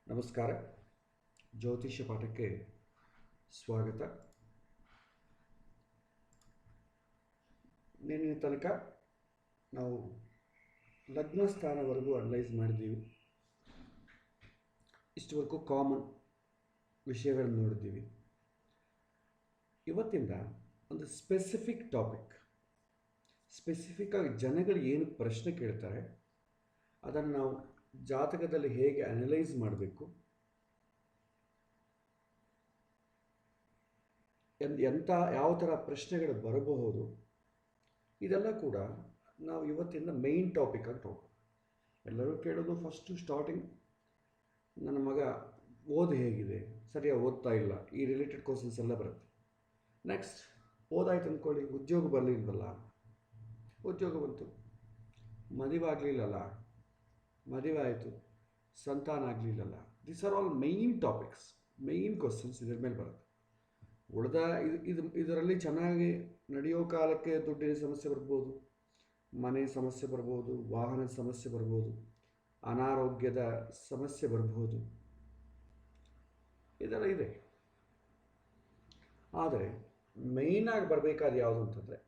ನಮಸ್ಕಾರ. ಜ್ಯೋತಿಷ್ಯ ಪಾಠಕ್ಕೆ ಸ್ವಾಗತ. ನಿನ್ನೆ ತನಕ ನಾವು ಲಗ್ನ ಸ್ಥಾನವರೆಗೂ ಅನಲೈಸ್ ಮಾಡಿದ್ದೀವಿ. ಇಷ್ಟವರೆಗೂ ಕಾಮನ್ ವಿಷಯಗಳನ್ನು ನೋಡಿದ್ದೀವಿ. ಇವತ್ತಿಂದ ಒಂದು ಸ್ಪೆಸಿಫಿಕ್ ಟಾಪಿಕ್, ಸ್ಪೆಸಿಫಿಕ್ ಆಗಿ ಜನಗಳು ಏನು ಪ್ರಶ್ನೆ ಕೇಳ್ತಾರೆ ಅದನ್ನು ನಾವು ಜಾತಕದಲ್ಲಿ ಹೇಗೆ ಅನಲೈಸ್ ಮಾಡಬೇಕು, ಯಾವ ಥರ ಪ್ರಶ್ನೆಗಳು ಬರಬಹುದು, ಇದೆಲ್ಲ ಕೂಡ ನಾವು ಇವತ್ತಿಂದ ಮೇನ್ ಟಾಪಿಕ್ ಆಗಿ ನೋಡೋಣ. ಎಲ್ಲರೂ ಕೇಳೋದು ಫಸ್ಟು ಸ್ಟಾರ್ಟಿಂಗ್, ನನ್ನ ಮಗ ಹೇಗಿದೆ, ಸರಿಯಾಗಿ ಓದ್ತಾ ಇಲ್ಲ, ಈ ರಿಲೇಟೆಡ್ ಕ್ವಶನ್ಸ್ ಎಲ್ಲ ಬರುತ್ತೆ. ನೆಕ್ಸ್ಟ್ ಓದಾಯ್ತು ಅಂದ್ಕೊಳ್ಳಿ, ಉದ್ಯೋಗ ಬರಲಿಲ್ವಲ್ಲ, ಉದ್ಯೋಗ ಬಂತು. ಮದುವೆ ಆಗಲಿಲ್ಲಲ್ಲ, ಮದುವೆ ಆಯಿತು, ಸಂತಾನ ಆಗಲಿಲ್ಲಲ್ಲ. This are all main topics, main questions ಇದರ ಮೇಲೆ ಬರುತ್ತೆ. ಉಳಿದ ಇದರಲ್ಲಿ ಚೆನ್ನಾಗಿ ನಡೆಯೋ ಕಾಲಕ್ಕೆ ದುಡ್ಡಿನ ಸಮಸ್ಯೆ ಬರ್ಬೋದು, ಮನೆ ಸಮಸ್ಯೆ ಬರ್ಬೋದು, ವಾಹನದ ಸಮಸ್ಯೆ ಬರ್ಬೋದು, ಅನಾರೋಗ್ಯದ ಸಮಸ್ಯೆ ಬರ್ಬೋದು, ಇದೆಲ್ಲ ಇದೆ. ಆದರೆ ಮೇಯ್ನಾಗಿ ಬರಬೇಕಾದ ಯಾವುದು ಅಂತಂದರೆ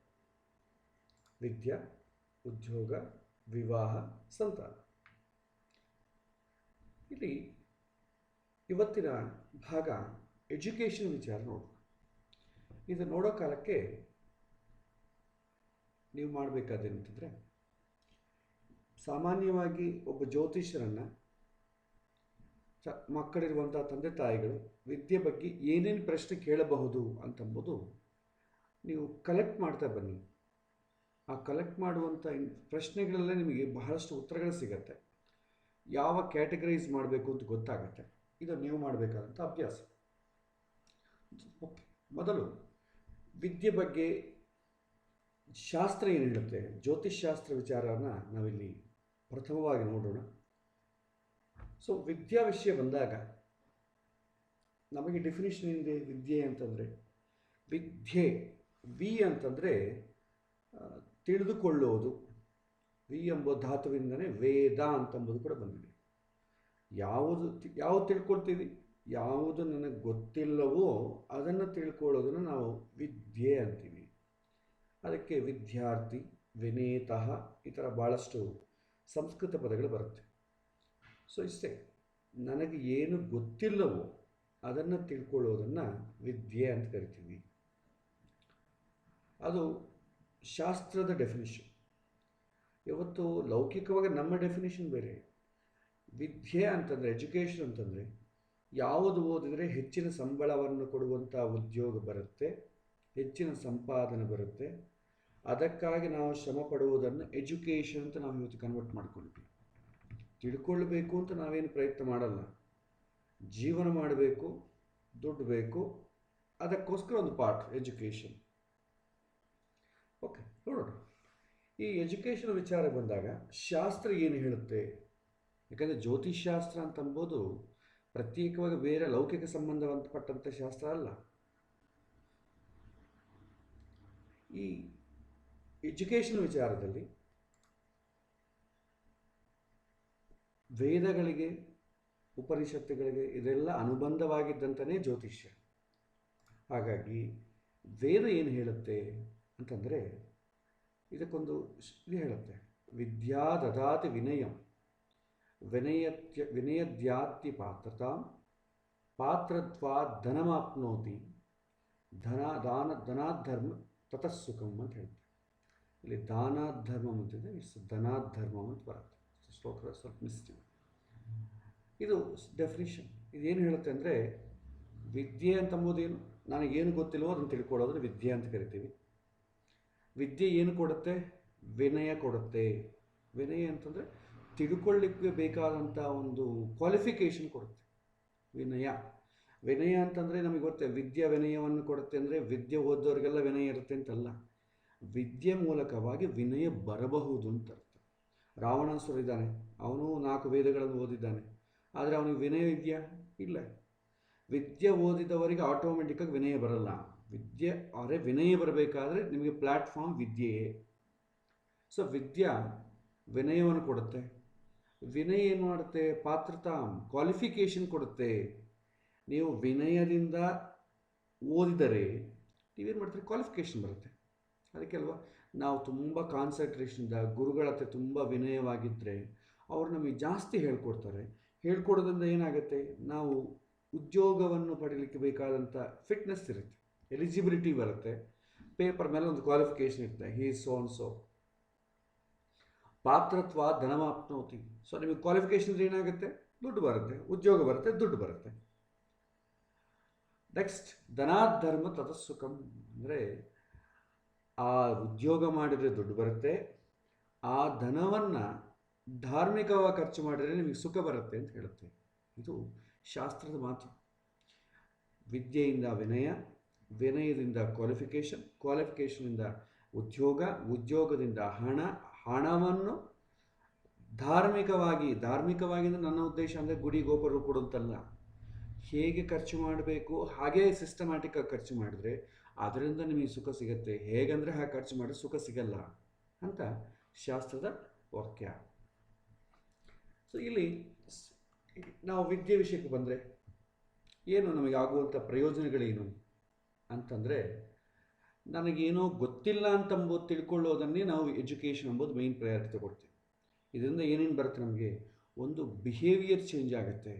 ವಿದ್ಯಾ, ಉದ್ಯೋಗ, ವಿವಾಹ, ಸಂತಾನ. ಇಲ್ಲಿ ಇವತ್ತಿನ ಭಾಗ ಎಜುಕೇಷನ್ ವಿಚಾರ ನೋಡೋಣ. ಇದು ನೋಡೋ ಕಾಲಕ್ಕೆ ನೀವು ಮಾಡಬೇಕಾದೇನಂತಂದರೆ, ಸಾಮಾನ್ಯವಾಗಿ ಒಬ್ಬ ಜ್ಯೋತಿಷ್ಯರನ್ನು ಮಕ್ಕಳಿರುವಂಥ ತಂದೆ ತಾಯಿಗಳು ವಿದ್ಯೆ ಬಗ್ಗೆ ಏನೇನು ಪ್ರಶ್ನೆ ಕೇಳಬಹುದು ಅಂತಂಬುದು ನೀವು ಕಲೆಕ್ಟ್ ಮಾಡ್ತಾ ಬನ್ನಿ. ಆ ಕಲೆಕ್ಟ್ ಮಾಡುವಂಥ ಪ್ರಶ್ನೆಗಳಲ್ಲೇ ನಿಮಗೆ ಬಹಳಷ್ಟು ಉತ್ತರಗಳು ಸಿಗತ್ತೆ. ಯಾವ ಕ್ಯಾಟಗರೈಸ್ ಮಾಡಬೇಕು ಅಂತ ಗೊತ್ತಾಗುತ್ತೆ. ಇದು ನೀವು ಮಾಡಬೇಕಾದಂಥ ಅಭ್ಯಾಸ. ಮೊದಲು ವಿದ್ಯೆ ಬಗ್ಗೆ ಶಾಸ್ತ್ರ ಏನು ಹೇಳುತ್ತೆ, ಜ್ಯೋತಿಷ್ಶಾಸ್ತ್ರ ವಿಚಾರನ ನಾವಿಲ್ಲಿ ಪ್ರಥಮವಾಗಿ ನೋಡೋಣ. ಸೊ ವಿದ್ಯಾ ವಿಷಯ ಬಂದಾಗ ನಮಗೆ ಡೆಫಿನಿಷನ್ ಏನಿದೆ ವಿದ್ಯೆ ಅಂತಂದರೆ? ವಿದ್ಯೆ, ವಿ ಅಂತಂದರೆ ತಿಳಿದುಕೊಳ್ಳೋದು. ವಿ ಎಂಬ ಧಾತುವಿಂದನೇ ವೇದ ಅಂತಂಬುದು ಕೂಡ ಬಂದಿದೆ. ಯಾವುದು ತಿಳ್ಕೊಳ್ತೀವಿ, ಯಾವುದು ನನಗೆ ಗೊತ್ತಿಲ್ಲವೋ ಅದನ್ನು ತಿಳ್ಕೊಳ್ಳೋದನ್ನು ನಾವು ವಿದ್ಯೆ ಅಂತೀವಿ. ಅದಕ್ಕೆ ವಿದ್ಯಾರ್ಥಿ, ವಿನೇತಃ, ಈ ಥರ ಭಾಳಷ್ಟು ಸಂಸ್ಕೃತ ಪದಗಳು ಬರುತ್ತೆ. ಸೊ ಇಷ್ಟೇ, ನನಗೆ ಏನು ಗೊತ್ತಿಲ್ಲವೋ ಅದನ್ನು ತಿಳ್ಕೊಳ್ಳೋದನ್ನು ವಿದ್ಯೆ ಅಂತ ಕರಿತೀವಿ. ಅದು ಶಾಸ್ತ್ರದ ಡೆಫಿನಿಷನ್. ಇವತ್ತು ಲೌಕಿಕವಾಗಿ ನಮ್ಮ ಡೆಫಿನಿಷನ್ ಬೇರೆ. ವಿದ್ಯೆ ಅಂತಂದರೆ, ಎಜುಕೇಷನ್ ಅಂತಂದರೆ ಯಾವುದು ಓದಿದರೆ ಹೆಚ್ಚಿನ ಸಂಬಳವನ್ನು ಕೊಡುವಂಥ ಉದ್ಯೋಗ ಬರುತ್ತೆ, ಹೆಚ್ಚಿನ ಸಂಪಾದನೆ ಬರುತ್ತೆ, ಅದಕ್ಕಾಗಿ ನಾವು ಶ್ರಮ ಪಡುವುದನ್ನು ಎಜುಕೇಷನ್ ಅಂತ ನಾವು ಇವತ್ತು ಕನ್ವರ್ಟ್ ಮಾಡ್ಕೊಳ್ತೀವಿ. ತಿಳ್ಕೊಳ್ಬೇಕು ಅಂತ ನಾವೇನು ಪ್ರಯತ್ನ ಮಾಡಲ್ಲ. ಜೀವನ ಮಾಡಬೇಕು, ದುಡ್ಡು ಬೇಕು, ಅದಕ್ಕೋಸ್ಕರ ಒಂದು ಪಾಠ ಎಜುಕೇಷನ್. ಓಕೆ, ನೋಡೋಣ. ಈ ಎಜುಕೇಷನ್ ವಿಚಾರ ಬಂದಾಗ ಶಾಸ್ತ್ರ ಏನು ಹೇಳುತ್ತೆ? ಯಾಕಂದರೆ ಜ್ಯೋತಿಷ್ಶಾಸ್ತ್ರ ಅಂತಂಬೋದು ಪ್ರತ್ಯೇಕವಾಗಿ ಬೇರೆ ಲೌಕಿಕ ಸಂಬಂಧಪಟ್ಟಂಥ ಶಾಸ್ತ್ರ ಅಲ್ಲ. ಈ ಎಜುಕೇಷನ್ ವಿಚಾರದಲ್ಲಿ ವೇದಗಳಿಗೆ, ಉಪನಿಷತ್ತುಗಳಿಗೆ ಇದೆಲ್ಲ ಅನುಬಂಧವಾಗಿದ್ದಂತಲೇ ಜ್ಯೋತಿಷ್ಯ. ಹಾಗಾಗಿ ವೇದ ಏನು ಹೇಳುತ್ತೆ ಅಂತಂದರೆ, ಇದಕ್ಕೊಂದು ಇದು ಹೇಳುತ್ತೆ, ವಿದ್ಯಾ ದದಾತಿ ವಿನಯಂ, ವಿನಯದ್ಯಾತಿ ಪಾತ್ರತಾಂ, ಪಾತ್ರತ್ವಾ ಧನಮಾಪ್ನೋತಿ, ಧನಾಧರ್ಮ ತತಸ್ಸುಖಂ ಅಂತ ಹೇಳುತ್ತೆ. ಇಲ್ಲಿ ದಾನಾಧರ್ಮಂ ಅಂತಿದೆ, ಧನಾಧರ್ಮಂ ಅಂತ ಬರುತ್ತೆ. ಶ್ಲೋಕದ ಸ್ವಲ್ಪ ಮಿಸ್ಟೇಕ್. ಇದು ಡೆಫಿನಿಷನ್. ಇದೇನು ಹೇಳುತ್ತೆ ಅಂದರೆ, ವಿದ್ಯೆ ಅಂತಂಬುದೇನು, ನನಗೇನು ಗೊತ್ತಿಲ್ವೋ ಅದನ್ನು ತಿಳ್ಕೊಳ್ಳೋದ್ರೆ ವಿದ್ಯೆ ಅಂತ ಕರಿತೀವಿ. ವಿದ್ಯೆ ಏನು ಕೊಡುತ್ತೆ? ವಿನಯ ಕೊಡುತ್ತೆ. ವಿನಯ ಅಂತಂದರೆ ತಿಳ್ಕೊಳ್ಳಿಕ್ಕೆ ಬೇಕಾದಂಥ ಒಂದು ಕ್ವಾಲಿಫಿಕೇಷನ್ ಕೊಡುತ್ತೆ ವಿನಯ. ವಿನಯ ಅಂತಂದರೆ ನಮಗೆ ಗೊತ್ತೇ, ವಿದ್ಯಾ ವಿನಯವನ್ನು ಕೊಡುತ್ತೆ ಅಂದರೆ ವಿದ್ಯೆ ಓದೋರಿಗೆಲ್ಲ ವಿನಯ ಇರುತ್ತೆ ಅಂತಲ್ಲ. ವಿದ್ಯೆ ಮೂಲಕವಾಗಿ ವಿನಯ ಬರಬಹುದು ಅಂತ ಅರ್ಥ. ರಾವಣಾಸುರ ಇದ್ದಾನೆ, ಅವನು 4 ವೇದಗಳನ್ನು ಓದಿದ್ದಾನೆ, ಆದರೆ ಅವನಿಗೆ ವಿನಯ ಇದೆಯಾ? ಇಲ್ಲ. ವಿದ್ಯೆ ಓದಿದವರಿಗೆ ಆಟೋಮೆಟಿಕ್ಕಾಗಿ ವಿನಯ ಬರಲ್ಲ. ವಿನಯ ಬರಬೇಕಾದ್ರೆ ನಿಮಗೆ ಪ್ಲ್ಯಾಟ್ಫಾರ್ಮ್ ವಿದ್ಯೆಯೇ. ಸೊ ವಿದ್ಯಾ ವಿನಯವನ್ನು ಕೊಡುತ್ತೆ. ವಿನಯ ಏನು ಮಾಡುತ್ತೆ? ಪಾತ್ರತಾ ಕ್ವಾಲಿಫಿಕೇಶನ್ ಕೊಡುತ್ತೆ. ನೀವು ವಿನಯದಿಂದ ಓದಿದರೆ ನೀವೇನು ಮಾಡ್ತೀರಿ? ಕ್ವಾಲಿಫಿಕೇಷನ್ ಬರುತ್ತೆ. ಅದಕ್ಕೆ ಅಲ್ವಾ ನಾವು ತುಂಬ ಕಾನ್ಸಂಟ್ರೇಷನಿಂದ ಗುರುಗಳ ಹತ್ರ ತುಂಬ ವಿನಯವಾಗಿದ್ದರೆ ಅವರು ನಮಗೆ ಜಾಸ್ತಿ ಹೇಳ್ಕೊಡ್ತಾರೆ. ಹೇಳ್ಕೊಡೋದ್ರಿಂದ ಏನಾಗುತ್ತೆ? ನಾವು ಉದ್ಯೋಗವನ್ನು ಪಡೀಲಿಕ್ಕೆ ಬೇಕಾದಂಥ ಫಿಟ್ನೆಸ್ ಇರುತ್ತೆ, ಎಲಿಜಿಬಿಲಿಟಿ ಬರುತ್ತೆ. ಪೇಪರ್ ಮೇಲೆ ಒಂದು ಕ್ವಾಲಿಫಿಕೇಷನ್ ಇರುತ್ತೆ, ಹೀ ಸೋ ಆನ್ ಸೋ. ಪಾತ್ರತ್ವ ಧನಮಾಪ್ನೋತಿ. ಸೊ ನಿಮಗೆ ಕ್ವಾಲಿಫಿಕೇಷನ್ ಇದ್ರೆ ಏನಾಗುತ್ತೆ? ದುಡ್ಡು ಬರುತ್ತೆ, ಉದ್ಯೋಗ ಬರುತ್ತೆ, ದುಡ್ಡು ಬರುತ್ತೆ. ನೆಕ್ಸ್ಟ್ ಧನಾಧರ್ಮ ತತಸ್ಸುಖಂ. ಅಂದರೆ ಆ ಉದ್ಯೋಗ ಮಾಡಿದರೆ ದುಡ್ಡು ಬರುತ್ತೆ, ಆ ಧನವನ್ನು ಧಾರ್ಮಿಕವಾಗಿ ಖರ್ಚು ಮಾಡಿದರೆ ನಿಮಗೆ ಸುಖ ಬರುತ್ತೆ ಅಂತ ಹೇಳುತ್ತೆ. ಇದು ಶಾಸ್ತ್ರದ ಮಾತು. ವಿದ್ಯೆಯಿಂದ ವಿನಯ, ವಿನಯದಿಂದ ಕ್ವಾಲಿಫಿಕೇಷನ್, ಕ್ವಾಲಿಫಿಕೇಷನಿಂದ ಉದ್ಯೋಗ, ಉದ್ಯೋಗದಿಂದ ಹಣ, ಹಣವನ್ನು ಧಾರ್ಮಿಕವಾಗಿ ಅಂದರೆ ನನ್ನ ಉದ್ದೇಶ ಅಂದರೆ ಗುಡಿ ಗೋಪುರ ಕೊಡುತ್ತಲ್ಲ, ಹೇಗೆ ಖರ್ಚು ಮಾಡಬೇಕು ಹಾಗೇ ಸಿಸ್ಟಮ್ಯಾಟಿಕ್ಕಾಗಿ ಖರ್ಚು ಮಾಡಿದ್ರೆ ಅದರಿಂದ ನಿಮಗೆ ಸುಖ ಸಿಗುತ್ತೆ. ಹೇಗಂದರೆ ಹಾಗೆ ಖರ್ಚು ಮಾಡಿದ್ರೆ ಸುಖ ಸಿಗಲ್ಲ ಅಂತ ಶಾಸ್ತ್ರದ ವಾಕ್ಯ. ಸೊ ಇಲ್ಲಿ ನಾವು ವಿದ್ಯೆ ವಿಷಯಕ್ಕೆ ಬಂದರೆ ಏನು ನಮಗೆ ಆಗುವಂಥ ಪ್ರಯೋಜನಗಳೇನು ಅಂತಂದರೆ, ನನಗೇನೋ ಗೊತ್ತಿಲ್ಲ ಅಂತಂಬೋದು ತಿಳ್ಕೊಳ್ಳೋದನ್ನೇ ನಾವು ಎಜುಕೇಷನ್ ಎಂಬುದು ಮೇಯ್ನ್ ಪ್ರಯಾರಿಟಿ ತಗೊಳ್ತೀವಿ. ಇದರಿಂದ ಏನೇನು ಬರುತ್ತೆ? ನಮಗೆ ಒಂದು ಬಿಹೇವಿಯರ್ ಚೇಂಜ್ ಆಗುತ್ತೆ.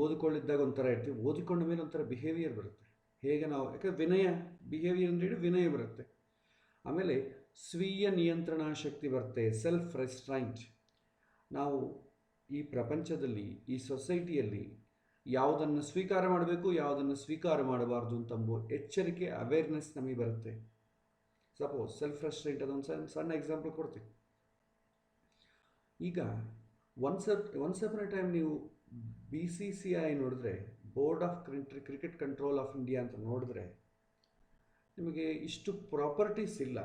ಓದಿಕೊಳ್ಳಿದ್ದಾಗ ಒಂಥರ ಇರ್ತೀವಿ, ಓದಿಕೊಂಡ ಮೇಲೆ ಒಂಥರ ಬಿಹೇವಿಯರ್ ಬರುತ್ತೆ. ಹೇಗೆ ನಾವು, ಯಾಕಂದರೆ ವಿನಯ, ಬಿಹೇವಿಯರ್ ಅಂದರೆ ವಿನಯ ಬರುತ್ತೆ. ಆಮೇಲೆ ಸ್ವೀಯ ನಿಯಂತ್ರಣ ಶಕ್ತಿ ಬರುತ್ತೆ, ಸೆಲ್ಫ್ ರೆಸ್ಟ್ರೈಂಟ್. ನಾವು ಈ ಪ್ರಪಂಚದಲ್ಲಿ, ಈ ಸೊಸೈಟಿಯಲ್ಲಿ ಯಾವುದನ್ನು ಸ್ವೀಕಾರ ಮಾಡಬೇಕು, ಯಾವುದನ್ನು ಸ್ವೀಕಾರ ಮಾಡಬಾರ್ದು ಅಂತಂಬೋ ಎಚ್ಚರಿಕೆ, ಅವೇರ್ನೆಸ್ ನಮಗೆ ಬರುತ್ತೆ. ಸಪೋಸ್ ಸೆಲ್ಫ್ ರೆಸ್ಟ್ರೈಂಟ್ ಅದೊಂದು ಸಣ್ಣ ಎಕ್ಸಾಂಪಲ್ ಕೊಡ್ತೀನಿ. ಈಗ ಒನ್ಸ್ ಅಪಾನ್ ಎ ಟೈಮ್ ನೀವು BCCI ನೋಡಿದ್ರೆ, board of cricket control of India ಅಂತ ನೋಡಿದ್ರೆ, ನಿಮಗೆ ಇಷ್ಟು ಪ್ರಾಪರ್ಟೀಸ್ ಇಲ್ಲ,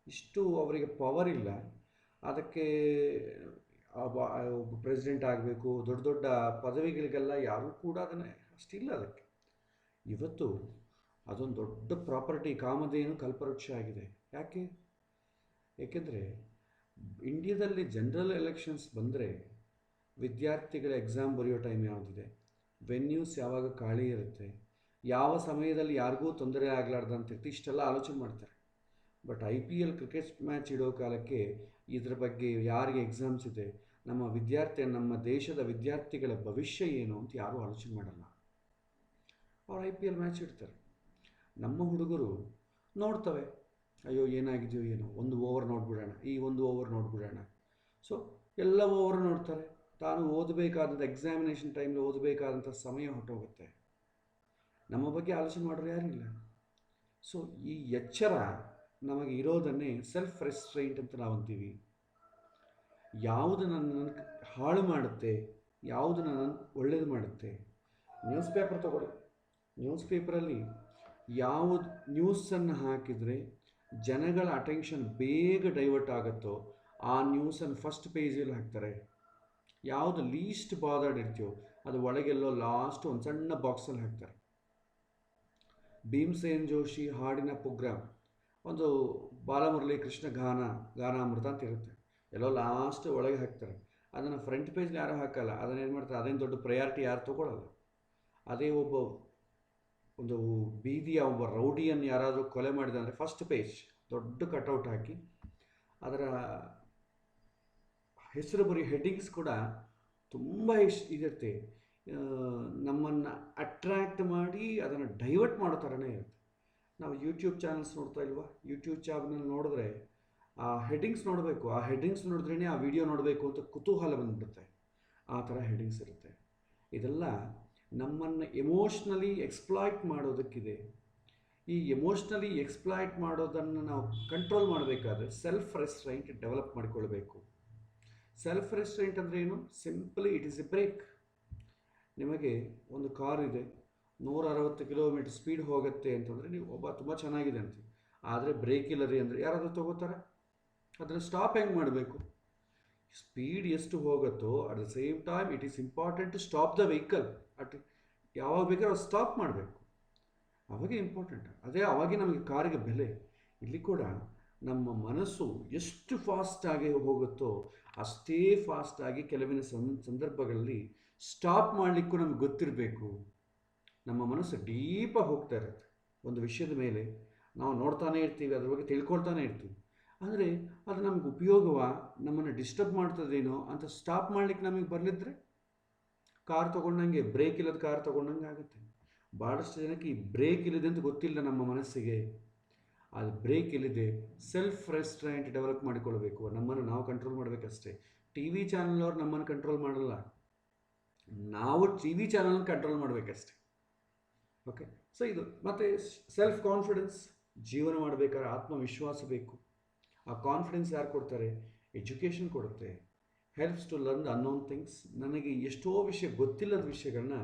ಇಷ್ಟು ಅವರಿಗೆ ಪವರ್ ಇಲ್ಲ. ಅದಕ್ಕೆ ಒಬ್ಬ ಪ್ರೆಸಿಡೆಂಟ್ ಆಗಬೇಕು, ದೊಡ್ಡ ದೊಡ್ಡ ಪದವಿಗಳಿಗೆಲ್ಲ ಯಾರೂ ಕೂಡ ಅದನ್ನು ಅಷ್ಟಿಲ್ಲ ಅದಕ್ಕೆ. ಇವತ್ತು ಅದೊಂದು ದೊಡ್ಡ ಪ್ರಾಪರ್ಟಿ, ಕಾಮಧೇನು ಕಲ್ಪವೃಕ್ಷ ಆಗಿದೆ. ಏಕೆಂದರೆ ಇಂಡಿಯಾದಲ್ಲಿ ಜನರಲ್ ಎಲೆಕ್ಷನ್ಸ್ ಬಂದರೆ ವಿದ್ಯಾರ್ಥಿಗಳ ಎಕ್ಸಾಮ್ ಬರೆಯೋ ಟೈಮ್ ಯಾವುದಿದೆ, ವೆನ್ಯೂಸ್ ಯಾವಾಗ ಖಾಲಿ ಇರುತ್ತೆ, ಯಾವ ಸಮಯದಲ್ಲಿ ಯಾರಿಗೂ ತೊಂದರೆ ಆಗಲಾರ್ದಂತಿರ್ತಿ, ಇಷ್ಟೆಲ್ಲ ಆಲೋಚನೆ ಮಾಡ್ತಾರೆ. ಬಟ್ IPL ಕ್ರಿಕೆಟ್ ಮ್ಯಾಚ್ ಇಡೋ ಕಾಲಕ್ಕೆ ಇದ್ರ ಬಗ್ಗೆ ಯಾರಿಗೆ ಎಕ್ಸಾಮ್ಸ್ ಇದೆ, ನಮ್ಮ ದೇಶದ ವಿದ್ಯಾರ್ಥಿಗಳ ಭವಿಷ್ಯ ಏನು ಅಂತ ಯಾರೂ ಆಲೋಚನೆ ಮಾಡಲ್ಲ. ಅವ್ರು IPL ಮ್ಯಾಚ್ ಇಡ್ತಾರೆ. ನಮ್ಮ ಹುಡುಗರು ನೋಡ್ತವೆ, ಅಯ್ಯೋ ಏನಾಗಿದೆಯೋ ಏನೋ, ಒಂದು ಓವರ್ ನೋಡ್ಬಿಡೋಣ, ಈ ಒಂದು ಓವರ್ ನೋಡ್ಬಿಡೋಣ. ಸೊ ಎಲ್ಲ ಓವರ್ ನೋಡ್ತಾರೆ. ತಾನು ಓದಬೇಕಾದಂಥ ಎಕ್ಸಾಮಿನೇಷನ್ ಟೈಮಲ್ಲಿ ಓದಬೇಕಾದಂಥ ಸಮಯ ಹೊರಟೋಗುತ್ತೆ. ನಮ್ಮ ಬಗ್ಗೆ ಆಲೋಚನೆ ಮಾಡೋರು ಯಾರಿಲ್ಲ. ಸೊ ಈ ಎಚ್ಚರ ನಮಗೆ ಇರೋದನ್ನೇ ಸೆಲ್ಫ್ ರೆಸ್ಟ್ರೈಂಟ್ ಅಂತ ನಾವು ಅಂತೀವಿ. ಯಾವುದು ನನ್ನನ್ನು ಹಾಳು ಮಾಡುತ್ತೆ, ಯಾವುದು ನನ್ನನ್ನು ಒಳ್ಳೇದು ಮಾಡುತ್ತೆ. ನ್ಯೂಸ್ ಪೇಪರ್ ತಗೊಳ್ಳಿ, ನ್ಯೂಸ್ ಪೇಪರಲ್ಲಿ ಯಾವುದು ನ್ಯೂಸನ್ನು ಹಾಕಿದರೆ ಜನಗಳ ಅಟೆನ್ಷನ್ ಬೇಗ ಡೈವರ್ಟ್ ಆಗುತ್ತೋ ಆ ನ್ಯೂಸನ್ನು ಫಸ್ಟ್ ಪೇಜಲ್ಲಿ ಹಾಕ್ತಾರೆ. ಯಾವುದು ಲೀಸ್ಟ್ ಬಾದರ್ಡ್ ಇರ್ತೀವೋ ಅದು ಒಳಗೆಲ್ಲೋ ಲಾಸ್ಟ್ ಒಂದು ಸಣ್ಣ ಬಾಕ್ಸಲ್ಲಿ ಹಾಕ್ತಾರೆ. ಭೀಮಸೇನ್ ಜೋಶಿ ಹಾಡಿನ ಪ್ರೋಗ್ರಾಮ್, ಒಂದು ಬಾಲಮುರಳಿ ಕೃಷ್ಣ ಗಾನಾಮೃತ ಅಂತ ಇರುತ್ತೆ, ಎಲ್ಲೋ ಲಾಸ್ಟ್ ಒಳಗೆ ಹಾಕ್ತಾರೆ. ಅದನ್ನು ಫ್ರಂಟ್ ಪೇಜ್ನ ಯಾರೂ ಹಾಕಲ್ಲ. ಅದನ್ನು ಏನು ಮಾಡ್ತಾರೆ, ಅದೇನು ದೊಡ್ಡ ಪ್ರಯಾರಿಟಿ ಯಾರು ತೊಗೊಳ್ಳಲ್ಲ. ಅದೇ ಒಂದು ಬೀದಿಯ ಒಬ್ಬ ರೌಡಿಯನ್ನು ಯಾರಾದರೂ ಕೊಲೆ ಮಾಡಿದ ಅಂದರೆ ಫಸ್ಟ್ ಪೇಜ್ ದೊಡ್ಡ ಕಟೌಟ್ ಹಾಕಿ ಅದರ ಹೆಸರು ಬರೀ ಹೆಡ್ಡಿಂಗ್ಸ್ ಕೂಡ ತುಂಬ ಇದಿರುತ್ತೆ, ನಮ್ಮನ್ನು ಅಟ್ರ್ಯಾಕ್ಟ್ ಮಾಡಿ ಅದನ್ನು ಡೈವರ್ಟ್ ಮಾಡೋ ಥರನೇ ಇರುತ್ತೆ. ನಾವು ಯೂಟ್ಯೂಬ್ ಚಾನಲ್ಸ್ ನೋಡ್ತಾ ಇಲ್ವಾ, ಯೂಟ್ಯೂಬ್ ಚಾನಲ್ ನೋಡಿದ್ರೆ ಆ ಹೆಡ್ಡಿಂಗ್ಸ್ ನೋಡಬೇಕು, ಆ ಹೆಡ್ಡಿಂಗ್ಸ್ ನೋಡಿದ್ರೇ ಆ ವಿಡಿಯೋ ನೋಡಬೇಕು ಅಂತ ಕುತೂಹಲ ಬಂದುಬಿಡುತ್ತೆ. ಆ ಥರ ಹೆಡ್ಡಿಂಗ್ಸ್ ಇರುತ್ತೆ. ಇದೆಲ್ಲ ನಮ್ಮನ್ನು ಎಮೋಷ್ನಲಿ ಎಕ್ಸ್ಪ್ಲಾಯ್ಟ್ ಮಾಡೋದಕ್ಕಿದೆ. ಈ ಎಮೋಷ್ನಲಿ ಎಕ್ಸ್ಪ್ಲಾಯ್ಟ್ ಮಾಡೋದನ್ನು ನಾವು ಕಂಟ್ರೋಲ್ ಮಾಡಬೇಕಾದ್ರೆ ಸೆಲ್ಫ್ ರೆಸ್ಟ್ರೈಂಟ್ ಡೆವಲಪ್ ಮಾಡಿಕೊಳ್ಬೇಕು. ಸೆಲ್ಫ್ ರೆಸ್ಟ್ರೈಂಟ್ ಅಂದರೆ ಏನು? Simply it is a brake. ನಿಮಗೆ ಒಂದು ಕಾರ್ ಇದೆ, 160 ಕಿಲೋಮೀಟರ್ ಸ್ಪೀಡ್ ಹೋಗುತ್ತೆ ಅಂತಂದರೆ ನೀವು ತುಂಬ ಚೆನ್ನಾಗಿದೆ ಅಂತೀವಿ. ಆದರೆ ಬ್ರೇಕ್ ಇಲ್ಲ ರೀ ಅಂದರೆ ಯಾರಾದರೂ ತೊಗೋತಾರೆ? ಅದನ್ನು ಸ್ಟಾಪ್ ಹೆಂಗೆ ಮಾಡಬೇಕು? ಸ್ಪೀಡ್ ಎಷ್ಟು ಹೋಗುತ್ತೋ at the same time it is important to stop the vehicle. ಯಾವಾಗ ಬೇಕಾದ್ರೂ ಅದು ಸ್ಟಾಪ್ ಮಾಡಬೇಕು, ಅವಾಗೇ ಇಂಪಾರ್ಟೆಂಟ್. ಅದೇ ಅವಾಗೇ ನಮಗೆ ಕಾರಿಗೆ ಬೆಲೆ. ಇಲ್ಲಿ ಕೂಡ ನಮ್ಮ ಮನಸ್ಸು ಎಷ್ಟು ಫಾಸ್ಟಾಗಿ ಹೋಗುತ್ತೋ ಅಷ್ಟೇ ಫಾಸ್ಟಾಗಿ ಕೆಲವಿನ ಸಂದರ್ಭಗಳಲ್ಲಿ ಸ್ಟಾಪ್ ಮಾಡಲಿಕ್ಕೂ ನಮ್ಗೆ ಗೊತ್ತಿರಬೇಕು. ನಮ್ಮ ಮನಸ್ಸು ಡೀಪಾಗಿ ಹೋಗ್ತಾ ಇರುತ್ತೆ ಒಂದು ವಿಷಯದ ಮೇಲೆ, ನಾವು ನೋಡ್ತಾನೆ ಇರ್ತೀವಿ, ಅದ್ರ ಬಗ್ಗೆ ತಿಳ್ಕೊಳ್ತಾನೆ ಇರ್ತೀವಿ. ಆದರೆ ಅದು ನಮ್ಗೆ ಉಪಯೋಗವಾ, ನಮ್ಮನ್ನು ಡಿಸ್ಟರ್ಬ್ ಮಾಡ್ತದೇನೋ ಅಂತ ಸ್ಟಾಪ್ ಮಾಡಲಿಕ್ಕೆ ನಮಗೆ ಬರಲಿದ್ರೆ ಕಾರ್ ತೊಗೊಂಡಂಗೆ, ಬ್ರೇಕ್ ಇಲ್ಲದ ಕಾರ್ ತೊಗೊಂಡಂಗೆ ಆಗುತ್ತೆ. ಭಾಳಷ್ಟು ಜನಕ್ಕೆ ಈ ಬ್ರೇಕ್ ಇಲ್ಲಿದೆ ಅಂತ ಗೊತ್ತಿಲ್ಲ ನಮ್ಮ ಮನಸ್ಸಿಗೆ. ಅದು ಬ್ರೇಕ್ ಇಲ್ಲಿದೆ, ಸೆಲ್ಫ್ ರೆಸ್ಟ್ರೆಂಟ್ ಡೆವಲಪ್ ಮಾಡಿಕೊಳ್ಬೇಕು, ನಮ್ಮನ್ನು ನಾವು ಕಂಟ್ರೋಲ್ ಮಾಡಬೇಕಷ್ಟೇ. ಟಿ ವಿ ಚಾನಲ್ ಅವ್ರು ನಮ್ಮನ್ನು ಕಂಟ್ರೋಲ್ ಮಾಡಲ್ಲ, ನಾವು ಟಿ ವಿ ಚಾನಲ್ನ ಕಂಟ್ರೋಲ್ ಮಾಡಬೇಕಷ್ಟೆ. ಓಕೆ, ಸೊ ಇದು ಮತ್ತು ಸೆಲ್ಫ್ ಕಾನ್ಫಿಡೆನ್ಸ್. ಜೀವನ ಮಾಡಬೇಕಾದ್ರೆ ಆತ್ಮವಿಶ್ವಾಸ ಬೇಕು. ಆ ಕಾನ್ಫಿಡೆನ್ಸ್ ಯಾರು ಕೊಡ್ತಾರೆ? ಎಜುಕೇಷನ್ ಕೊಡುತ್ತೆ. Helps to learn unknown things. ನನಗೆ ಎಷ್ಟೋ ವಿಷಯ ಗೊತ್ತಿಲ್ಲದ ವಿಷಯಗಳನ್ನ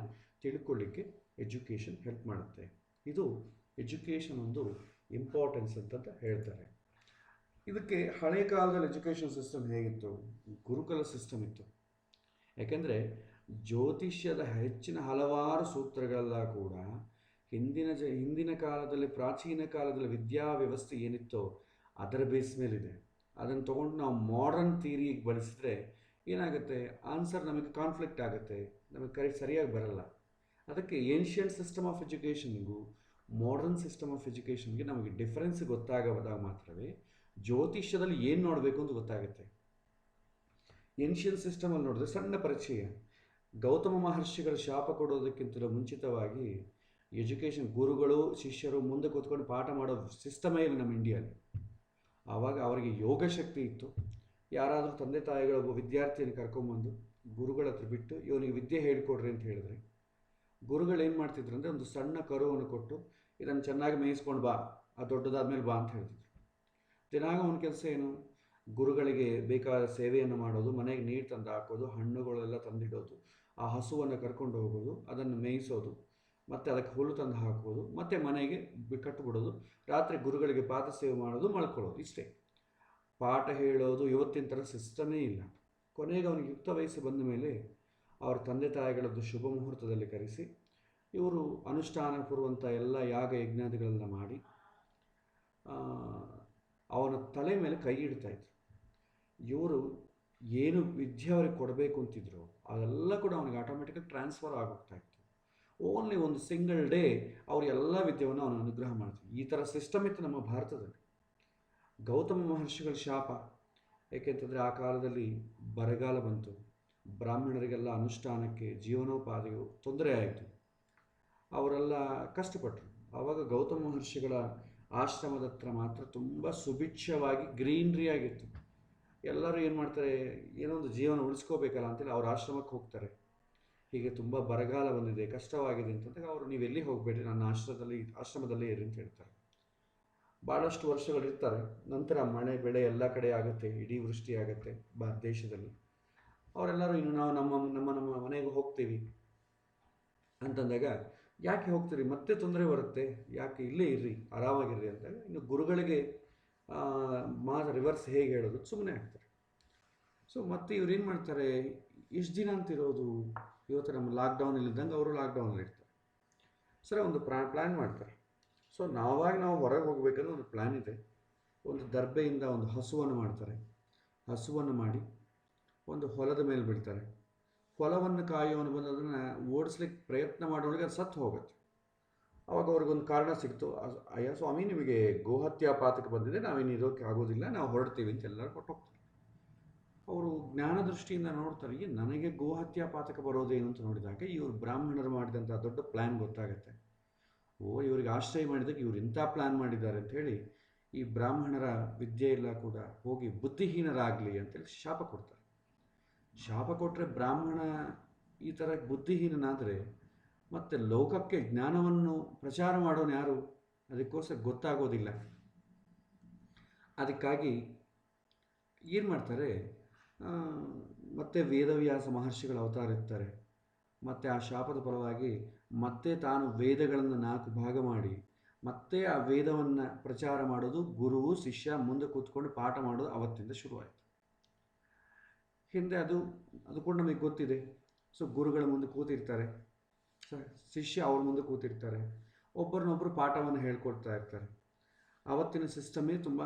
ತಿಳ್ಕೊಳ್ಳಿಕ್ಕೆ ಎಜುಕೇಷನ್ ಹೆಲ್ಪ್ ಮಾಡುತ್ತೆ. ಇದು ಎಜುಕೇಷನ್ ಒಂದು ಇಂಪಾರ್ಟೆನ್ಸ್ ಅಂತ ಹೇಳ್ತಾರೆ. ಇದಕ್ಕೆ ಹಳೆಯ ಕಾಲದಲ್ಲಿ ಎಜುಕೇಷನ್ ಸಿಸ್ಟಮ್ ಹೇಗಿತ್ತು? ಗುರುಕುಲ ಸಿಸ್ಟಮ್ ಇತ್ತು. ಯಾಕೆಂದರೆ ಜ್ಯೋತಿಷ್ಯದ ಹೆಚ್ಚಿನ ಹಲವಾರು ಸೂತ್ರಗಳೆಲ್ಲ ಕೂಡ ಹಿಂದಿನ ಕಾಲದಲ್ಲಿ, ಪ್ರಾಚೀನ ಕಾಲದಲ್ಲಿ ವಿದ್ಯಾ ವ್ಯವಸ್ಥೆ ಏನಿತ್ತೋ ಅದರ ಬೇಸ್ ಮೇಲಿದೆ. ಅದನ್ನು ತೊಗೊಂಡು ನಾವು ಮಾಡರ್ನ್ ಥಿಯರಿಗೆ ಬಳಸಿದ್ರೆ ಏನಾಗುತ್ತೆ? ಆನ್ಸರ್ ನಮಗೆ ಕಾನ್ಫ್ಲಿಕ್ಟ್ ಆಗುತ್ತೆ, ನಮಗೆ ಸರಿಯಾಗಿ ಬರಲ್ಲ. ಅದಕ್ಕೆ ಏನ್ಷಿಯಂಟ್ ಸಿಸ್ಟಮ್ ಆಫ್ ಎಜುಕೇಷನ್ಗೂ ಮಾಡರ್ನ್ ಸಿಸ್ಟಮ್ ಆಫ್ ಎಜುಕೇಷನ್ಗೆ ನಮಗೆ ಡಿಫರೆನ್ಸ್ ಗೊತ್ತಾಗದಾಗ ಮಾತ್ರವೇ ಜ್ಯೋತಿಷ್ಯದಲ್ಲಿ ಏನು ನೋಡಬೇಕು ಅಂತ ಗೊತ್ತಾಗುತ್ತೆ. ಏನ್ಷಿಯಂಟ್ ಸಿಸ್ಟಮಲ್ಲಿ ನೋಡಿದ್ರೆ ಸಣ್ಣ ಪರಿಚಯ. ಗೌತಮ ಮಹರ್ಷಿಗಳ ಶಾಪ ಕೊಡೋದಕ್ಕಿಂತ ಮುಂಚಿತವಾಗಿ ಎಜುಕೇಷನ್, ಗುರುಗಳು ಶಿಷ್ಯರು ಮುಂದೆ ಕೂತ್ಕೊಂಡು ಪಾಠ ಮಾಡೋ ಸಿಸ್ಟಮೇ ಇಲ್ಲ ನಮ್ಮ ಇಂಡಿಯಲ್ಲಿ. ಆವಾಗ ಅವರಿಗೆ ಯೋಗ ಶಕ್ತಿ ಇತ್ತು. ಯಾರಾದರೂ ತಂದೆ ತಾಯಿಗಳ ಒಬ್ಬ ವಿದ್ಯಾರ್ಥಿಯನ್ನು ಕರ್ಕೊಂಬಂದು ಗುರುಗಳ ಹತ್ರ ಬಿಟ್ಟು ಇವನಿಗೆ ವಿದ್ಯೆ ಹೇಳಿಕೊಡ್ರಿ ಅಂತ ಹೇಳಿದ್ರೆ, ಗುರುಗಳು ಏನು ಮಾಡ್ತಿದ್ರು ಅಂದರೆ ಒಂದು ಸಣ್ಣ ಕರುವನ್ನು ಕೊಟ್ಟು ಇದನ್ನು ಚೆನ್ನಾಗಿ ಮೇಯಿಸ್ಕೊಂಡು ಬಾ, ಅದು ದೊಡ್ಡದಾದ್ಮೇಲೆ ಬಾ ಅಂತ ಹೇಳ್ತಿದ್ರು. ದಿನಾಗ ಅವನ ಕೆಲಸ ಏನು? ಗುರುಗಳಿಗೆ ಬೇಕಾದ ಸೇವೆಯನ್ನು ಮಾಡೋದು, ಮನೆಗೆ ನೀರು ತಂದು ಹಾಕೋದು, ಹಣ್ಣುಗಳೆಲ್ಲ ತಂದಿಡೋದು, ಆ ಹಸುವನ್ನು ಕರ್ಕೊಂಡು ಹೋಗೋದು, ಅದನ್ನು ಮೇಯಿಸೋದು, ಮತ್ತು ಅದಕ್ಕೆ ಹುಲ್ಲು ತಂದು ಹಾಕೋದು, ಮತ್ತು ಮನೆಗೆ ಕಟ್ಟಿಬಿಡೋದು, ರಾತ್ರಿ ಗುರುಗಳಿಗೆ ಪಾದ ಸೇವೆ ಮಾಡೋದು, ಮಲ್ಕೊಳ್ಳೋದು. ಇಷ್ಟೇ. ಪಾಠ ಹೇಳೋದು ಇವತ್ತಿನ ಥರ ಸಿಸ್ಟಮೇ ಇಲ್ಲ. ಕೊನೆಗೆ ಅವನಿಗೆ ಯುಕ್ತ ವಯಸ್ಸು ಬಂದ ಮೇಲೆ ಅವರ ತಂದೆ ತಾಯಿಗಳದ್ದು ಶುಭ ಮುಹೂರ್ತದಲ್ಲಿ ಕರೆಸಿ ಇವರು ಅನುಷ್ಠಾನ ಪೂರ್ವಂಥ ಎಲ್ಲ ಯಾಗ ಯಜ್ಞಾದಿಗಳನ್ನು ಮಾಡಿ ಅವನ ತಲೆ ಮೇಲೆ ಕೈ ಇಡ್ತಾಯಿದ್ರು. ಇವರು ಏನು ವಿದ್ಯೆ ಅವ್ರಿಗೆ ಕೊಡಬೇಕು ಅಂತಿದ್ರು ಅದೆಲ್ಲ ಕೂಡ ಅವನಿಗೆ ಆಟೋಮೆಟಿಕಾಗಿ ಟ್ರಾನ್ಸ್ಫರ್ ಆಗೋಗ್ತಾಯಿತ್ತು. ಓನ್ಲಿ ಒಂದು ಸಿಂಗಲ್ ಡೇ ಅವ್ರು ಎಲ್ಲ ವಿದ್ಯೆಯನ್ನು ಅವನು ಅನುಗ್ರಹ ಮಾಡ್ತಾರೆ. ಈ ಥರ ಸಿಸ್ಟಮ್ ಇತ್ತು ನಮ್ಮ ಭಾರತದಲ್ಲಿ. ಗೌತಮ ಮಹರ್ಷಿಗಳ ಶಾಪ ಏಕೆಂತಂದರೆ ಆ ಕಾಲದಲ್ಲಿ ಬರಗಾಲ ಬಂತು, ಬ್ರಾಹ್ಮಣರಿಗೆಲ್ಲ ಅನುಷ್ಠಾನಕ್ಕೆ ಜೀವನೋಪಾಧಿಗೂ ತೊಂದರೆ ಆಯಿತು, ಅವರೆಲ್ಲ ಕಷ್ಟಪಟ್ಟರು. ಆವಾಗ ಗೌತಮ ಮಹರ್ಷಿಗಳ ಆಶ್ರಮದ ಹತ್ರ ಮಾತ್ರ ತುಂಬ ಸುಭಿಕ್ಷವಾಗಿ ಗ್ರೀನ್ರಿ ಆಗಿತ್ತು. ಎಲ್ಲರೂ ಏನು ಮಾಡ್ತಾರೆ, ಏನೋ ಒಂದು ಜೀವನ ಉಳಿಸ್ಕೋಬೇಕಲ್ಲ ಅಂತೇಳಿ ಅವ್ರ ಆಶ್ರಮಕ್ಕೆ ಹೋಗ್ತಾರೆ. ಹೀಗೆ ತುಂಬ ಬರಗಾಲ ಬಂದಿದೆ, ಕಷ್ಟವಾಗಿದೆ ಅಂತಂದಾಗ ಅವರು ನೀವು ಎಲ್ಲಿ ಹೋಗಬೇಡಿ, ನನ್ನ ಆಶ್ರಮದಲ್ಲೇ ಇರಿ ಅಂತ ಹೇಳ್ತಾರೆ. ಭಾಳಷ್ಟು ವರ್ಷಗಳಿರ್ತಾರೆ. ನಂತರ ಮಳೆ ಬೆಳೆ ಎಲ್ಲ ಕಡೆ ಆಗುತ್ತೆ, ಇಡೀ ವೃಷ್ಟಿ ಆಗುತ್ತೆ ದೇಶದಲ್ಲಿ. ಅವರೆಲ್ಲರೂ ಇನ್ನು ನಾವು ನಮ್ಮ ಮನೆಗೆ ಹೋಗ್ತೀವಿ ಅಂತಂದಾಗ, ಯಾಕೆ ಹೋಗ್ತೀರಿ, ಮತ್ತೆ ತೊಂದರೆ ಬರುತ್ತೆ, ಯಾಕೆ ಇಲ್ಲೇ ಇರ್ರಿ, ಆರಾಮಾಗಿರ್ರಿ ಅಂದಾಗ ಇನ್ನು ಗುರುಗಳಿಗೆ ರಿವರ್ಸ್ ಹೇಗೆ ಹೇಳೋದು, ಸುಮ್ಮನೆ ಆಗ್ತಾರೆ. ಸೊ ಮತ್ತೆ ಇವ್ರು ಏನು ಮಾಡ್ತಾರೆ, ಎಷ್ಟು ದಿನ ಅಂತಿರೋದು, ಇವತ್ತು ನಮ್ಮ ಲಾಕ್ಡೌನಲ್ಲಿದ್ದಂಗೆ ಅವರು ಲಾಕ್ಡೌನಲ್ಲಿ ಇರ್ತಾರೆ. ಸರಿ, ಒಂದು ಪ್ಲ್ಯಾನ್ ಮಾಡ್ತಾರೆ. ಸೊ ನಾವು ಹೊರಗೆ ಹೋಗ್ಬೇಕನ್ನೋ ಒಂದು ಪ್ಲ್ಯಾನ್ ಇದೆ. ಒಂದು ದರ್ಬೆಯಿಂದ ಒಂದು ಹಸುವನ್ನು ಮಾಡ್ತಾರೆ. ಹಸುವನ್ನು ಮಾಡಿ ಒಂದು ಹೊಲದ ಮೇಲೆ ಬಿಡ್ತಾರೆ. ಹೊಲವನ್ನು ಕಾಯೋನು ಬಂದು ಅದನ್ನು ಓಡಿಸ್ಲಿಕ್ಕೆ ಪ್ರಯತ್ನ ಮಾಡೋರಿಗೆ ಅದು ಸತ್ತು ಹೋಗುತ್ತೆ. ಅವಾಗ ಅವ್ರಿಗೊಂದು ಕಾರಣ ಸಿಕ್ತು, ಅಯ್ಯ ಸ್ವಾಮಿ ನಿಮಗೆ ಗೋಹತ್ಯಾ ಪಾತಕ ಬಂದಿದೆ, ನಾವೇನು ಇರೋಕ್ಕೆ ಆಗೋದಿಲ್ಲ, ನಾವು ಹೊರಡ್ತೀವಿ ಅಂತ ಎಲ್ಲರೂ ಕೊಟ್ಟು ಹೋಗ್ತಾರೆ. ಅವರು ಜ್ಞಾನದೃಷ್ಟಿಯಿಂದ ನೋಡ್ತಾರೆ, ನನಗೆ ಗೋಹತ್ಯಾ ಪಾತಕ ಬರೋದೇನು ಅಂತ ನೋಡಿದಾಗ ಇವರು ಬ್ರಾಹ್ಮಣರು ಮಾಡಿದಂಥ ದೊಡ್ಡ ಪ್ಲ್ಯಾನ್ ಗೊತ್ತಾಗುತ್ತೆ. ಇವರಿಗೆ ಆಶ್ರಯ ಮಾಡಿದಾಗ ಇವ್ರು ಇಂಥ ಪ್ಲ್ಯಾನ್ ಮಾಡಿದ್ದಾರೆ ಅಂಥೇಳಿ ಈ ಬ್ರಾಹ್ಮಣರ ವಿದ್ಯೆ ಎಲ್ಲ ಕೂಡ ಹೋಗಿ ಬುದ್ಧಿಹೀನರಾಗಲಿ ಅಂತೇಳಿ ಶಾಪ ಕೊಡ್ತಾರೆ. ಶಾಪ ಕೊಟ್ಟರೆ ಬ್ರಾಹ್ಮಣ ಈ ಥರ ಬುದ್ಧಿಹೀನನಾದರೆ ಮತ್ತು ಲೋಕಕ್ಕೆ ಜ್ಞಾನವನ್ನು ಪ್ರಚಾರ ಮಾಡೋನು ಯಾರು? ಅದಕ್ಕೋಸ್ಕರ ಗೊತ್ತಾಗೋದಿಲ್ಲ. ಅದಕ್ಕಾಗಿ ಏನು ಮಾಡ್ತಾರೆ, ಮತ್ತೆ ವೇದವ್ಯಾಸ ಮಹರ್ಷಿಗಳ ಅವತಾರ ಇರ್ತಾರೆ. ಮತ್ತು ಆ ಶಾಪದ ಫಲವಾಗಿ ಮತ್ತೆ ತಾನು ವೇದಗಳನ್ನು 4 ಭಾಗ ಮಾಡಿ ಮತ್ತೆ ಆ ವೇದವನ್ನು ಪ್ರಚಾರ ಮಾಡೋದು, ಗುರುವು ಶಿಷ್ಯ ಮುಂದೆ ಕೂತ್ಕೊಂಡು ಪಾಠ ಮಾಡೋದು ಅವತ್ತಿಂದ ಶುರುವಾಯಿತು. ಹಿಂದೆ ಅದು ಕೂಡ ನಮಗೆ ಗೊತ್ತಿದೆ. ಸೊ ಗುರುಗಳ ಮುಂದೆ ಕೂತಿರ್ತಾರೆ, ಶಿಷ್ಯ ಅವ್ರ ಮುಂದೆ ಕೂತಿರ್ತಾರೆ, ಒಬ್ಬರನ್ನೊಬ್ಬರು ಪಾಠವನ್ನು ಹೇಳ್ಕೊಡ್ತಾ ಇರ್ತಾರೆ. ಆವತ್ತಿನ ಸಿಸ್ಟಮೇ ತುಂಬ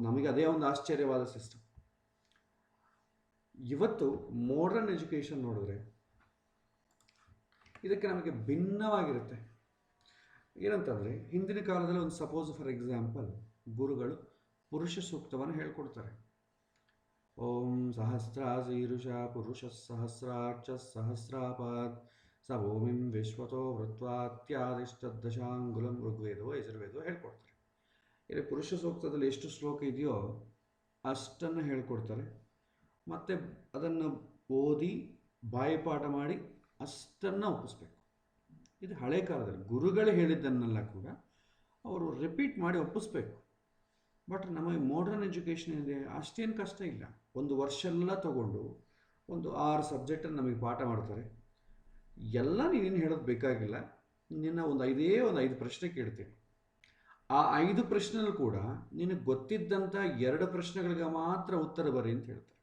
ನಮಗೆ ಅದೇ ಒಂದು ಆಶ್ಚರ್ಯವಾದ ಸಿಸ್ಟಮ್. ಇವತ್ತು ಮಾಡರ್ನ್ ಎಜುಕೇಷನ್ ನೋಡಿದ್ರೆ ಇದಕ್ಕೆ ನಮಗೆ ಭಿನ್ನವಾಗಿರುತ್ತೆ. ಏನಂತಂದರೆ, ಹಿಂದಿನ ಕಾಲದಲ್ಲಿ ಒಂದು ಸಪೋಸ್ ಫಾರ್ ಎಕ್ಸಾಂಪಲ್ ಗುರುಗಳು ಪುರುಷ ಸೂಕ್ತವನ್ನು ಹೇಳ್ಕೊಡ್ತಾರೆ. ಓಂ ಸಹಸ್ರಾಶೀರುಷ ಪುರುಷ ಸಹಸ್ರಾಕ್ಷ ಸಹಸ್ರಾಪಾತ್ ಸ ಓಮಿಂ ವಿಶ್ವತೋ ವೃತ್ವಾತ್ಯಾದಿಷ್ಟದಶಾಂಗುಲಂ ಋಗ್ವೇದವೋ ಯಜುರ್ವೇದವೋ ಹೇಳ್ಕೊಡ್ತಾರೆ. ಇಲ್ಲಿ ಪುರುಷ ಸೂಕ್ತದಲ್ಲಿ ಎಷ್ಟು ಶ್ಲೋಕ ಇದೆಯೋ ಅಷ್ಟನ್ನು ಹೇಳ್ಕೊಡ್ತಾರೆ. ಮತ್ತು ಅದನ್ನು ಓದಿ ಬಾಯಿಪಾಠ ಮಾಡಿ ಅಷ್ಟನ್ನು ಒಪ್ಪಿಸ್ಬೇಕು. ಇದು ಹಳೆ ಕಾಲದಲ್ಲಿ ಗುರುಗಳು ಹೇಳಿದ್ದನ್ನೆಲ್ಲ ಕೂಡ ಅವರು ರಿಪೀಟ್ ಮಾಡಿ ಒಪ್ಪಿಸ್ಬೇಕು. ಬಟ್ ನಮಗೆ ಮಾಡರ್ನ್ ಎಜುಕೇಷನ್ ಇದೆ, ಅಷ್ಟೇನು ಕಷ್ಟ ಇಲ್ಲ. ಒಂದು ವರ್ಷ ಎಲ್ಲ ತಗೊಂಡು ಒಂದು 6 ಸಬ್ಜೆಕ್ಟನ್ನು ನಮಗೆ ಪಾಠ ಮಾಡ್ತಾರೆ. ಎಲ್ಲ ನೀನೇನು ಹೇಳೋದು ಬೇಕಾಗಿಲ್ಲ, ನಿನ್ನ ಒಂದು 5 ಪ್ರಶ್ನೆ ಕೇಳ್ತೀನಿ. ಆ 5 ಪ್ರಶ್ನೆಗಳು ಕೂಡ ನಿನಗೆ ಗೊತ್ತಿದ್ದಂಥ 2 ಪ್ರಶ್ನೆಗಳಿಗೆ ಮಾತ್ರ ಉತ್ತರ ಬರೀ ಅಂತ ಹೇಳ್ತಾರೆ.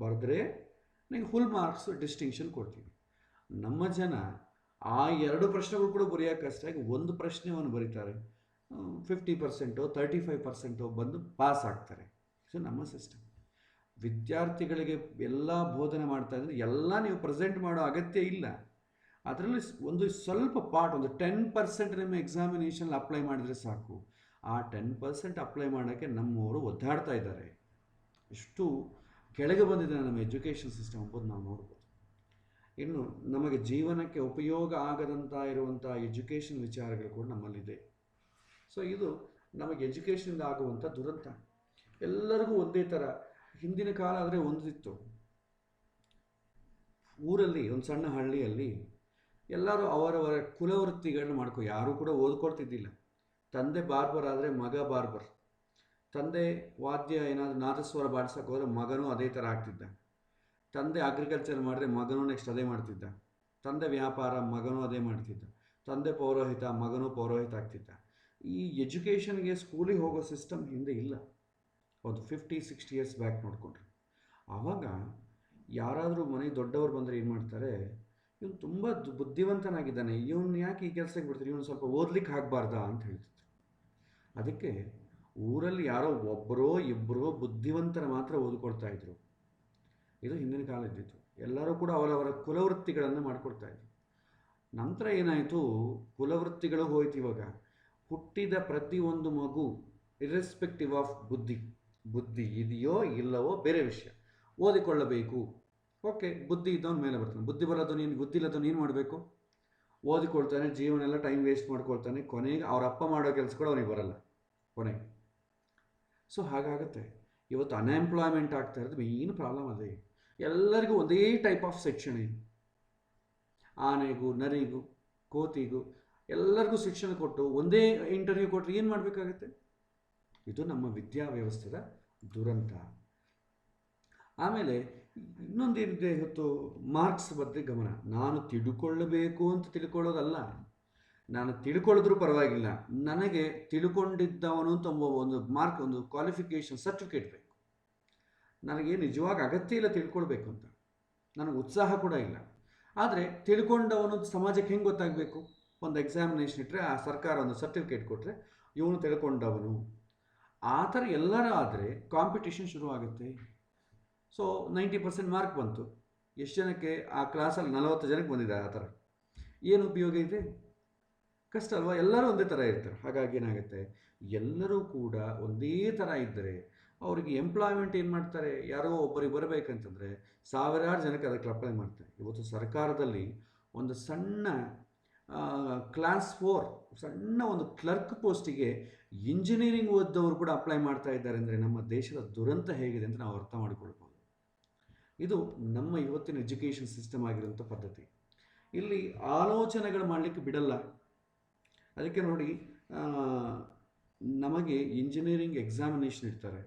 ಬರೆದ್ರೆ ನಿನಗೆ ಫುಲ್ ಮಾರ್ಕ್ಸ್ ಡಿಸ್ಟಿಂಕ್ಷನ್ ಕೊಡ್ತೀವಿ. ನಮ್ಮ ಜನ ಆ 2 ಪ್ರಶ್ನೆಗಳು ಕೂಡ ಬರೆಯೋಕೆ ಕಷ್ಟಾಗಿ ಒಂದು ಪ್ರಶ್ನೆಯನ್ನು ಬರೀತಾರೆ, 50% 35% ಬಂದು ಪಾಸ್ ಆಗ್ತಾರೆ. ಸೊ ನಮ್ಮ ಸಿಸ್ಟಮ್ ವಿದ್ಯಾರ್ಥಿಗಳಿಗೆ ಎಲ್ಲ ಬೋಧನೆ ಮಾಡ್ತಾ ಇದ್ರೆ ಎಲ್ಲ ನೀವು ಪ್ರೆಸೆಂಟ್ ಮಾಡೋ ಅಗತ್ಯ ಇಲ್ಲ. ಅದರಲ್ಲಿ ಒಂದು ಸ್ವಲ್ಪ ಪಾರ್ಟ್, ಒಂದು 10% ನಿಮ್ಮ ಎಕ್ಸಾಮಿನೇಷನ್ ಅಪ್ಲೈ ಮಾಡಿದರೆ ಸಾಕು. ಆ 10% ಅಪ್ಲೈ ಮಾಡೋಕ್ಕೆ ನಮ್ಮವರು ಒದ್ದಾಡ್ತಾ ಇದ್ದಾರೆ. ಎಷ್ಟು ಕೆಳಗೆ ಬಂದಿದೆ ನಮ್ಮ ಎಜುಕೇಷನ್ ಸಿಸ್ಟಮ್ ಎಂಬುದು ನಾವು ನೋಡ್ಬೋದು. ಇನ್ನು ನಮಗೆ ಜೀವನಕ್ಕೆ ಉಪಯೋಗ ಆಗದಂಥ ಇರುವಂಥ ಎಜುಕೇಷನ್ ವಿಚಾರಗಳು ಕೂಡ ನಮ್ಮಲ್ಲಿದೆ. ಸೊ ಇದು ನಮಗೆ ಎಜುಕೇಷನಿಂದ ಆಗುವಂಥ ದುರಂತ. ಎಲ್ಲರಿಗೂ ಒಂದೇ ಥರ. ಹಿಂದಿನ ಕಾಲ ಆದರೆ ಒಂದಿತ್ತು, ಊರಲ್ಲಿ ಒಂದು ಸಣ್ಣ ಹಳ್ಳಿಯಲ್ಲಿ ಎಲ್ಲರೂ ಅವರವರ ಕುಲವೃತ್ತಿಗಳನ್ನ ಯಾರೂ ಕೂಡ ಓದ್ಕೊಳ್ತಿದ್ದಿಲ್ಲ. ತಂದೆ ಬಾರ್ಬರ್ ಆದರೆ ಮಗ ಬಾರ್ಬರ್, ತಂದೆ ವಾದ್ಯ ಏನಾದರೂ ನಾದಸ್ವರ ಬಾಡಿಸೋಕೆ ಹೋದರೆ ಮಗನೂ ಅದೇ ಥರ ಆಗ್ತಿದ್ದ, ತಂದೆ ಅಗ್ರಿಕಲ್ಚರ್ ಮಾಡಿದ್ರೆ ಮಗನೂ ನೆಕ್ಸ್ಟ್ ಅದೇ ಮಾಡ್ತಿದ್ದ, ತಂದೆ ವ್ಯಾಪಾರ ಮಗನೂ ಅದೇ ಮಾಡ್ತಿದ್ದ, ತಂದೆ ಪೌರೋಹಿತ ಮಗನೂ ಪೌರೋಹಿತ ಆಗ್ತಿದ್ದ. ಈ ಎಜುಕೇಷನ್ಗೆ ಸ್ಕೂಲಿಗೆ ಹೋಗೋ ಸಿಸ್ಟಮ್ ಹಿಂದೆ ಇಲ್ಲ. ಒಂದು 50-60 ಇಯರ್ಸ್ ಬ್ಯಾಕ್ ನೋಡಿಕೊಂಡ್ರೆ. ಆವಾಗ ಯಾರಾದರೂ ಮನೆಗೆ ದೊಡ್ಡವರು ಬಂದರೆ ಏನು ಮಾಡ್ತಾರೆ, ಇವನು ತುಂಬ ಬುದ್ಧಿವಂತನಾಗಿದ್ದಾನೆ, ಇವನು ಯಾಕೆ ಈ ಕೆಲಸಕ್ಕೆ ಬಿಡ್ತಾರೆ, ಇವನು ಸ್ವಲ್ಪ ಓದ್ಲಿಕ್ಕೆ ಆಗಬಾರ್ದಾ ಅಂತ ಹೇಳ್ತಿದ್ರು. ಅದಕ್ಕೆ ಊರಲ್ಲಿ ಯಾರೋ ಒಬ್ಬರೋ ಇಬ್ಬರೋ ಬುದ್ಧಿವಂತರ ಮಾತ್ರ ಓದಿಕೊಡ್ತಾ ಇದ್ರು. ಇದು ಹಿಂದಿನ ಕಾಲ ಇದ್ದಿತ್ತು. ಎಲ್ಲರೂ ಕೂಡ ಅವರವರ ಕುಲವೃತ್ತಿಗಳನ್ನು ಮಾಡಿಕೊಡ್ತಾ ಇದ್ರು. ನಂತರ ಏನಾಯಿತು, ಕುಲವೃತ್ತಿಗಳು ಹೋಯ್ತು. ಇವಾಗ ಹುಟ್ಟಿದ ಪ್ರತಿಯೊಂದು ಮಗು ಇರ್ರೆಸ್ಪೆಕ್ಟಿವ್ ಆಫ್ ಬುದ್ಧಿ ಇದೆಯೋ ಇಲ್ಲವೋ ಬೇರೆ ವಿಷಯ, ಓದಿಕೊಳ್ಳಬೇಕು. ಓಕೆ, ಬುದ್ಧಿ ಇದ್ದವನ ಮೇಲೆ ಬರ್ತಾನೆ. ಬುದ್ಧಿ ಇಲ್ಲದವನು ಏನು ಮಾಡಬೇಕು, ಓದಿಕೊಳ್ತಾನೆ, ಜೀವನ ಎಲ್ಲ ಟೈಮ್ ವೇಸ್ಟ್ ಮಾಡ್ಕೊಳ್ತಾನೆ. ಕೊನೆಗೆ ಅವ್ರ ಅಪ್ಪ ಮಾಡೋ ಕೆಲಸ ಕೂಡ ಅವನಿಗೆ ಬರಲ್ಲ ಕೊನೆಗೆ. ಸೊ ಹಾಗಾಗುತ್ತೆ. ಇವತ್ತು ಅನ್ಎಂಪ್ಲಾಯ್ಮೆಂಟ್ ಆಗ್ತಾ ಇರೋದು ಮೇನ್ ಪ್ರಾಬ್ಲಮ್ ಅದೇ. ಎಲ್ಲರಿಗೂ ಒಂದೇ ಟೈಪ್ ಆಫ್ ಶಿಕ್ಷಣ ಇದೆ. ಆನೆಗೂ ನರಿಗೂ ಕೋತಿಗೂ ಎಲ್ಲರಿಗೂ ಶಿಕ್ಷಣ ಕೊಟ್ಟು ಒಂದೇ ಇಂಟರ್ವ್ಯೂ ಕೊಟ್ಟರೆ ಏನು ಮಾಡಬೇಕಾಗತ್ತೆ? ಇದು ನಮ್ಮ ವಿದ್ಯಾ ವ್ಯವಸ್ಥೆದ ದುರಂತ. ಆಮೇಲೆ ಇನ್ನೊಂದೇನಿದೆ, ಇವತ್ತು ಮಾರ್ಕ್ಸ್ ಬಗ್ಗೆ ಗಮನ. ನಾನು ತಿಳ್ಕೊಳ್ಳಬೇಕು ಅಂತ ತಿಳ್ಕೊಳ್ಳೋದಲ್ಲ, ನಾನು ತಿಳ್ಕೊಳ್ಳೋದ್ರೂ ಪರವಾಗಿಲ್ಲ, ನನಗೆ ತಿಳ್ಕೊಂಡಿದ್ದವನು ಅಂತ ಒಂದು ಮಾರ್ಕ್, ಒಂದು ಕ್ವಾಲಿಫಿಕೇಷನ್ ಸರ್ಟಿಫಿಕೇಟ್ ಬೇಕು. ನನಗೆ ನಿಜವಾಗಿ ಅಗತ್ಯ ಇಲ್ಲ ತಿಳ್ಕೊಳ್ಬೇಕು ಅಂತ, ನನಗೆ ಉತ್ಸಾಹ ಕೂಡ ಇಲ್ಲ. ಆದರೆ ತಿಳ್ಕೊಂಡವನು ಸಮಾಜಕ್ಕೆ ಹೆಂಗೆ ಗೊತ್ತಾಗಬೇಕು? ಒಂದು ಎಕ್ಸಾಮಿನೇಷನ್ ಇಟ್ಟರೆ ಆ ಸರ್ಕಾರ ಒಂದು ಸರ್ಟಿಫಿಕೇಟ್ ಕೊಟ್ಟರೆ ಇವನು ತಿಳ್ಕೊಂಡವನು, ಆ ಥರ ಎಲ್ಲರೂ ಆದರೆ ಕಾಂಪಿಟೇಷನ್ ಶುರು ಆಗುತ್ತೆ. ಸೊ 90% ಮಾರ್ಕ್ ಬಂತು, ಎಷ್ಟು ಜನಕ್ಕೆ ಆ ಕ್ಲಾಸಲ್ಲಿ 40 ಜನಕ್ಕೆ ಬಂದಿದೆ. ಆ ಥರ ಏನು ಉಪಯೋಗ ಇದೆ? ಕಷ್ಟ ಅಲ್ವಾ? ಎಲ್ಲರೂ ಒಂದೇ ಥರ ಇರ್ತಾರೆ. ಹಾಗಾಗಿ ಏನಾಗುತ್ತೆ, ಎಲ್ಲರೂ ಕೂಡ ಒಂದೇ ಥರ ಇದ್ದರೆ ಅವರಿಗೆ ಎಂಪ್ಲಾಯ್ಮೆಂಟ್ ಏನು ಮಾಡ್ತಾರೆ, ಯಾರೋ ಒಬ್ಬರಿಗೆ ಬರಬೇಕಂತಂದರೆ ಸಾವಿರಾರು ಜನಕ್ಕೆ ಅದಕ್ಕೆ ಅಪ್ಲೈ ಮಾಡ್ತಾರೆ. ಇವತ್ತು ಸರ್ಕಾರದಲ್ಲಿ ಒಂದು ಸಣ್ಣ ಕ್ಲಾಸ್ 4 ಸಣ್ಣ ಒಂದು ಕ್ಲರ್ಕ್ ಪೋಸ್ಟಿಗೆ ಇಂಜಿನಿಯರಿಂಗ್ ಓದಿದವರು ಕೂಡ ಅಪ್ಲೈ ಮಾಡ್ತಾ ಇದ್ದಾರೆ ಅಂದರೆ ನಮ್ಮ ದೇಶದ ದುರಂತ ಹೇಗಿದೆ ಅಂತ ನಾವು ಅರ್ಥ ಮಾಡಿಕೊಳ್ಬೋದು. ಇದು ನಮ್ಮ ಇವತ್ತಿನ ಎಜುಕೇಷನ್ ಸಿಸ್ಟಮ್ ಆಗಿರುವಂಥ ಪದ್ಧತಿ. ಇಲ್ಲಿ ಆಲೋಚನೆಗಳು ಮಾಡಲಿಕ್ಕೆ ಬಿಡಲ್ಲ. ಅದಕ್ಕೆ ನೋಡಿ, ನಮಗೆ ಇಂಜಿನಿಯರಿಂಗ್ ಎಕ್ಸಾಮಿನೇಷನ್ ಇಡ್ತಾರೆ.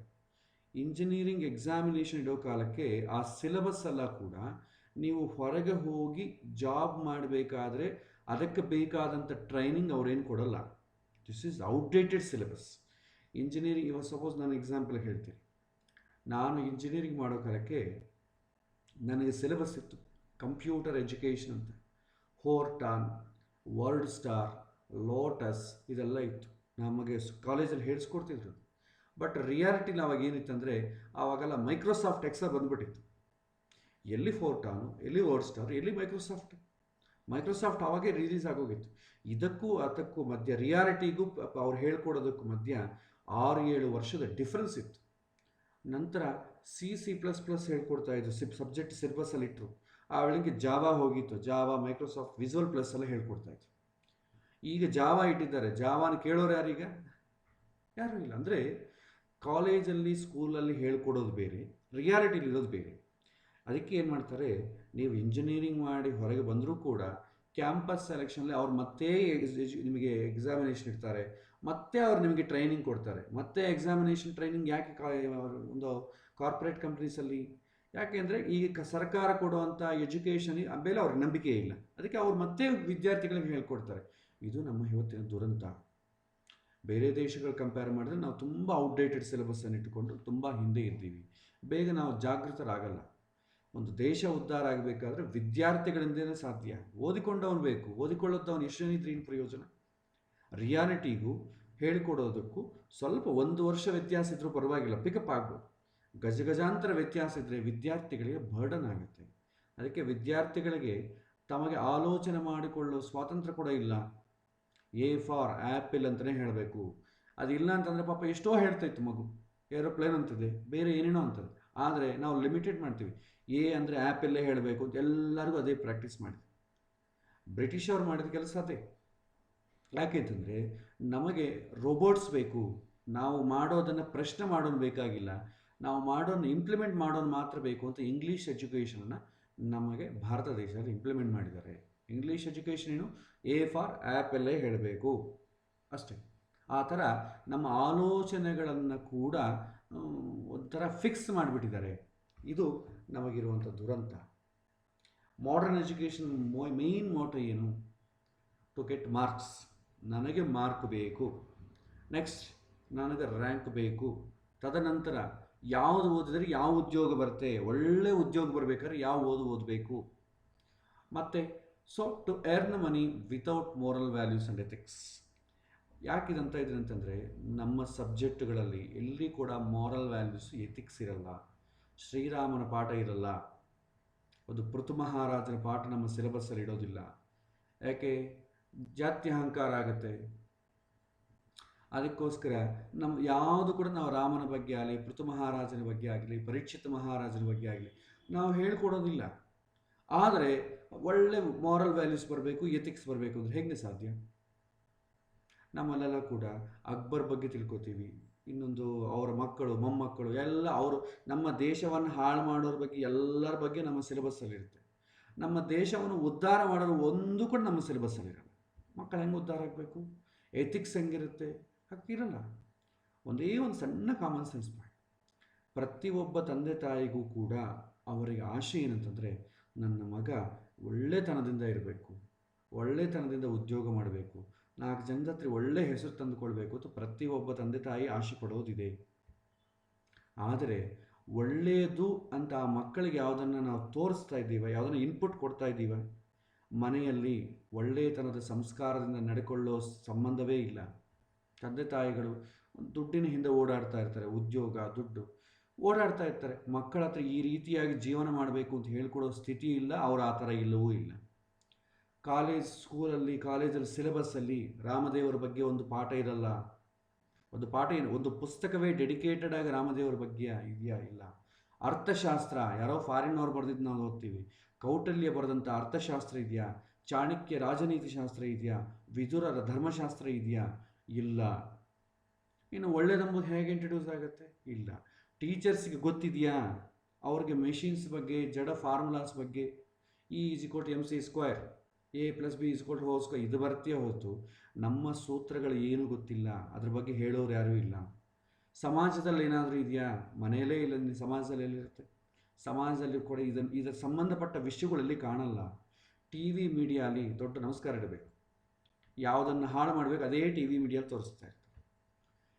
ಇಂಜಿನಿಯರಿಂಗ್ ಎಕ್ಸಾಮಿನೇಷನ್ ಇಡೋ ಕಾಲಕ್ಕೆ ಆ ಸಿಲೆಬಸ್ ಎಲ್ಲ ಕೂಡ ನೀವು ಹೊರಗೆ ಹೋಗಿ ಜಾಬ್ ಮಾಡಬೇಕಾದ್ರೆ ಅದಕ್ಕೆ ಬೇಕಾದಂಥ ಟ್ರೈನಿಂಗ್ ಅವರೇನು ಕೊಡಲ್ಲ. This is outdated syllabus. Engineering, ಇವಾಗ ಸಪೋಸ್ ನಾನು ಎಕ್ಸಾಂಪಲ್ ಹೇಳ್ತೀನಿ. ನಾನು ಇಂಜಿನಿಯರಿಂಗ್ ಮಾಡೋ ಕಾಲಕ್ಕೆ ನನಗೆ ಸಿಲೆಬಸ್ ಇತ್ತು, ಕಂಪ್ಯೂಟರ್ ಎಜುಕೇಷನ್ ಅಂತ. ಹೋರ್ಟಾನ್, ವರ್ಡ್ ಸ್ಟಾರ್, ಲೋಟಸ್ ಇದೆಲ್ಲ ಇತ್ತು. ನಮಗೆ ಕಾಲೇಜಲ್ಲಿ ಹೇಳಿಸ್ಕೊಡ್ತಿದ್ರು. ಬಟ್ ರಿಯಾಲಿಟಿಲಿ ಅವಾಗ ಏನಿತ್ತಂದರೆ ಆವಾಗೆಲ್ಲ ಮೈಕ್ರೋಸಾಫ್ಟ್ ಎಕ್ಸೆಲ್ ಬಂದುಬಿಟ್ಟಿತ್ತು. ಎಲ್ಲಿ ಫೋರ್ಟಾನು, ಎಲ್ಲಿ ವರ್ಡ್ ಸ್ಟಾರ್, ಎಲ್ಲಿ ಮೈಕ್ರೋಸಾಫ್ಟ್ ಆವಾಗೇ ರಿಲೀಸ್ ಆಗೋಗಿತ್ತು. ಇದಕ್ಕೂ ಅದಕ್ಕೂ ಮಧ್ಯ, ರಿಯಾಲಿಟಿಗೂ ಅವ್ರು ಹೇಳ್ಕೊಡೋದಕ್ಕೂ ಮಧ್ಯ 6-7 ವರ್ಷದ ಡಿಫ್ರೆನ್ಸ್ ಇತ್ತು. ನಂತರ C++ ಹೇಳ್ಕೊಡ್ತಾ ಇದ್ರು, ಸಬ್ಜೆಕ್ಟ್ ಸಿಲೆಬಸ್ಸಲ್ಲಿ ಇಟ್ಟರು. ಆ ವೇಳೆಗೆ ಜಾವಾ ಹೋಗಿತ್ತು, ಜಾವಾ ಮೈಕ್ರೋಸಾಫ್ಟ್ ವಿಸುವಲ್ ಪ್ಲಸ್ ಎಲ್ಲ ಹೇಳ್ಕೊಡ್ತಾ ಇದ್ರು. ಈಗ ಜಾವಾ ಇಟ್ಟಿದ್ದಾರೆ, ಜಾವಾನ ಕೇಳೋರು ಯಾರೀಗ? ಯಾರೂ ಇಲ್ಲ. ಅಂದರೆ ಕಾಲೇಜಲ್ಲಿ ಸ್ಕೂಲಲ್ಲಿ ಹೇಳ್ಕೊಡೋದು ಬೇರೆ, ರಿಯಾಲಿಟಿಲಿ ಇರೋದು ಬೇರೆ. ಅದಕ್ಕೆ ಏನು ಮಾಡ್ತಾರೆ, ನೀವು ಇಂಜಿನಿಯರಿಂಗ್ ಮಾಡಿ ಹೊರಗೆ ಬಂದರೂ ಕೂಡ ಕ್ಯಾಂಪಸ್ ಸೆಲೆಕ್ಷನಲ್ಲಿ ಅವ್ರು ಮತ್ತೆ ನಿಮಗೆ ಎಕ್ಸಾಮಿನೇಷನ್ ಇಡ್ತಾರೆ, ಮತ್ತೆ ಅವ್ರು ನಿಮಗೆ ಟ್ರೈನಿಂಗ್ ಕೊಡ್ತಾರೆ. ಮತ್ತೆ ಎಕ್ಸಾಮಿನೇಷನ್ ಟ್ರೈನಿಂಗ್ ಯಾಕೆ ಒಂದು ಕಾರ್ಪೊರೇಟ್ ಕಂಪ್ನೀಸಲ್ಲಿ? ಯಾಕೆಂದರೆ ಈಗ ಸರ್ಕಾರ ಕೊಡುವಂಥ ಎಜುಕೇಷನ್ ಮೇಲೆ ಅವ್ರಿಗೆ ನಂಬಿಕೆ ಇಲ್ಲ. ಅದಕ್ಕೆ ಅವ್ರು ಮತ್ತೆ ವಿದ್ಯಾರ್ಥಿಗಳಿಗೆ ಹೇಳ್ಕೊಡ್ತಾರೆ. ಇದು ನಮ್ಮ ಇವತ್ತಿನ ದುರಂತ. ಬೇರೆ ದೇಶಗಳು ಕಂಪೇರ್ ಮಾಡಿದ್ರೆ ನಾವು ತುಂಬ ಔಟ್ಡೇಟೆಡ್ ಸಿಲೆಬಸ್ಸನ್ನು ಇಟ್ಟುಕೊಂಡು ತುಂಬ ಹಿಂದೆ ಇದ್ದೀವಿ. ಬೇಗ ನಾವು ಜಾಗೃತರಾಗಲ್ಲ. ಒಂದು ದೇಶ ಉದ್ಧಾರ ಆಗಬೇಕಾದ್ರೆ ವಿದ್ಯಾರ್ಥಿಗಳಿಂದಲೇ ಸಾಧ್ಯ. ಓದಿಕೊಂಡವನು ಬೇಕು, ಓದಿಕೊಳ್ಳೋದವನು ಎಷ್ಟೇನಿದ್ರೆ ಏನು ಪ್ರಯೋಜನ? ರಿಯಾಲಿಟಿಗೂ ಹೇಳಿಕೊಡೋದಕ್ಕೂ ಸ್ವಲ್ಪ 1 ವರ್ಷ ವ್ಯತ್ಯಾಸ ಇದ್ರೂ ಪರವಾಗಿಲ್ಲ, ಪಿಕಪ್ ಆಗ್ಬೋದು. ಗಜಗಜಾಂತರ ವ್ಯತ್ಯಾಸ ಇದ್ದರೆ ವಿದ್ಯಾರ್ಥಿಗಳಿಗೆ ಬರ್ಡನ್ ಆಗುತ್ತೆ. ಅದಕ್ಕೆ ವಿದ್ಯಾರ್ಥಿಗಳಿಗೆ ತಮಗೆ ಆಲೋಚನೆ ಮಾಡಿಕೊಳ್ಳೋ ಸ್ವಾತಂತ್ರ್ಯ ಕೂಡ ಇಲ್ಲ. ಎ ಫಾರ್ ಆ್ಯಪಲ್ ಅಂತಲೇ ಹೇಳಬೇಕು. ಅದಿಲ್ಲ ಅಂತಂದರೆ ಪಾಪ ಎಷ್ಟೋ ಹೇಳ್ತಾಯಿತ್ತು ಮಗು, ಏರೋಪ್ಲೇನ್ ಅಂತಿದೆ, ಬೇರೆ ಏನೇನೋ ಅಂತದೆ. ಆದರೆ ನಾವು ಲಿಮಿಟೆಡ್ ಮಾಡ್ತೀವಿ. ಎ ಅಂದರೆ ಆ್ಯಪಲ್ಲೇ ಹೇಳಬೇಕು ಅಂತ ಎಲ್ಲರಿಗೂ ಅದೇ ಪ್ರಾಕ್ಟೀಸ್ ಮಾಡಿದ್ವಿ. ಬ್ರಿಟಿಷ್ ಅವ್ರು ಮಾಡಿದ ಕೆಲಸ ಅದೇ. ಯಾಕೆಂತಂದರೆ ನಮಗೆ ರೋಬೋಟ್ಸ್ ಬೇಕು, ನಾವು ಮಾಡೋದನ್ನು ಪ್ರಶ್ನೆ ಮಾಡೋನು ಬೇಕಾಗಿಲ್ಲ, ನಾವು ಮಾಡೋನು ಇಂಪ್ಲಿಮೆಂಟ್ ಮಾಡೋನು ಮಾತ್ರ ಬೇಕು ಅಂತ ಇಂಗ್ಲೀಷ್ ಎಜುಕೇಷನನ್ನು ನಮಗೆ ಭಾರತ ದೇಶದಲ್ಲಿ ಇಂಪ್ಲಿಮೆಂಟ್ ಮಾಡಿದ್ದಾರೆ. ಇಂಗ್ಲೀಷ್ ಎಜುಕೇಷನ್ ಏನು? ಎ ಫಾರ್ ಆ್ಯಪಲ್ಲೇ ಹೇಳಬೇಕು ಅಷ್ಟೇ. ಆ ಥರ ನಮ್ಮ ಆಲೋಚನೆಗಳನ್ನು ಕೂಡ ಒಂಥರ ಫಿಕ್ಸ್ ಮಾಡಿಬಿಟ್ಟಿದ್ದಾರೆ. ಇದು ನಮಗಿರುವಂಥ ದುರಂತ. ಮಾಡರ್ನ್ ಎಜುಕೇಷನ್ ಮೇಯ್ನ್ ಮೋಟೋ ಏನು? To get marks. ನನಗೆ ಮಾರ್ಕ್ ಬೇಕು, ನೆಕ್ಸ್ಟ್ ನನಗೆ ರ್ಯಾಂಕ್ ಬೇಕು, ತದನಂತರ ಯಾವುದು ಓದಿದರೆ ಯಾವ ಉದ್ಯೋಗ ಬರುತ್ತೆ, ಒಳ್ಳೆ ಉದ್ಯೋಗ ಬರಬೇಕಾದ್ರೆ ಯಾವ ಓದಬೇಕು. ಮತ್ತು so to earn money without moral values and ethics. ಯಾಕಿದಂತ ಇದೆ ಅಂತಂದರೆ ನಮ್ಮ ಸಬ್ಜೆಕ್ಟ್ಗಳಲ್ಲಿ ಎಲ್ಲಿ ಕೂಡ ಮಾರಲ್ ವ್ಯಾಲ್ಯೂಸ್, ಎಥಿಕ್ಸ್ ಇರಲ್ಲ. ಶ್ರೀರಾಮನ ಪಾಠ ಇರಲ್ಲ, ಒಂದು ಪೃಥು ಮಹಾರಾಜನ ಪಾಠ ನಮ್ಮ ಸಿಲೆಬಸ್ಸಲ್ಲಿ ಇಡೋದಿಲ್ಲ. ಯಾಕೆ? ಜಾತಿ ಅಹಂಕಾರ ಆಗುತ್ತೆ. ಅದಕ್ಕೋಸ್ಕರ ನಮ್ಮ ಯಾವುದು ಕೂಡ ನಾವು ರಾಮನ ಬಗ್ಗೆ ಆಗಲಿ, ಪೃಥು ಮಹಾರಾಜನ ಬಗ್ಗೆ ಆಗಲಿ, ಪರೀಕ್ಷಿತ ಮಹಾರಾಜನ ಬಗ್ಗೆ ಆಗಲಿ ನಾವು ಹೇಳ್ಕೊಡೋದಿಲ್ಲ. ಆದರೆ ಒಳ್ಳೆ ಮಾರಲ್ ವ್ಯಾಲ್ಯೂಸ್ ಬರಬೇಕು, ಎಥಿಕ್ಸ್ ಬರಬೇಕು ಅಂದರೆ ಹೇಗೆ ಸಾಧ್ಯ? ನಮ್ಮಲ್ಲೆಲ್ಲ ಕೂಡ ಅಕ್ಬರ್ ಬಗ್ಗೆ ತಿಳ್ಕೊತೀವಿ, ಇನ್ನೊಂದು ಅವರ ಮಕ್ಕಳು ಮೊಮ್ಮಕ್ಕಳು ಎಲ್ಲ ಅವರು ನಮ್ಮ ದೇಶವನ್ನು ಹಾಳು ಮಾಡೋರ ಬಗ್ಗೆ ಎಲ್ಲರ ಬಗ್ಗೆ ನಮ್ಮ ಸಿಲೆಬಸ್ಸಲ್ಲಿರುತ್ತೆ. ನಮ್ಮ ದೇಶವನ್ನು ಉದ್ಧಾರ ಮಾಡೋರು ಒಂದು ಕೂಡ ನಮ್ಮ ಸಿಲೆಬಸ್ಸಲ್ಲಿರಲ್ಲ. ಮಕ್ಕಳು ಹೆಂಗೆ ಉದ್ಧಾರ ಆಗಬೇಕು? ಎಥಿಕ್ಸ್ ಹೆಂಗಿರುತ್ತೆ? ಹಾಗಿರಲ್ಲ. ಒಂದೇ ಒಂದು ಸಣ್ಣ ಕಾಮನ್ ಸೆನ್ಸ್ ಮಾಡಿ. ಪ್ರತಿಯೊಬ್ಬ ತಂದೆ ತಾಯಿಗೂ ಕೂಡ ಅವರಿಗೆ ಆಶೆ ಏನಂತಂದರೆ ನನ್ನ ಮಗ ಒಳ್ಳೆತನದಿಂದ ಇರಬೇಕು, ಒಳ್ಳೆತನದಿಂದ ಉದ್ಯೋಗ ಮಾಡಬೇಕು, 4 ಜನದ ಹತ್ರ ಒಳ್ಳೆ ಹೆಸರು ತಂದುಕೊಳ್ಬೇಕು ಅಂತ ಪ್ರತಿಯೊಬ್ಬ ತಂದೆ ತಾಯಿ ಆಸೆ ಪಡೋದಿದೆ. ಆದರೆ ಒಳ್ಳೆಯದು ಅಂತ ಆ ಮಕ್ಕಳಿಗೆ ಯಾವುದನ್ನು ನಾವು ತೋರಿಸ್ತಾ ಇದ್ದೀವ, ಯಾವುದನ್ನು ಇನ್ಪುಟ್ ಕೊಡ್ತಾ ಇದ್ದೀವ? ಮನೆಯಲ್ಲಿ ಒಳ್ಳೆಯತನದ ಸಂಸ್ಕಾರದಿಂದ ನಡೆಕೊಳ್ಳೋ ಸಂಬಂಧವೇ ಇಲ್ಲ. ತಂದೆ ತಾಯಿಗಳು ದುಡ್ಡಿನ ಹಿಂದೆ ಓಡಾಡ್ತಾ ಇರ್ತಾರೆ, ಉದ್ಯೋಗ ದುಡ್ಡು ಓಡಾಡ್ತಾ ಇರ್ತಾರೆ. ಮಕ್ಕಳ ಹತ್ರ ಈ ರೀತಿಯಾಗಿ ಜೀವನ ಮಾಡಬೇಕು ಅಂತ ಹೇಳ್ಕೊಡೋ ಸ್ಥಿತಿ ಇಲ್ಲ, ಅವರು ಆ ಥರ ಇಲ್ಲವೂ ಇಲ್ಲ. ಕಾಲೇಜಲ್ಲಿ ಸಿಲೆಬಸ್ಸಲ್ಲಿ ರಾಮದೇವರ ಬಗ್ಗೆ ಒಂದು ಪಾಠ ಇರಲ್ಲ. ಒಂದು ಪಾಠ ಏನು, ಒಂದು ಪುಸ್ತಕವೇ ಡೆಡಿಕೇಟೆಡ್ ಆಗಿ ರಾಮದೇವರ ಬಗ್ಗೆ ಇದೆಯಾ? ಇಲ್ಲ. ಅರ್ಥಶಾಸ್ತ್ರ ಯಾರೋ ಫಾರಿನ್ನವ್ರು ಬರೆದಿದ್ದು ನಾವು ಓದ್ತೀವಿ. ಕೌಟಲ್ಯ ಬರೆದಂಥ ಅರ್ಥಶಾಸ್ತ್ರ ಇದೆಯಾ? ಚಾಣಕ್ಯ ರಾಜನೀತಿ ಶಾಸ್ತ್ರ ಇದೆಯಾ? ವಿದುರರ ಧರ್ಮಶಾಸ್ತ್ರ ಇದೆಯಾ? ಇಲ್ಲ. ಇನ್ನು ಒಳ್ಳೆಯದೆಂಬುದು ಹೇಗೆ ಇಂಟ್ರಡ್ಯೂಸ್ ಆಗುತ್ತೆ? ಇಲ್ಲ. ಟೀಚರ್ಸ್ಗೆ ಗೊತ್ತಿದೆಯಾ? ಅವ್ರಿಗೆ ಮೆಷಿನ್ಸ್ ಬಗ್ಗೆ, ಜಡ ಫಾರ್ಮುಲಾಸ್ ಬಗ್ಗೆ, E=mc², A+B=² ಇದು ಬರ್ತೀಯ ಹೊರತು ನಮ್ಮ ಸೂತ್ರಗಳು ಏನು ಗೊತ್ತಿಲ್ಲ, ಅದ್ರ ಬಗ್ಗೆ ಹೇಳೋರು ಯಾರೂ ಇಲ್ಲ. ಸಮಾಜದಲ್ಲಿ ಏನಾದರೂ ಇದೆಯಾ? ಮನೆಯಲ್ಲೇ ಇಲ್ಲ. ಸಮಾಜದಲ್ಲಿ ಎಲ್ಲಿರುತ್ತೆ? ಸಮಾಜದಲ್ಲಿ ಕೂಡ ಇದರ ಸಂಬಂಧಪಟ್ಟ ವಿಷಯಗಳಲ್ಲಿ ಕಾಣಲ್ಲ. ಟಿ ವಿ ಮೀಡಿಯಾಲಿ ದೊಡ್ಡ ನಮಸ್ಕಾರ ಇಡಬೇಕು. ಯಾವುದನ್ನು ಹಾಳು ಮಾಡಬೇಕು ಅದೇ ಟಿ ವಿ ಮೀಡಿಯಲ್ಲಿ ತೋರಿಸ್ತಾ ಇರ್ತಾರೆ.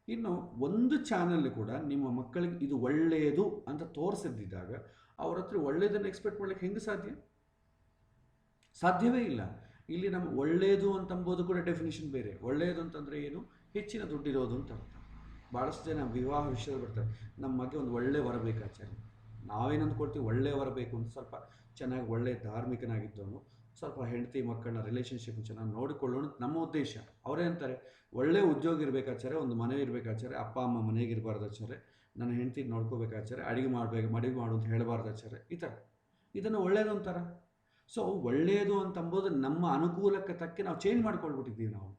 ಇನ್ನು ಒಂದು ಚಾನಲ್ ಕೂಡ ನಿಮ್ಮ ಮಕ್ಕಳಿಗೆ ಇದು ಒಳ್ಳೆಯದು ಅಂತ ತೋರಿಸದಿದ್ದಾಗ ಅವ್ರ ಹತ್ರ ಒಳ್ಳೆಯದನ್ನು ಎಕ್ಸ್ಪೆಕ್ಟ್ ಮಾಡಲಿಕ್ಕೆ ಹೆಂಗೆ ಸಾಧ್ಯ? ಸಾಧ್ಯವೇ ಇಲ್ಲ. ಇಲ್ಲಿ ನಮ್ಮ ಒಳ್ಳೆಯದು ಅಂತಂಬೋದು ಕೂಡ ಡೆಫಿನಿಷನ್ ಬೇರೆ. ಒಳ್ಳೆಯದು ಅಂತಂದರೆ ಏನು? ಹೆಚ್ಚಿನ ದುಡ್ಡಿರೋದು ಅಂತ ಅರ್ಥ. ಭಾಳಷ್ಟು ಜನ ವಿವಾಹ ವಿಷಯದಲ್ಲಿ ಬರ್ತಾರೆ, ನಮ್ಮ ಮಗೆ ಒಂದು ಒಳ್ಳೆ ವರ ಬೇಕು ಆಚಾರ್ಯ. ನಾವೇನು ಅಂದ್ಕೊಳ್ತೀವಿ, ಒಳ್ಳೆ ವರ ಬೇಕು ಅಂತ, ಸ್ವಲ್ಪ ಚೆನ್ನಾಗಿ ಒಳ್ಳೆ ಧಾರ್ಮಿಕನಾಗಿದ್ದವನು, ಸ್ವಲ್ಪ ಹೆಂಡತಿ ಮಕ್ಕಳನ್ನ ರಿಲೇಷನ್ಶಿಪ್ ಚೆನ್ನಾಗಿ ನೋಡಿಕೊಳ್ಳೋಣ ನಮ್ಮ ಉದ್ದೇಶ. ಅವರೇ ಅಂತಾರೆ ಒಳ್ಳೆ ಉದ್ಯೋಗ ಇರಬೇಕಾಚಾರೆ, ಒಂದು ಮನೆ ಇರಬೇಕಾಚಾರೆ, ಅಪ್ಪ ಅಮ್ಮ ಮನೆಗೆ ಇರಬಾರ್ದಾಚಾರೆ, ನನ್ನ ಹೆಂಡತಿ ನೋಡ್ಕೋಬೇಕಾಚಾರೆ, ಅಡುಗೆ ಮಾಡು ಅಂತ ಹೇಳಬಾರ್ದಾಚಾರೆ, ಈ ಥರ ಇದನ್ನು ಒಳ್ಳೆಯದು ಅಂತಾರೆ. ಸೊ ಒಳ್ಳೆಯದು ಅಂತಂಬೋದು ನಮ್ಮ ಅನುಕೂಲಕ್ಕೆ ತಕ್ಕ ನಾವು ಚೇಂಜ್ ಮಾಡ್ಕೊಳ್ಬಿಟ್ಟಿದ್ದೀವಿ ನಾವು.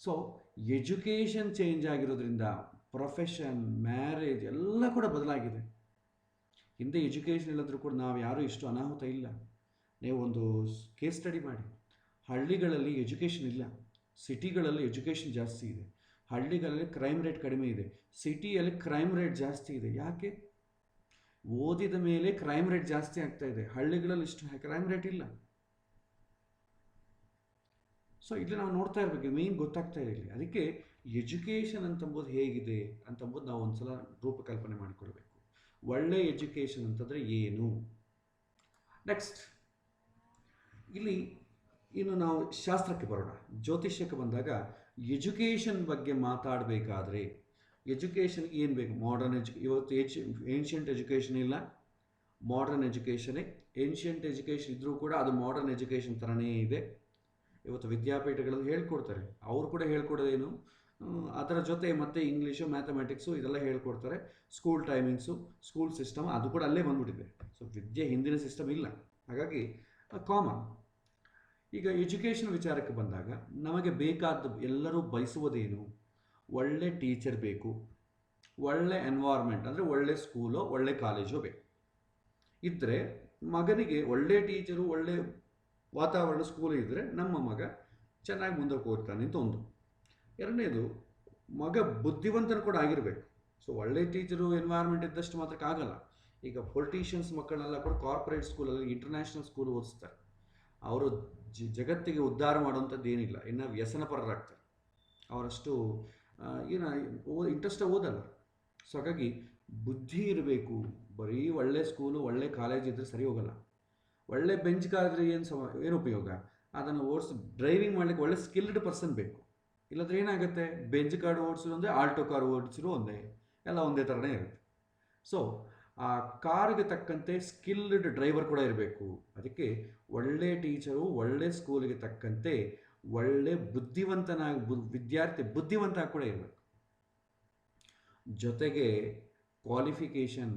ಸೊ ಎಜುಕೇಷನ್ ಚೇಂಜ್ ಆಗಿರೋದ್ರಿಂದ ಪ್ರೊಫೆಷನ್, ಮ್ಯಾರೇಜ್ ಎಲ್ಲ ಕೂಡ ಬದಲಾಗಿದೆ. ಹಿಂದೆ ಎಜುಕೇಷನ್ ಇಲ್ಲದ್ರೂ ಕೂಡ ನಾವು ಯಾರೂ ಇಷ್ಟು ಅನಾಹುತ ಇಲ್ಲ. ನೀವು ಒಂದು ಕೇಸ್ ಸ್ಟಡಿ ಮಾಡಿ, ಹಳ್ಳಿಗಳಲ್ಲಿ ಎಜುಕೇಷನ್ ಇಲ್ಲ, ಸಿಟಿಗಳಲ್ಲಿ ಎಜುಕೇಷನ್ ಜಾಸ್ತಿ ಇದೆ. ಹಳ್ಳಿಗಳಲ್ಲಿ ಕ್ರೈಮ್ ರೇಟ್ ಕಡಿಮೆ ಇದೆ, ಸಿಟಿಯಲ್ಲಿ ಕ್ರೈಮ್ ರೇಟ್ ಜಾಸ್ತಿ ಇದೆ. ಯಾಕೆ? ಓದಿದ ಮೇಲೆ ಕ್ರೈಮ್ ರೇಟ್ ಜಾಸ್ತಿ ಆಗ್ತಾ ಇದೆ, ಹಳ್ಳಿಗಳಲ್ಲಿ ಇಷ್ಟು ಕ್ರೈಮ್ ರೇಟ್ ಇಲ್ಲ. ಸೊ ಇಲ್ಲಿ ನಾವು ನೋಡ್ತಾ ಇರಬೇಕು, ಮೇನ್ ಗೊತ್ತಾಗ್ತಾ ಇದೆ ಇಲ್ಲಿ. ಅದಕ್ಕೆ ಎಜುಕೇಷನ್ ಅಂತಂಬೋದು ಹೇಗಿದೆ ಅಂತಂಬೋದು ನಾವು ಒಂದ್ಸಲ ರೂಪಕಲ್ಪನೆ ಮಾಡಿಕೊಳ್ಬೇಕು. ಒಳ್ಳೆ ಎಜುಕೇಷನ್ ಅಂತಂದರೆ ಏನು? ನೆಕ್ಸ್ಟ್ ಇಲ್ಲಿ ಇನ್ನು ನಾವು ಶಾಸ್ತ್ರಕ್ಕೆ ಬರೋಣ. ಜ್ಯೋತಿಷ್ಯಕ್ಕೆ ಬಂದಾಗ ಎಜುಕೇಷನ್ ಬಗ್ಗೆ ಮಾತಾಡಬೇಕಾದ್ರೆ ಎಜುಕೇಷನ್ಗೆ ಏನು ಬೇಕು? ಮಾಡರ್ನ್ ಇವತ್ತು ಏನ್ಷಿಯಂಟ್ ಎಜುಕೇಷನ್ ಇಲ್ಲ, ಮಾಡರ್ನ್ ಎಜುಕೇಷನೇ. ಏನ್ಷಿಯಂಟ್ ಎಜುಕೇಷನ್ ಇದ್ದರೂ ಕೂಡ ಅದು ಮಾಡರ್ನ್ ಎಜುಕೇಷನ್ ಥರನೇ ಇದೆ. ಇವತ್ತು ವಿದ್ಯಾಪೀಠಗಳಲ್ಲಿ ಹೇಳ್ಕೊಡ್ತಾರೆ, ಅವರು ಕೂಡ ಹೇಳ್ಕೊಡೋದೇನು, ಅದರ ಜೊತೆ ಮತ್ತು ಇಂಗ್ಲೀಷು, ಮ್ಯಾಥಮೆಟಿಕ್ಸು ಇದೆಲ್ಲ ಹೇಳ್ಕೊಡ್ತಾರೆ. ಸ್ಕೂಲ್ ಟೈಮಿಂಗ್ಸು, ಸ್ಕೂಲ್ ಸಿಸ್ಟಮ್ ಅದು ಕೂಡ ಅಲ್ಲೇ ಬಂದ್ಬಿಟ್ಟಿದೆ. ಸೊ ವಿದ್ಯೆ ಹಿಂದಿನ ಸಿಸ್ಟಮ್ ಇಲ್ಲ, ಹಾಗಾಗಿ ಕಾಮನ್. ಈಗ ಎಜುಕೇಷನ್ ವಿಚಾರಕ್ಕೆ ಬಂದಾಗ ನಮಗೆ ಬೇಕಾದ, ಎಲ್ಲರೂ ಬಯಸುವುದೇನು? ಒಳ್ಳೆ ಟೀಚರ್ ಬೇಕು, ಒಳ್ಳೆ ಎನ್ವೈರ್ಮೆಂಟ್ ಅಂದರೆ ಒಳ್ಳೆ ಸ್ಕೂಲೋ ಒಳ್ಳೆ ಕಾಲೇಜೋ ಬೇಕು. ಇದ್ದರೆ ಮಗನಿಗೆ ಒಳ್ಳೆ ಟೀಚರು, ಒಳ್ಳೆ ವಾತಾವರಣ ಸ್ಕೂಲ್ ಇದ್ದರೆ ನಮ್ಮ ಮಗ ಚೆನ್ನಾಗಿ ಮುಂದಕ್ಕೆ ಹೋಗ್ತಾನೆ ಅಂತ ಒಂದು. ಎರಡನೇದು, ಮಗ ಬುದ್ಧಿವಂತನು ಕೂಡ ಆಗಿರಬೇಕು. ಸೊ ಒಳ್ಳೆ ಟೀಚರು, ಎನ್ವೈರ್ಮೆಂಟ್ ಇದ್ದಷ್ಟು ಮಾತ್ರಕ್ಕೆ ಆಗಲ್ಲ. ಈಗ ಪೊಲಿಟಿಷಿಯನ್ಸ್ ಮಕ್ಕಳನ್ನೆಲ್ಲ ಕೂಡ ಕಾರ್ಪೊರೇಟ್ ಸ್ಕೂಲಲ್ಲಿ, ಇಂಟರ್ನ್ಯಾಷನಲ್ ಸ್ಕೂಲ್ ಓದಿಸ್ತಾರೆ. ಅವರು ಜಗತ್ತಿಗೆ ಉದ್ಧಾರ ಮಾಡುವಂಥದ್ದು ಏನಿಲ್ಲ, ಇನ್ನು ವ್ಯಸನಪರರಾಗ್ತಾರೆ. ಅವರಷ್ಟು ಇಂಟ್ರೆಸ್ಟ್ ಓದಲ್ಲ. ಸೊ ಹಾಗಾಗಿ ಬುದ್ಧಿ ಇರಬೇಕು. ಬರೀ ಒಳ್ಳೆ ಸ್ಕೂಲು ಒಳ್ಳೆ ಕಾಲೇಜ್ ಇದ್ದರೆ ಸರಿ ಹೋಗಲ್ಲ. ಒಳ್ಳೆ ಬೆಂಚ್ ಕಾದ್ರೆ ಏನು ಉಪಯೋಗ? ಅದನ್ನು ಡ್ರೈವಿಂಗ್ ಮಾಡಲಿಕ್ಕೆ ಒಳ್ಳೆ ಸ್ಕಿಲ್ಡ್ ಪರ್ಸನ್ ಬೇಕು. ಇಲ್ಲಾಂದ್ರೆ ಏನಾಗುತ್ತೆ, ಬೆಂಚ್ ಕಾರ್ ಓಡಿಸಿದ್ರು ಒಂದೇ, ಆಲ್ಟೋ ಕಾರ್ ಓಡಿಸಿದ್ರು ಒಂದೇ, ಎಲ್ಲ ಒಂದೇ ಥರನೇ ಇರುತ್ತೆ. ಸೊ ಆ ಕಾರ್ಗೆ ತಕ್ಕಂತೆ ಸ್ಕಿಲ್ಡ್ ಡ್ರೈವರ್ ಕೂಡ ಇರಬೇಕು. ಅದಕ್ಕೆ ಒಳ್ಳೆ ಟೀಚರು, ಒಳ್ಳೆ ಸ್ಕೂಲಿಗೆ ತಕ್ಕಂತೆ ಒಳ್ಳೆ ವಿದ್ಯಾರ್ಥಿ ಬುದ್ಧಿವಂತ ಕೂಡ ಇರಬೇಕು. ಜೊತೆಗೆ ಕ್ವಾಲಿಫಿಕೇಷನ್,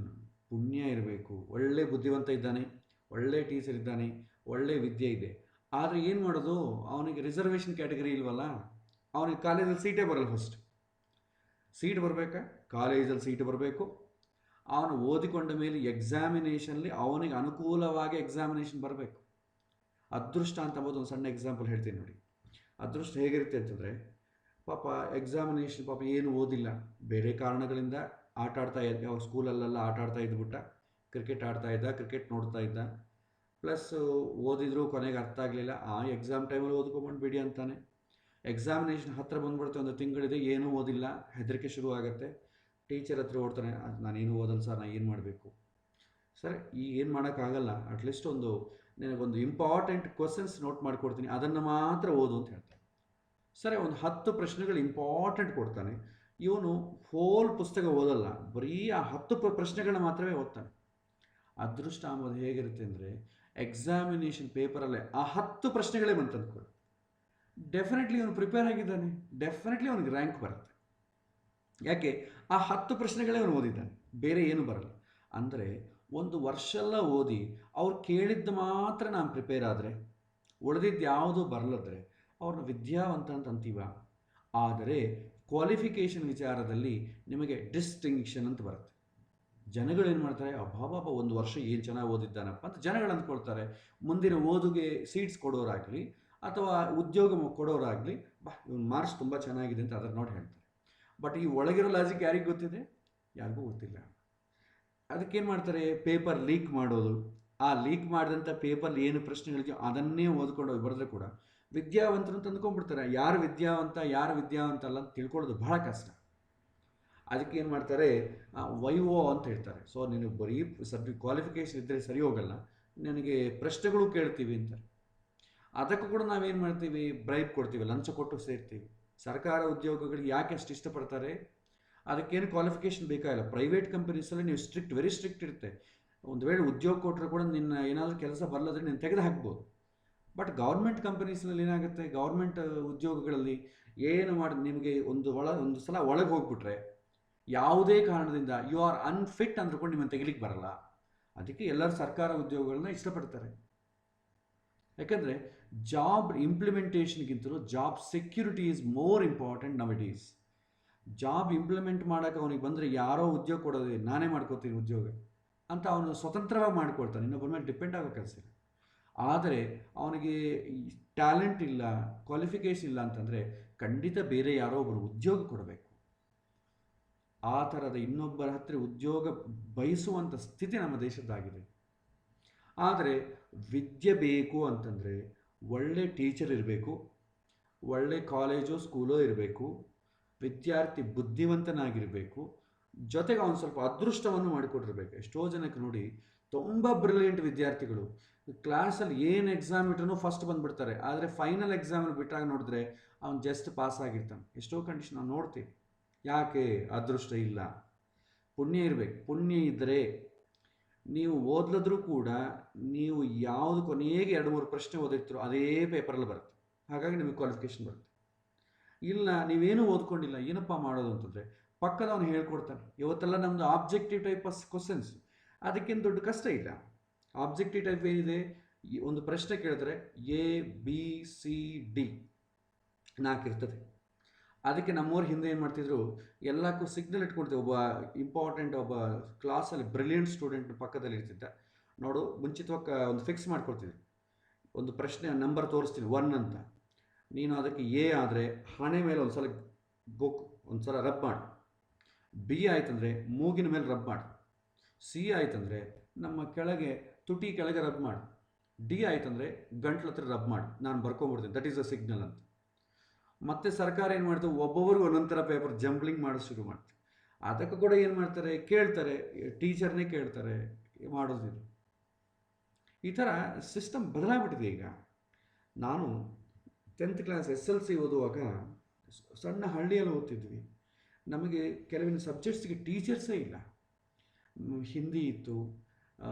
ಪುಣ್ಯ ಇರಬೇಕು. ಒಳ್ಳೆ ಬುದ್ಧಿವಂತ ಇದ್ದಾನೆ, ಒಳ್ಳೆ ಟೀಚರ್ ಇದ್ದಾನೆ, ಒಳ್ಳೆ ವಿದ್ಯೆ ಇದೆ, ಆದರೆ ಏನು ಮಾಡೋದು, ಅವನಿಗೆ ರಿಸರ್ವೇಷನ್ ಕ್ಯಾಟಗರಿ ಇಲ್ವಲ್ಲ, ಅವನಿಗೆ ಕಾಲೇಜಲ್ಲಿ ಸೀಟೇ ಬರಲ್ಲ. ಫಸ್ಟ್ ಸೀಟ್ ಬರಬೇಕಾ? ಕಾಲೇಜಲ್ಲಿ ಸೀಟ್ ಬರಬೇಕು. ಅವನು ಓದಿಕೊಂಡ ಮೇಲೆ ಎಕ್ಸಾಮಿನೇಷನ್ಲಿ ಅವನಿಗೆ ಅನುಕೂಲವಾಗಿ ಎಕ್ಸಾಮಿನೇಷನ್ ಬರಬೇಕು. ಅದೃಷ್ಟ ಅಂತ ಅಂಬೋದು ಒಂದು ಸಣ್ಣ ಎಕ್ಸಾಂಪಲ್ ಹೇಳ್ತೀನಿ ನೋಡಿ. ಅದೃಷ್ಟ ಹೇಗಿರುತ್ತೆ ಅಂತಂದರೆ, ಪಾಪ ಎಕ್ಸಾಮಿನೇಷನ್ ಪಾಪ ಏನು ಓದಿಲ್ಲ, ಬೇರೆ ಕಾರಣಗಳಿಂದ ಆಟ ಆಡ್ತಾ ಇದ್ದ, ಸ್ಕೂಲಲ್ಲೆಲ್ಲ ಆಟ ಆಡ್ತಾ ಇದ್ಬಿಟ್ಟ, ಕ್ರಿಕೆಟ್ ಆಡ್ತಾ ಇದ್ದ, ಕ್ರಿಕೆಟ್ ನೋಡ್ತಾ ಇದ್ದ, ಪ್ಲಸ್ ಓದಿದ್ರು ಕೊನೆಗೆ ಅರ್ಥ ಆಗಲಿಲ್ಲ. ಆ ಎಕ್ಸಾಮ್ ಟೈಮಲ್ಲಿ ಓದ್ಕೊಂಬಂಡು ಬಿಡಿ ಅಂತಾನೆ. ಎಕ್ಸಾಮಿನೇಷನ್ ಹತ್ತಿರ ಬಂದ್ಬಿಡುತ್ತೆ, ಒಂದು ತಿಂಗಳಿದೆ, ಏನೂ ಓದಿಲ್ಲ, ಹೆದರಿಕೆ ಶುರು ಆಗುತ್ತೆ. ಟೀಚರ್ ಹತ್ರ ಓಡ್ತಾನೆ, ನಾನೇನು ಓದಲ್ಲ ಸರ್, ನಾನು ಏನು ಮಾಡಬೇಕು? ಸರ್ ಈಗ ಏನು ಮಾಡೋಕ್ಕಾಗಲ್ಲ, ಅಟ್ಲೀಸ್ಟ್ ನಿನಗೊಂದು ಇಂಪಾರ್ಟೆಂಟ್ ಕ್ವಶನ್ಸ್ ನೋಟ್ ಮಾಡಿಕೊಡ್ತೀನಿ, ಅದನ್ನು ಮಾತ್ರ ಓದು ಅಂತ ಹೇಳ್ತಾನೆ. ಸರಿ, ಒಂದು 10 ಪ್ರಶ್ನೆಗಳು ಇಂಪಾರ್ಟೆಂಟ್ ಕೊಡ್ತಾನೆ. ಇವನು ಹೋಲ್ ಪುಸ್ತಕ ಓದಲ್ಲ, ಬರೀ ಆ 10 ಪ್ರಶ್ನೆಗಳನ್ನ ಮಾತ್ರವೇ ಓದ್ತಾನೆ. ಅದೃಷ್ಟ ಅಂಬೋದು ಹೇಗಿರುತ್ತೆ ಅಂದರೆ, ಎಕ್ಸಾಮಿನೇಷನ್ ಪೇಪರಲ್ಲೇ ಆ 10 ಪ್ರಶ್ನೆಗಳೇ ಬಂತಂದ್ಕೊಳ್ಳಿ, ಡೆಫಿನೆಟ್ಲಿ ಅವನು ಪ್ರಿಪೇರ್ ಆಗಿದ್ದಾನೆ, ಡೆಫಿನೆಟ್ಲಿ ಅವನಿಗೆ ರ್ಯಾಂಕ್ ಬರುತ್ತೆ. ಯಾಕೆ? ಆ 10 ಪ್ರಶ್ನೆಗಳೇ ಅವನು ಓದಿದ್ದಾನೆ, ಬೇರೆ ಏನು ಬರಲ್ಲ. ಅಂದರೆ ಒಂದು ವರ್ಷ ಎಲ್ಲ ಓದಿ ಅವ್ರು ಕೇಳಿದ್ದು ಮಾತ್ರ ನಾನು ಪ್ರಿಪೇರ್ ಆದರೆ, ಉಳಿದಿದ್ದು ಯಾವುದೂ ಬರಲದ್ರೆ ಅವ್ರನ್ನ ವಿದ್ಯಾವಂತ ಅಂತ ಅಂತೀವ. ಆದರೆ ಕ್ವಾಲಿಫಿಕೇಷನ್ ವಿಚಾರದಲ್ಲಿ ನಿಮಗೆ ಡಿಸ್ಟಿಂಕ್ಷನ್ ಅಂತ ಬರುತ್ತೆ. ಜನಗಳೇನು ಮಾಡ್ತಾರೆ, ಅಬ್ಬಾಬಾಬಾ ಒಂದು ವರ್ಷ ಏನು ಚೆನ್ನಾಗಿ ಓದಿದ್ದಾನಪ್ಪ ಅಂತ ಜನಗಳು ಅಂದ್ಕೊಳ್ತಾರೆ. ಮುಂದಿನ ಓದುಗೆ ಸೀಟ್ಸ್ ಕೊಡೋರಾಗಲಿ ಅಥವಾ ಉದ್ಯೋಗ ಕೊಡೋರಾಗಲಿ, ಇವನ ಮಾರ್ಕ್ಸ್ ತುಂಬ ಚೆನ್ನಾಗಿದೆ ಅಂತ ಅದನ್ನು ನೋಡಿ ಹೇಳ್ತಾರೆ. ಬಟ್ ಈ ಒಳಗಿರೋ ಲಾಜಿಕ್ ಯಾರಿಗೆ ಗೊತ್ತಿದೆ? ಯಾರಿಗೂ ಗೊತ್ತಿಲ್ಲ. ಅದಕ್ಕೇನು ಮಾಡ್ತಾರೆ, ಪೇಪರ್ ಲೀಕ್ ಮಾಡೋದು. ಆ ಲೀಕ್ ಮಾಡಿದಂಥ ಪೇಪರ್ ಏನು ಪ್ರಶ್ನೆಗಳಿದೆಯೋ ಅದನ್ನೇ ಓದ್ಕೊಂಡು ಹೋಗಿ ಬರೆದ್ರೆ ಕೂಡ ವಿದ್ಯಾವಂತರು ಅಂತ ಅಂದ್ಕೊಂಡ್ಬಿಡ್ತಾರೆ. ಯಾರು ವಿದ್ಯಾವಂತ ಅಲ್ಲ ಅಂತ ತಿಳ್ಕೊಳ್ಳೋದು ಬಹಳ ಕಷ್ಟ. ಅದಕ್ಕೆ ಏನು ಮಾಡ್ತಾರೆ, ವೈವೋ ಅಂತ ಹೇಳ್ತಾರೆ. ಸೊ ನೀನು ಬರೀ ಕ್ವಾಲಿಫಿಕೇಷನ್ ಇದ್ದರೆ ಸರಿ ಹೋಗಲ್ಲ, ನನಗೆ ಪ್ರಶ್ನೆಗಳು ಕೇಳ್ತೀವಿ ಅಂತಾರೆ. ಅದಕ್ಕೂ ಕೂಡ ನಾವೇನು ಮಾಡ್ತೀವಿ, ಬ್ರೈಬ್ ಕೊಡ್ತೀವಿ, ಲಂಚ ಕೊಟ್ಟು ಸೇರ್ತೀವಿ. ಸರ್ಕಾರ ಉದ್ಯೋಗಗಳಿಗೆ ಯಾಕೆ ಅಷ್ಟು ಇಷ್ಟಪಡ್ತಾರೆ? ಅದಕ್ಕೇನು ಕ್ವಾಲಿಫಿಕೇಷನ್ ಬೇಕಾಗಿಲ್ಲ. ಪ್ರೈವೇಟ್ ಕಂಪನೀಸಲ್ಲಿ ನೀವು ವೆರಿ ಸ್ಟ್ರಿಕ್ಟ್ ಇರುತ್ತೆ. ಒಂದು ವೇಳೆ ಉದ್ಯೋಗ ಕೊಟ್ಟರೆ ಕೂಡ ನಿನ್ನ ಏನಾದರೂ ಕೆಲಸ ಬರಲಾದ್ರೆ ನೀನು ತೆಗೆದು ಹಾಕ್ಬೋದು. ಬಟ್ ಗೌರ್ಮೆಂಟ್ ಕಂಪನೀಸ್ನಲ್ಲಿ ಏನಾಗುತ್ತೆ, ಗೌರ್ಮೆಂಟ್ ಉದ್ಯೋಗಗಳಲ್ಲಿ ಏನು ಮಾಡಿ ನಿಮಗೆ ಒಂದು ಸಲ ಒಳಗೆ ಹೋಗ್ಬಿಟ್ರೆ ಯಾವುದೇ ಕಾರಣದಿಂದ ಯು ಆರ್ ಅನ್ಫಿಟ್ ಅಂದ್ರೂ ಕೂಡ ನಿಮ್ಮನ್ನು ತೆಗಿಲಿಕ್ಕೆ ಬರಲ್ಲ. ಅದಕ್ಕೆ ಎಲ್ಲರೂ ಸರ್ಕಾರ ಉದ್ಯೋಗಗಳನ್ನ ಇಷ್ಟಪಡ್ತಾರೆ. ಯಾಕಂದರೆ ಜಾಬ್ ಇಂಪ್ಲಿಮೆಂಟೇಷನ್ಗಿಂತಲೂ job security is more important now it is. Job implement ಮಾಡೋಕೆ ಅವನಿಗೆ ಬಂದರೆ ಯಾರೋ ಉದ್ಯೋಗ ಕೊಡೋದೇ, ನಾನೇ ಮಾಡ್ಕೋತೀನಿ ಉದ್ಯೋಗ ಅಂತ ಅವನು ಸ್ವತಂತ್ರವಾಗಿ ಮಾಡ್ಕೊಳ್ತಾನೆ, ಇನ್ನೊಬ್ಬರ ಮೇಲೆ ಡಿಪೆಂಡ್ ಆಗೋ ಕೆಲಸ ಇಲ್ಲ. ಆದರೆ ಅವನಿಗೆ ಟ್ಯಾಲೆಂಟ್ ಇಲ್ಲ, ಕ್ವಾಲಿಫಿಕೇಷನ್ ಇಲ್ಲ ಅಂತಂದರೆ ಖಂಡಿತ ಬೇರೆ ಯಾರೋ ಒಬ್ಬರು ಉದ್ಯೋಗ ಕೊಡಬೇಕು. ಆ ಥರದ ಇನ್ನೊಬ್ಬರ ಹತ್ತಿರ ಉದ್ಯೋಗ ಬಯಸುವಂಥ ಸ್ಥಿತಿ ನಮ್ಮ ದೇಶದ್ದಾಗಿದೆ. ಆದರೆ ವಿದ್ಯೆ ಬೇಕು ಅಂತಂದರೆ ಒಳ್ಳೆ ಟೀಚರ್ ಇರಬೇಕು, ಒಳ್ಳೆ ಕಾಲೇಜು ಸ್ಕೂಲೋ ಇರಬೇಕು, ವಿದ್ಯಾರ್ಥಿ ಬುದ್ಧಿವಂತನಾಗಿರಬೇಕು, ಜೊತೆಗೆ ಅವನು ಸ್ವಲ್ಪ ಅದೃಷ್ಟವನ್ನು ಮಾಡಿಕೊಟ್ಟಿರ್ಬೇಕು. ಎಷ್ಟೋ ಜನಕ್ಕೆ ನೋಡಿ, ತುಂಬ ಬ್ರಿಲಿಯಂಟ್ ವಿದ್ಯಾರ್ಥಿಗಳು ಕ್ಲಾಸಲ್ಲಿ ಏನು ಎಕ್ಸಾಮ್ ಇಟ್ರೂ ಫಸ್ಟ್ ಬಂದುಬಿಡ್ತಾರೆ, ಆದರೆ ಫೈನಲ್ ಎಕ್ಸಾಮಲ್ಲಿ ಬಿಟ್ಟಾಗ ನೋಡಿದ್ರೆ ಅವ್ನು ಜಸ್ಟ್ ಪಾಸ್ ಆಗಿರ್ತಾನೆ. ಎಷ್ಟೋ ಕಂಡೀಷನ್ ನಾವು ನೋಡ್ತೀವಿ. ಯಾಕೆ? ಅದೃಷ್ಟ ಇಲ್ಲ, ಪುಣ್ಯ ಇರಬೇಕು. ಪುಣ್ಯ ಇದ್ದರೆ ನೀವು ಓದ್ಲಿದ್ರೂ ಕೂಡ ನೀವು ಯಾವುದು ಕೊನೆಗೆ 2-3 ಪ್ರಶ್ನೆ ಓದಿರ್ತೀರೋ ಅದೇ ಪೇಪರಲ್ಲಿ ಬರುತ್ತೆ, ಹಾಗಾಗಿ ನಿಮಗೆ ಕ್ವಾಲಿಫಿಕೇಷನ್ ಬರುತ್ತೆ. ಇಲ್ಲ ನೀವೇನು ಓದ್ಕೊಂಡಿಲ್ಲ, ಏನಪ್ಪ ಮಾಡೋದು ಅಂತಂದರೆ ಪಕ್ಕದವನು ಹೇಳ್ಕೊಡ್ತಾನೆ. ಇವತ್ತೆಲ್ಲ ನಮ್ಮದು ಆಬ್ಜೆಕ್ಟಿವ್ ಟೈಪ್ ಕ್ವಶನ್ಸ್, ಅದಕ್ಕೇನು ದೊಡ್ಡ ಕಷ್ಟ ಇಲ್ಲ. ಆಬ್ಜೆಕ್ಟಿವ್ ಟೈಪ್ ಏನಿದೆ, ಒಂದು ಪ್ರಶ್ನೆ ಕೇಳಿದ್ರೆ ABCD 4 ಇರ್ತದೆ. ಅದಕ್ಕೆ ನಮ್ಮವ್ರು ಹಿಂದೆ ಏನು ಮಾಡ್ತಿದ್ರು, ಎಲ್ಲಕ್ಕೂ ಸಿಗ್ನಲ್ ಇಟ್ಕೊಳ್ತೀವಿ. ಒಬ್ಬ ಇಂಪಾರ್ಟೆಂಟ್ ಒಬ್ಬ ಕ್ಲಾಸಲ್ಲಿ ಬ್ರಿಲಿಯಂಟ್ ಸ್ಟೂಡೆಂಟ್ ಪಕ್ಕದಲ್ಲಿ ಇರ್ತಿದ್ದ ನೋಡು, ಮುಂಚಿತವಾಗಿ ಒಂದು ಫಿಕ್ಸ್ ಮಾಡ್ಕೊಳ್ತಿದ್ವಿ. ಒಂದು ಪ್ರಶ್ನೆ ನಂಬರ್ ತೋರಿಸ್ತೀನಿ 1 ಅಂತ, ನೀನು ಅದಕ್ಕೆ A ಆದರೆ ಹಣೆ ಮೇಲೆ ಒಂದು ಸಲ ರಬ್ ಮಾಡು, B ಆಯ್ತಂದರೆ ಮೂಗಿನ ಮೇಲೆ ರಬ್ ಮಾಡು, C ಆಯ್ತಂದರೆ ನಮ್ಮ ಕೆಳಗೆ ತುಟಿ ಕೆಳಗೆ ರಬ್ ಮಾಡು, D ಆಯ್ತಂದರೆ ಗಂಟ್ಲ ಹತ್ರ ರಬ್ ಮಾಡು, ನಾನು ಬರ್ಕೊಂಬಿಡ್ತೀನಿ, ದಟ್ ಈಸ್ ಅ ಸಿಗ್ನಲ್ ಅಂತ. ಮತ್ತು ಸರ್ಕಾರ ಏನು ಮಾಡ್ತಾರೆ, ಒಬ್ಬೊಬ್ಬರಿಗೂ ಒಂದೊಂಥರ ಪೇಪರ್ ಜಂಬ್ಲಿಂಗ್ ಮಾಡೋದು ಶುರು ಮಾಡ್ತಾರೆ. ಅದಕ್ಕೂ ಕೂಡ ಏನು ಮಾಡ್ತಾರೆ, ಕೇಳ್ತಾರೆ, ಟೀಚರ್ನೇ ಕೇಳ್ತಾರೆ ಮಾಡೋದಿಲ್ಲ. ಈ ಥರ ಸಿಸ್ಟಮ್ ಬದಲಾಗ್ಬಿಟ್ಟಿದೆ ಈಗ. ನಾನು 10th ಕ್ಲಾಸ್ SLC ಓದುವಾಗ ಸಣ್ಣ ಹಳ್ಳಿಯಲ್ಲಿ ಓದ್ತಿದ್ವಿ. ನಮಗೆ ಕೆಲವಿನ ಸಬ್ಜೆಕ್ಟ್ಸ್ಗೆ ಟೀಚರ್ಸೇ ಇಲ್ಲ. ಹಿಂದಿ ಇತ್ತು,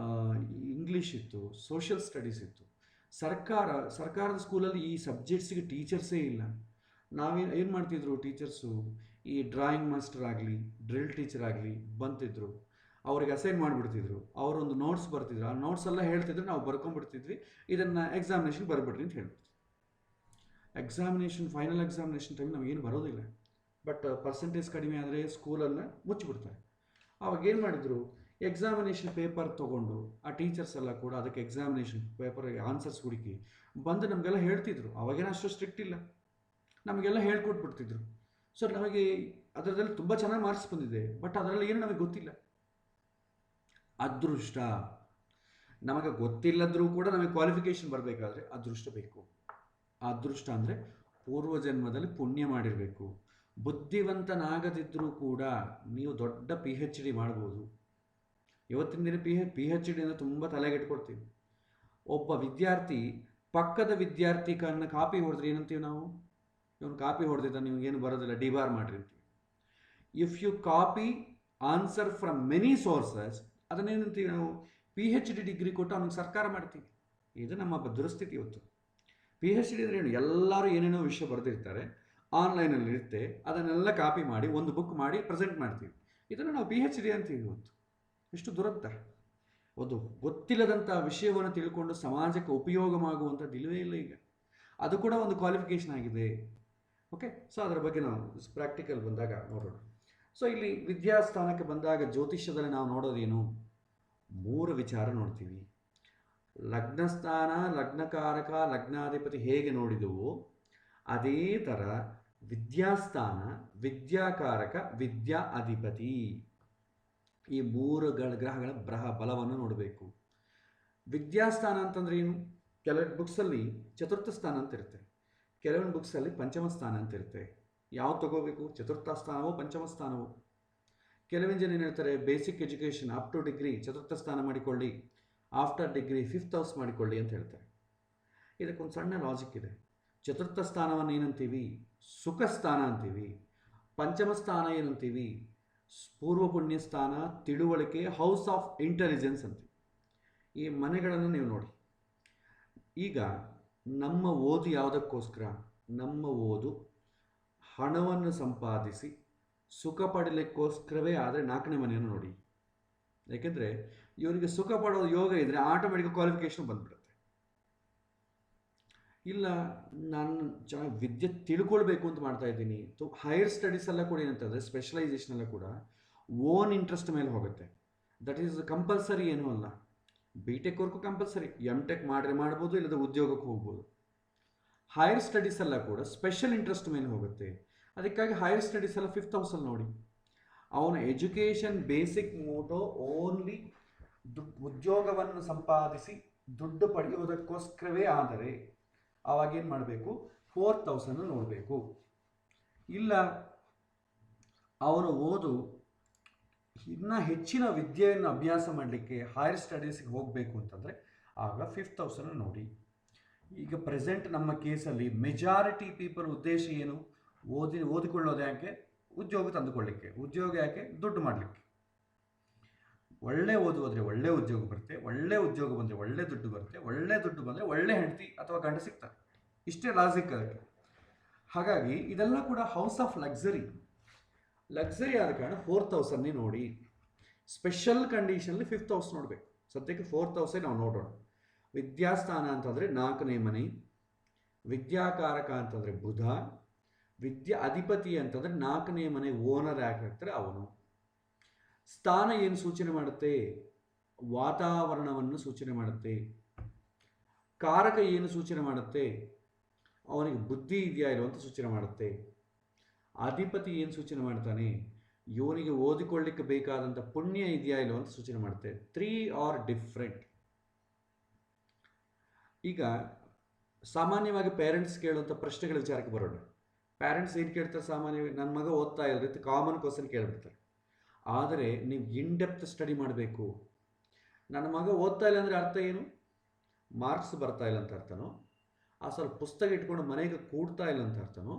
ಇಂಗ್ಲೀಷ್ ಇತ್ತು, ಸೋಷಿಯಲ್ ಸ್ಟಡೀಸ್ ಇತ್ತು. ಸರ್ಕಾರದ ಸ್ಕೂಲಲ್ಲಿ ಈ ಸಬ್ಜೆಕ್ಟ್ಸ್ಗೆ ಟೀಚರ್ಸೇ ಇಲ್ಲ. ಏನು ಮಾಡ್ತಿದ್ರು ಟೀಚರ್ಸು, ಈ ಡ್ರಾಯಿಂಗ್ ಮಾಸ್ಟರ್ ಆಗಲಿ, ಡ್ರಿಲ್ ಟೀಚರ್ ಆಗಲಿ ಬಂತಿದ್ರು, ಅವ್ರಿಗೆ ಅಸೈನ್ ಮಾಡಿಬಿಡ್ತಿದ್ರು, ಅವರೊಂದು ನೋಟ್ಸ್ ಬರ್ತಿದ್ರು, ಆ ನೋಟ್ಸ್ ಎಲ್ಲ ಹೇಳ್ತಿದ್ರು, ನಾವು ಬರ್ಕೊಂಡ್ಬಿಡ್ತಿದ್ವಿ, ಇದನ್ನು ಎಕ್ಸಾಮಿನೇಷನ್ ಬರ್ಬಿಡ್ರಿ ಅಂತ ಹೇಳ್ಬಿಡ್ತೀವಿ. ಫೈನಲ್ ಎಕ್ಸಾಮಿನೇಷನ್ ಟೈಮ್ ನಮಗೇನು ಬರೋದಿಲ್ಲ, ಬಟ್ ಪರ್ಸೆಂಟೇಜ್ ಕಡಿಮೆ ಆದರೆ ಸ್ಕೂಲನ್ನು ಮುಚ್ಚಿಬಿಡ್ತಾರೆ. ಆವಾಗ ಏನು ಮಾಡಿದರು, ಎಕ್ಸಾಮಿನೇಷನ್ ಪೇಪರ್ ತೊಗೊಂಡು ಆ ಟೀಚರ್ಸ್ ಎಲ್ಲ ಕೂಡ ಅದಕ್ಕೆ ಎಕ್ಸಾಮಿನೇಷನ್ ಪೇಪರ್ಗೆ ಆನ್ಸರ್ಸ್ ಹುಡುಕಿ ಬಂದು ನಮಗೆಲ್ಲ ಹೇಳ್ತಿದ್ರು. ಅವಾಗೇನೋ ಅಷ್ಟು ಸ್ಟ್ರಿಕ್ಟ್ ಇಲ್ಲ, ನಮಗೆಲ್ಲ ಹೇಳ್ಕೊಟ್ಬಿಡ್ತಿದ್ರು. ಸೊ ನಮಗೆ ಅದರಲ್ಲಿ ತುಂಬ ಚೆನ್ನಾಗಿ ಮಾರ್ಕ್ಸ್ ಬಂದಿದೆ, ಬಟ್ ಅದರಲ್ಲಿ ಏನು ನಮಗೆ ಗೊತ್ತಿಲ್ಲ. ಅದೃಷ್ಟ, ನಮಗೆ ಗೊತ್ತಿಲ್ಲದ್ರೂ ಕೂಡ ನಮಗೆ ಕ್ವಾಲಿಫಿಕೇಷನ್ ಬರಬೇಕಾದ್ರೆ ಅದೃಷ್ಟ ಬೇಕು. ಆ ಅದೃಷ್ಟ ಅಂದರೆ ಪೂರ್ವಜನ್ಮದಲ್ಲಿ ಪುಣ್ಯ ಮಾಡಿರಬೇಕು. ಬುದ್ಧಿವಂತನಾಗದಿದ್ದರೂ ಕೂಡ ನೀವು ದೊಡ್ಡ PhD ಮಾಡ್ಬೋದು. ಇವತ್ತಿನ ದಿನ PhD ಅಂದರೆ ತುಂಬ ತಲೆಗೆಟ್ಕೊಡ್ತೀವಿ. ಒಬ್ಬ ವಿದ್ಯಾರ್ಥಿ ಪಕ್ಕದ ವಿದ್ಯಾರ್ಥಿಕನ್ನ ಕಾಪಿ ಹೊಡೆದ್ರೆ ಏನಂತೀವಿ ನಾವು, ಇವನು ಕಾಪಿ ಹೊಡೆದಿದ್ದ, ನಿಮಗೇನು ಬರೋದಿಲ್ಲ, ಡಿಬಾರ್ ಮಾಡಿರಿ ಅಂತೀವಿ. If you copy answer from many sources, ಅದನ್ನೇನಂತೀವಿ ನಾವು, PhD ಡಿಗ್ರಿ ಕೊಟ್ಟು ಅವನಿಗೆ ಸರ್ಕಾರ ಮಾಡ್ತೀವಿ. ಇದು ನಮ್ಮ ದುರಸ್ಥಿತಿ ಇವತ್ತು. PhD ಅಂದರೆ ಏನು, ಎಲ್ಲರೂ ಏನೇನೋ ವಿಷಯ ಬರೆದಿರ್ತಾರೆ, ಆನ್ಲೈನಲ್ಲಿ ಇರುತ್ತೆ, ಅದನ್ನೆಲ್ಲ ಕಾಪಿ ಮಾಡಿ ಒಂದು ಬುಕ್ ಮಾಡಿ ಪ್ರೆಸೆಂಟ್ ಮಾಡ್ತೀವಿ. ಇದನ್ನು ನಾವು PhD ಅಂತೀವಿ. ಇವತ್ತು ಎಷ್ಟು ದುರಂತ. ಒಂದು ಗೊತ್ತಿಲ್ಲದಂಥ ವಿಷಯವನ್ನು ತಿಳ್ಕೊಂಡು ಸಮಾಜಕ್ಕೆ ಉಪಯೋಗವಾಗುವಂಥದ್ದು ಇಲ್ಲವೇ ಇಲ್ಲ ಈಗ. ಅದು ಕೂಡ ಒಂದು ಕ್ವಾಲಿಫಿಕೇಷನ್ ಆಗಿದೆ. ಓಕೆ, ಸೊ ಅದರ ಬಗ್ಗೆ ನಾವು ಪ್ರಾಕ್ಟಿಕಲ್ ಬಂದಾಗ ನೋಡೋಣ. ಸೊ ಇಲ್ಲಿ ವಿದ್ಯಾಸ್ಥಾನಕ್ಕೆ ಬಂದಾಗ ಜ್ಯೋತಿಷ್ಯದಲ್ಲಿ ನಾವು ನೋಡೋದೇನು, 3 ವಿಚಾರ ನೋಡ್ತೀವಿ. ಲಗ್ನಸ್ಥಾನ, ಲಗ್ನಕಾರಕ, ಲಗ್ನಾಧಿಪತಿ ಹೇಗೆ ನೋಡಿದೆವು, ಅದೇ ಥರ ವಿದ್ಯಾಸ್ಥಾನ, ವಿದ್ಯಾಕಾರಕ, ವಿದ್ಯಾ ಅಧಿಪತಿ, ಈ 3 ಗ್ರಹಗಳ ಬಲವನ್ನು ನೋಡಬೇಕು. ವಿದ್ಯಾಸ್ಥಾನ ಅಂತಂದ್ರೆ ಏನು, ಕೆಲವು ಬುಕ್ಸಲ್ಲಿ ಚತುರ್ಥ ಸ್ಥಾನ ಅಂತ ಇರುತ್ತೆ, ಕೆಲವೊಂದು ಬುಕ್ಸಲ್ಲಿ ಪಂಚಮ ಸ್ಥಾನ ಅಂತ ಇರುತ್ತೆ. ಯಾವ್ದು ತಗೋಬೇಕು, ಚತುರ್ಥ ಸ್ಥಾನವೋ ಪಂಚಮ ಸ್ಥಾನವೋ? ಕೆಲವೊಂದು ಜನ ಏನು ಹೇಳ್ತಾರೆ, basic education up to degree ಚತುರ್ಥ ಸ್ಥಾನ ಮಾಡಿಕೊಳ್ಳಿ, ಆಫ್ಟರ್ ಡಿಗ್ರಿ 5th ಹೌಸ್ ಮಾಡಿಕೊಳ್ಳಿ ಅಂತ ಹೇಳ್ತಾರೆ. ಇದಕ್ಕೊಂದು ಸಣ್ಣ ಲಾಜಿಕ್ ಇದೆ. ಚತುರ್ಥ ಸ್ಥಾನವನ್ನು ಏನಂತೀವಿ, ಸುಖ ಸ್ಥಾನ ಅಂತೀವಿ. ಪಂಚಮ ಸ್ಥಾನ ಏನಂತೀವಿ, ಪೂರ್ವ ಪುಣ್ಯ ಸ್ಥಾನ, ತಿಳುವಳಿಕೆ, ಹೌಸ್ ಆಫ್ ಇಂಟೆಲಿಜೆನ್ಸ್ ಅಂತ. ಈ ಮನೆಗಳನ್ನು ನೀವು ನೋಡಿ. ಈಗ ನಮ್ಮ ಓದು ಯಾವುದಕ್ಕೋಸ್ಕರ? ನಮ್ಮ ಓದು ಹಣವನ್ನು ಸಂಪಾದಿಸಿ ಸುಖ ಪಡಲಿಕ್ಕೋಸ್ಕರವೇ. ಆದರೆ 4ನೇ ಮನೆಯನ್ನು ನೋಡಿ. ಯಾಕೆಂದರೆ ಇವರಿಗೆ ಸುಖ ಪಡೋ ಯೋಗ ಇದ್ದರೆ ಆಟೋಮೆಟಿಕ್ ಕ್ವಾಲಿಫಿಕೇಷನ್ ಬಂದ್ಬಿಡುತ್ತೆ. ಇಲ್ಲ, ನಾನು ಚೆನ್ನಾಗಿ ವಿದ್ಯೆ ತಿಳ್ಕೊಳ್ಬೇಕು ಅಂತ ಮಾಡ್ತಾ ಇದ್ದೀನಿ. ಹೈಯರ್ ಸ್ಟಡೀಸ್ ಎಲ್ಲ ಕೂಡ ಏನಂತಂದರೆ ಸ್ಪೆಷಲೈಸೇಷನ್ ಎಲ್ಲ ಕೂಡ ಓನ್ ಇಂಟ್ರೆಸ್ಟ್ ಮೇಲೆ ಹೋಗುತ್ತೆ. ದಟ್ ಈಸ್ ಕಂಪಲ್ಸರಿ ಏನೂ ಅಲ್ಲ. ಬಿ ಟೆಕ್ವರೆಗೂ ಕಂಪಲ್ಸರಿ, M.Tech ಮಾಡಿದ್ರೆ ಮಾಡ್ಬೋದು, ಇಲ್ಲದ ಉದ್ಯೋಗಕ್ಕೆ ಹೋಗ್ಬೋದು. ಹೈಯರ್ ಸ್ಟಡೀಸ್ ಎಲ್ಲ ಕೂಡ ಸ್ಪೆಷಲ್ ಇಂಟ್ರೆಸ್ಟ್ ಮೇಲೆ ಹೋಗುತ್ತೆ. ಅದಕ್ಕಾಗಿ ಹೈಯರ್ ಸ್ಟಡೀಸ್ ಎಲ್ಲ 5th ಹೌಸಲ್ಲಿ ನೋಡಿ. ಅವನ ಎಜುಕೇಷನ್ ಬೇಸಿಕ್ ಮೋಟೋ ಓನ್ಲಿ ಉದ್ಯೋಗವನ್ನು ಸಂಪಾದಿಸಿ ದುಡ್ಡು ಪಡೆಯುವುದಕ್ಕೋಸ್ಕರವೇ ಆದರೆ ಅವಾಗೇನು ಮಾಡಬೇಕು? 4th ಹೌಸನ್ನು ನೋಡಬೇಕು. ಇಲ್ಲ, ಅವನು ಓದು ಇನ್ನೂ ಹೆಚ್ಚಿನ ವಿದ್ಯೆಯನ್ನು ಅಭ್ಯಾಸ ಮಾಡಲಿಕ್ಕೆ ಹೈಯರ್ ಸ್ಟಡೀಸ್ಗೆ ಹೋಗಬೇಕು ಅಂತಂದರೆ ಆಗ 5th ಹೌಸನ್ನು ನೋಡಿ. ಈಗ ಪ್ರೆಸೆಂಟ್ ನಮ್ಮ ಕೇಸಲ್ಲಿ ಮೆಜಾರಿಟಿ ಪೀಪಲ್ ಉದ್ದೇಶ ಏನು? ಓದಿಕೊಳ್ಳೋದು ಯಾಕೆ? ಉದ್ಯೋಗ ತಂದುಕೊಳ್ಳಿಕ್ಕೆ. ಉದ್ಯೋಗ ಯಾಕೆ? ದುಡ್ಡು ಮಾಡಲಿಕ್ಕೆ. ಒಳ್ಳೆ ಓದೋದ್ರೆ ಒಳ್ಳೆ ಉದ್ಯೋಗ ಬರುತ್ತೆ, ಒಳ್ಳೆ ಉದ್ಯೋಗ ಬಂದರೆ ಒಳ್ಳೆ ದುಡ್ಡು ಬರುತ್ತೆ, ಒಳ್ಳೆ ದುಡ್ಡು ಬಂದರೆ ಒಳ್ಳೆ ಹೆಂಡತಿ ಅಥವಾ ಗಂಡ ಸಿಗ್ತಾರೆ. ಇಷ್ಟೇ ಲಾಜಿಕ್ ಅದಕ್ಕೆ. ಹಾಗಾಗಿ ಇದೆಲ್ಲ ಕೂಡ ಹೌಸ್ ಆಫ್ ಲಕ್ಸರಿ ಆದ ಕಾರಣ 4th ಹೌಸನ್ನೇ ನೋಡಿ. ಸ್ಪೆಷಲ್ ಕಂಡೀಷನಲ್ಲಿ 5th ಹೌಸ್ ನೋಡಬೇಕು. ಸದ್ಯಕ್ಕೆ 4th ಹೌಸೇ ನಾವು ನೋಡೋಣ. ವಿದ್ಯಾಸ್ಥಾನ ಅಂತಂದರೆ 4ನೇ ಮನೆ, ವಿದ್ಯಾಕಾರಕ ಅಂತಂದರೆ ಬುಧ, ವಿದ್ಯಾ ಅಧಿಪತಿ ಅಂತಂದರೆ 4ನೇ ಮನೆ ಓನರ್ ಯಾಕಾಗ್ತಾರೆ ಅವನು. ಸ್ಥಾನ ಏನು ಸೂಚನೆ ಮಾಡುತ್ತೆ? ವಾತಾವರಣವನ್ನು ಸೂಚನೆ ಮಾಡುತ್ತೆ. ಕಾರಕ ಏನು ಸೂಚನೆ ಮಾಡುತ್ತೆ? ಅವನಿಗೆ ಬುದ್ಧಿ ಇದೆಯಾ ಇಲ್ಲೋ ಅಂತ ಸೂಚನೆ ಮಾಡುತ್ತೆ. ಅಧಿಪತಿ ಏನು ಸೂಚನೆ ಮಾಡ್ತಾನೆ? ಇವನಿಗೆ ಓದಿಕೊಳ್ಳಿಕ್ಕೆ ಬೇಕಾದಂಥ ಪುಣ್ಯ ಇದೆಯಾ ಇಲ್ಲೋ ಅಂತ ಸೂಚನೆ ಮಾಡುತ್ತೆ. 3 ಆರ್ ಡಿಫ್ರೆಂಟ್. ಈಗ ಸಾಮಾನ್ಯವಾಗಿ ಪೇರೆಂಟ್ಸ್ ಕೇಳುವಂಥ ಪ್ರಶ್ನೆಗಳ ವಿಚಾರಕ್ಕೆ ಬರೋಣ. ಪೇರೆಂಟ್ಸ್ ಏನು ಕೇಳ್ತಾರೆ ಸಾಮಾನ್ಯವಾಗಿ? ನನ್ನ ಮಗ ಓದ್ತಾ ಇರೋ ರೀತಿ ಕಾಮನ್ ಕ್ವಶನ್ ಕೇಳ್ಬಿಡ್ತಾರೆ. ಆದರೆ ನೀವು ಇನ್ ಡೆಪ್ತ್ ಸ್ಟಡಿ ಮಾಡಬೇಕು. ನನ್ನ ಮಗ ಓದ್ತಾ ಇಲ್ಲ ಅಂದರೆ ಅರ್ಥ ಏನು? ಮಾರ್ಕ್ಸ್ ಬರ್ತಾ ಇಲ್ಲ ಅಂತ ಅರ್ಥನೋ, ಸ್ವಲ್ಪ ಪುಸ್ತಕ ಇಟ್ಕೊಂಡು ಮನೆಗೆ ಕೂಡ್ತಾ ಇಲ್ಲ ಅಂತ ಅರ್ಥನೋ,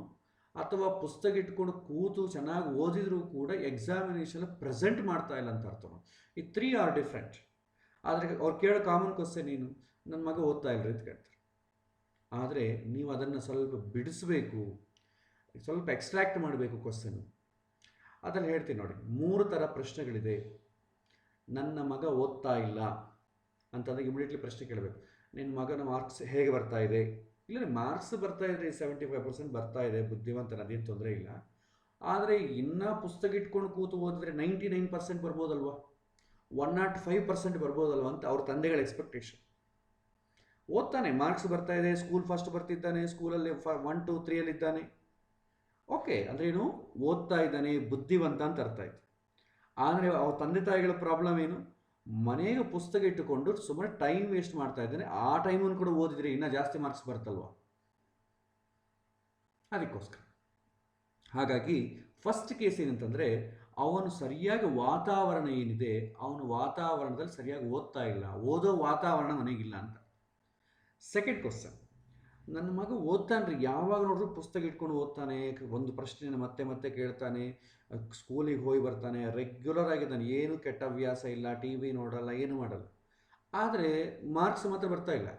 ಅಥವಾ ಪುಸ್ತಕ ಇಟ್ಕೊಂಡು ಕೂತು ಚೆನ್ನಾಗಿ ಓದಿದರೂ ಕೂಡ ಎಕ್ಸಾಮಿನೇಷನ್ ಪ್ರೆಸೆಂಟ್ ಮಾಡ್ತಾ ಇಲ್ಲ ಅಂತ ಅರ್ಥನೋ. ಈ 3 ಆರ್ ಡಿಫ್ರೆಂಟ್. ಆದರೆ ಅವ್ರು ಕೇಳೋ ಕಾಮನ್ ಕ್ವಶನ್ ಏನು? ನನ್ನ ಮಗ ಓದ್ತಾ ಇಲ್ಲರಿ ಅಂತ ಕೇಳ್ತಾರೆ. ಆದರೆ ನೀವು ಅದನ್ನು ಸ್ವಲ್ಪ ಬಿಡಿಸಬೇಕು, ಸ್ವಲ್ಪ ಎಕ್ಸ್ಟ್ರಾಕ್ಟ್ ಮಾಡಬೇಕು ಕ್ವಶನ್ನು. ಅದನ್ನು ಹೇಳ್ತೀನಿ ನೋಡಿ. 3 ಥರ ಪ್ರಶ್ನೆಗಳಿದೆ. ನನ್ನ ಮಗ ಓದ್ತಾ ಇಲ್ಲ ಅಂತಂದರೆ ಇಮಿಡಿಯೇಟ್ಲಿ ಪ್ರಶ್ನೆ ಕೇಳಬೇಕು. ನಿನ್ನ ಮಗನ ಮಾರ್ಕ್ಸ್ ಹೇಗೆ ಬರ್ತಾ ಇದೆ? ಇಲ್ಲ, ಮಾರ್ಕ್ಸ್ ಬರ್ತಾ ಇದೆ, 75% ಬರ್ತಾ ಇದೆ, ಬುದ್ಧಿವಂತನ, ಅದೇನು ತೊಂದರೆ ಇಲ್ಲ. ಆದರೆ ಇನ್ನೂ ಪುಸ್ತಕ ಇಟ್ಕೊಂಡು ಕೂತು ಓದಿದ್ರೆ 99% ಬರ್ಬೋದಲ್ವ, 105% ಬರ್ಬೋದಲ್ವ ಅಂತ ಅವ್ರ ತಂದೆಗಳ ಎಕ್ಸ್ಪೆಕ್ಟೇಷನ್. ಓದ್ತಾನೆ, ಮಾರ್ಕ್ಸ್ ಬರ್ತಾ ಇದೆ, ಸ್ಕೂಲ್ ಫಸ್ಟ್ ಬರ್ತಿದ್ದಾನೆ, ಸ್ಕೂಲಲ್ಲಿ 1, 2, 3 ಇದ್ದಾನೆ, ಓಕೆ, ಅಂದರೆ ಏನು? ಓದ್ತಾ ಇದ್ದಾನೆ, ಬುದ್ಧಿವಂತ ಅಂತ ಅರ್ಥ ಆಯ್ತು. ಆದರೆ ಅವ್ರ ತಂದೆ ತಾಯಿಗಳ ಪ್ರಾಬ್ಲಮ್ ಏನು? ಮನೆಗೆ ಪುಸ್ತಕ ಇಟ್ಟುಕೊಂಡು ಸುಮ್ಮನೆ ಟೈಮ್ ವೇಸ್ಟ್ ಮಾಡ್ತಾ ಇದ್ದಾನೆ, ಆ ಟೈಮನ್ನು ಕೂಡ ಓದಿದರೆ ಇನ್ನೂ ಜಾಸ್ತಿ ಮಾರ್ಕ್ಸ್ ಬರ್ತಲ್ವ, ಅದಕ್ಕೋಸ್ಕರ. ಹಾಗಾಗಿ ಫಸ್ಟ್ ಕೇಸ್ ಏನಂತಂದರೆ ಅವನು ಸರಿಯಾಗಿ ವಾತಾವರಣ ಏನಿದೆ, ಅವನು ವಾತಾವರಣದಲ್ಲಿ ಸರಿಯಾಗಿ ಓದ್ತಾ ಇಲ್ಲ, ಓದೋ ವಾತಾವರಣ ಮನೆಗಿಲ್ಲ ಅಂತ. ಸೆಕೆಂಡ್ ಕ್ವಶನ್, ನನ್ನ ಮಗ ಓದ್ತಾನೆ ರೀ, ಯಾವಾಗ ನೋಡ್ರೂ ಪುಸ್ತಕ ಇಟ್ಕೊಂಡು ಓದ್ತಾನೆ, ಒಂದು ಪ್ರಶ್ನೆನ ಮತ್ತೆ ಮತ್ತೆ ಕೇಳ್ತಾನೆ, ಸ್ಕೂಲಿಗೆ ಹೋಗಿ ಬರ್ತಾನೆ, ರೆಗ್ಯುಲರ್ ಆಗಿದ್ದಾನೆ, ಏನು ಕೆಟ್ಟ ಹವ್ಯಾಸ ಇಲ್ಲ, TV ನೋಡಲ್ಲ, ಏನು ಮಾಡಲ್ಲ. ಆದರೆ ಮಾರ್ಕ್ಸ್ ಮಾತ್ರ ಬರ್ತಾ ಇಲ್ಲ.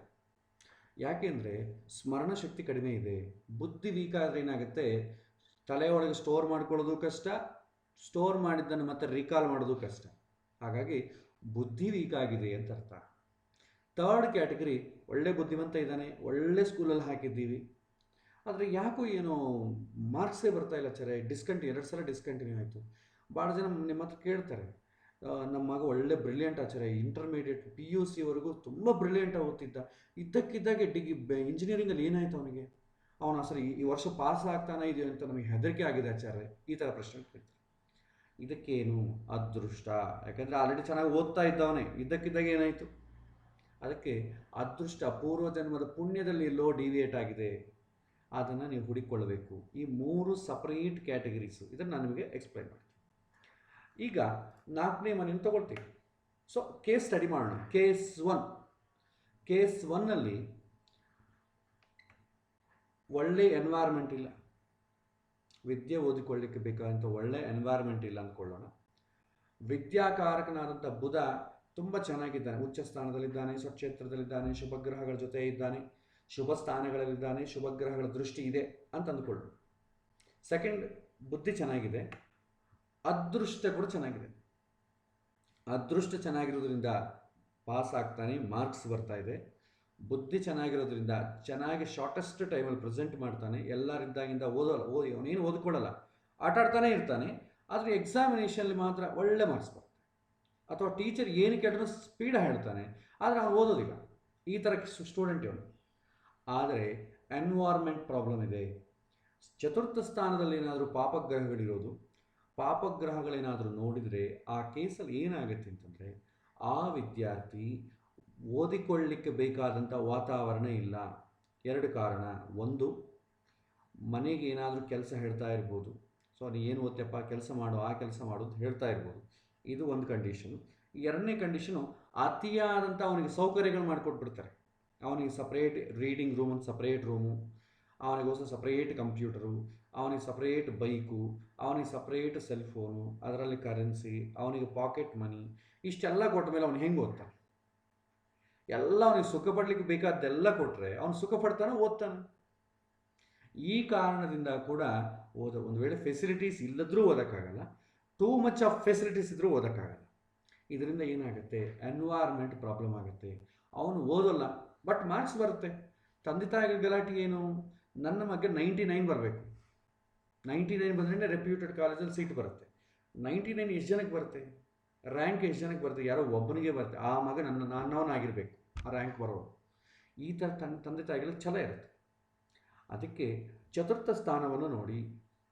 ಯಾಕೆಂದರೆ ಸ್ಮರಣ ಶಕ್ತಿ ಕಡಿಮೆ ಇದೆ. ಬುದ್ಧಿ ವೀಕ್ ಆದರೆ ಏನಾಗುತ್ತೆ? ತಲೆಯೊಳಗೆ ಸ್ಟೋರ್ ಮಾಡ್ಕೊಳ್ಳೋದು ಕಷ್ಟ, ಸ್ಟೋರ್ ಮಾಡಿದ್ದನ್ನು ಮತ್ತೆ ರೀಕಾಲ್ ಮಾಡೋದು ಕಷ್ಟ. ಹಾಗಾಗಿ ಬುದ್ಧಿ ವೀಕ್ ಆಗಿದೆ ಅಂತ ಅರ್ಥ. ಥರ್ಡ್ ಕ್ಯಾಟಗರಿ, ಒಳ್ಳೆ ಬುದ್ಧಿವಂತ ಇದ್ದಾನೆ, ಒಳ್ಳೆ ಸ್ಕೂಲಲ್ಲಿ ಹಾಕಿದ್ದೀವಿ, ಆದರೆ ಯಾಕೋ ಏನೋ ಮಾರ್ಕ್ಸೇ ಬರ್ತಾ ಇಲ್ಲ ಆಚಾರ್ಯ, 2 ಸಲ ಡಿಸ್ಕಂಟಿನ್ಯೂ ಆಯಿತು. ಭಾಳ ಜನ ನಿಮ್ಮ ಹತ್ರ ಕೇಳ್ತಾರೆ, ನಮ್ಮ ಮಗ ಒಳ್ಳೆ ಬ್ರಿಲಿಯಂಟ್ ಆಚಾರ್ಯ, ಇಂಟರ್ಮೀಡಿಯೇಟ್ PUC ತುಂಬ ಬ್ರಿಲಿಯಂಟಾಗಿ ಓದ್ತಿದ್ದ, ಇದ್ದಕ್ಕಿದ್ದಾಗೆ ಇಂಜಿನಿಯರಿಂಗಲ್ಲಿ ಏನಾಯಿತು ಅವನಿಗೆ, ಅವನು ಅಸಲು ಈ ವರ್ಷ ಪಾಸ್ ಆಗ್ತಾನೆ ಇದೆಯೋ ಅಂತ ನಮಗೆ ಹೆದರಿಕೆ ಆಗಿದೆ ಆಚಾರ್ಯ, ಈ ಥರ ಪ್ರಶ್ನೆ ಕೇಳ್ತಾರೆ. ಇದಕ್ಕೇನು? ಅದೃಷ್ಟ. ಯಾಕಂದರೆ ಆಲ್ರೆಡಿ ಚೆನ್ನಾಗಿ ಓದ್ತಾ ಇದ್ದವನೇ, ಇದ್ದಕ್ಕಿದ್ದಾಗ ಏನಾಯಿತು? ಅದಕ್ಕೆ ಅದೃಷ್ಟ, ಪೂರ್ವಜನ್ಮದ ಪುಣ್ಯದಲ್ಲಿ ಎಲ್ಲೋ ಡಿವಿಯೇಟ್ ಆಗಿದೆ, ಅದನ್ನು ನೀವು ಹುಡುಕೊಳ್ಳಬೇಕು. ಈ 3 ಸಪ್ರೇಟ್ ಕ್ಯಾಟಗರೀಸು, ಇದನ್ನು ನಾನು ನಿಮಗೆ ಎಕ್ಸ್ಪ್ಲೈನ್ ಮಾಡ್ತೀನಿ. ಈಗ 4ನೇ ಮನೆಯನ್ನು ತಗೊಳ್ತೀವಿ. ಸೊ ಕೇಸ್ ಸ್ಟಡಿ ಮಾಡೋಣ. ಕೇಸ್ 1ನಲ್ಲಿ ಒಳ್ಳೆ ಎನ್ವೈರ್ಮೆಂಟ್ ಇಲ್ಲ, ವಿದ್ಯೆ ಓದಿಕೊಳ್ಳಿಕ್ಕೆ ಬೇಕಾದಂಥ ಒಳ್ಳೆ ಎನ್ವೈರ್ಮೆಂಟ್ ಇಲ್ಲ ಅಂದ್ಕೊಳ್ಳೋಣ. ವಿದ್ಯಾಕಾರಕನಾದಂಥ ಬುಧ ತುಂಬ ಚೆನ್ನಾಗಿದ್ದಾನೆ, ಉಚ್ಚ ಸ್ಥಾನದಲ್ಲಿದ್ದಾನೆ, ಸ್ವಕ್ಷೇತ್ರದಲ್ಲಿದ್ದಾನೆ, ಶುಭ ಗ್ರಹಗಳ ಜೊತೆ ಇದ್ದಾನೆ, ಶುಭ ಸ್ಥಾನಗಳಲ್ಲಿದ್ದಾನೆ, ಶುಭ ಗ್ರಹಗಳ ದೃಷ್ಟಿ ಇದೆ ಅಂತ ಅಂದ್ಕೊಳ್ಳಿ. ಸೆಕೆಂಡ್, ಬುದ್ಧಿ ಚೆನ್ನಾಗಿದೆ, ಅದೃಷ್ಟ ಕೂಡ ಚೆನ್ನಾಗಿದೆ. ಅದೃಷ್ಟ ಚೆನ್ನಾಗಿರೋದ್ರಿಂದ ಪಾಸ್ ಆಗ್ತಾನೆ, ಮಾರ್ಕ್ಸ್ ಬರ್ತಾ ಇದೆ. ಬುದ್ಧಿ ಚೆನ್ನಾಗಿರೋದ್ರಿಂದ ಚೆನ್ನಾಗಿ ಶಾರ್ಟೆಸ್ಟ್ ಟೈಮಲ್ಲಿ ಪ್ರೆಸೆಂಟ್ ಮಾಡ್ತಾನೆ, ಎಲ್ಲರಿದ್ದಾಗಿಂದ ಅವನೇನು ಓದ್ಕೊಳ್ಳಲ್ಲ, ಆಟ ಆಡ್ತಾನೆ ಇರ್ತಾನೆ. ಆದರೆ ಎಕ್ಸಾಮಿನೇಷನಲ್ಲಿ ಮಾತ್ರ ಒಳ್ಳೆ ಮಾರ್ಕ್ಸ್ ಬರುತ್ತೆ. ಅಥವಾ ಟೀಚರ್ ಏನು ಕೇಳಿದ್ರು ಸ್ಪೀಡ್ ಹೇಳ್ತಾನೆ, ಆದರೆ ಅವನು ಓದೋದಿಲ್ಲ. ಈ ಥರ ಸ್ಟೂಡೆಂಟ್ ಇವನು. ಆದರೆ ಎನ್ವಾರ್ಮೆಂಟ್ ಪ್ರಾಬ್ಲಮ್ ಇದೆ. ಚತುರ್ಥ ಸ್ಥಾನದಲ್ಲಿ ಏನಾದರೂ ಪಾಪಗ್ರಹಗಳಿರೋದು, ಪಾಪಗ್ರಹಗಳೇನಾದರೂ ನೋಡಿದರೆ ಆ ಕೇಸಲ್ಲಿ ಏನಾಗುತ್ತೆ ಅಂತಂದರೆ, ಆ ವಿದ್ಯಾರ್ಥಿ ಓದಿಕೊಳ್ಳಲಿಕ್ಕೆ ಬೇಕಾದಂಥ ವಾತಾವರಣ ಇಲ್ಲ. ಎರಡು ಕಾರಣ. ಒಂದು, ಮನೆಗೆ ಏನಾದರೂ ಕೆಲಸ ಹೇಳ್ತಾ ಇರ್ಬೋದು. ಸೊ ಅದು ಏನು ಓದ್ತಪ್ಪ, ಕೆಲಸ ಮಾಡು, ಆ ಕೆಲಸ ಮಾಡು ಅಂತ ಹೇಳ್ತಾ ಇರ್ಬೋದು. ಇದು ಒಂದು ಕಂಡೀಷನು. ಎರಡನೇ ಕಂಡೀಷನು, ಅತಿಯಾದಂಥ ಅವನಿಗೆ ಸೌಕರ್ಯಗಳು ಮಾಡಿಕೊಟ್ಬಿಡ್ತಾರೆ. ಅವನಿಗೆ ಸಪ್ರೇಟ್ ರೀಡಿಂಗ್ ರೂಮ್ ಅಂತ ಸಪ್ರೇಟ್ ರೂಮು, ಅವನಿಗೋಸ್ಕರ ಸಪ್ರೇಟ್ ಕಂಪ್ಯೂಟರು, ಅವನಿಗೆ ಸಪ್ರೇಟ್ ಬೈಕು, ಅವನಿಗೆ ಸಪ್ರೇಟ್ ಸೆಲ್ ಫೋನು, ಅದರಲ್ಲಿ ಕರೆನ್ಸಿ, ಅವನಿಗೆ ಪಾಕೆಟ್ ಮನಿ, ಇಷ್ಟೆಲ್ಲ ಕೊಟ್ಟ ಮೇಲೆ ಅವನು ಹೆಂಗೆ ಓದ್ತಾನೆ? ಎಲ್ಲ ಅವನಿಗೆ ಸುಖ ಪಡಲಿಕ್ಕೆ ಬೇಕಾದ್ದೆಲ್ಲ ಕೊಟ್ಟರೆ ಅವನು ಸುಖ ಪಡ್ತಾನೆ, ಓದ್ತಾನೆ. ಈ ಕಾರಣದಿಂದ ಕೂಡ ಒಂದು ವೇಳೆ ಫೆಸಿಲಿಟೀಸ್ ಇಲ್ಲದ್ರೂ ಓದೋಕ್ಕಾಗಲ್ಲ, ಟೂ ಮಚ್ ಆಫ್ ಫೆಸಿಲಿಟೀಸ್ ಇದ್ರೂ ಓದೋಕ್ಕಾಗಲ್ಲ. ಇದರಿಂದ ಏನಾಗುತ್ತೆ, ಎನ್ವೈರ್ಮೆಂಟ್ ಪ್ರಾಬ್ಲಮ್ ಆಗುತ್ತೆ. ಅವನು ಓದೋಲ್ಲ, ಬಟ್ ಮಾರ್ಕ್ಸ್ ಬರುತ್ತೆ. ತಂದೆ ತಾಯಿಗಳ ಗಲಾಟೆ ಏನು, ನನ್ನ ಮಗ 99 ಬರಬೇಕು, 99 ಬಂದ್ರೆ ರೆಪ್ಯೂಟೆಡ್ ಕಾಲೇಜಲ್ಲಿ ಸೀಟ್ ಬರುತ್ತೆ. 99 ಎಷ್ಟು ಜನಕ್ಕೆ ಬರುತ್ತೆ? ರ್ಯಾಂಕ್ ಎಷ್ಟು ಜನಕ್ಕೆ ಬರುತ್ತೆ? ಯಾರೋ ಒಬ್ಬನಿಗೆ ಬರುತ್ತೆ. ಆ ಮಗ ನನ್ನವನಾಗಿರಬೇಕು ಆ ರ್ಯಾಂಕ್ ಬರೋದು. ಈ ಥರ ತಂದೆ ತಾಯಿಗಳ ಛಲ ಇರುತ್ತೆ. ಅದಕ್ಕೆ ಚತುರ್ಥ ಸ್ಥಾನವನ್ನು ನೋಡಿ.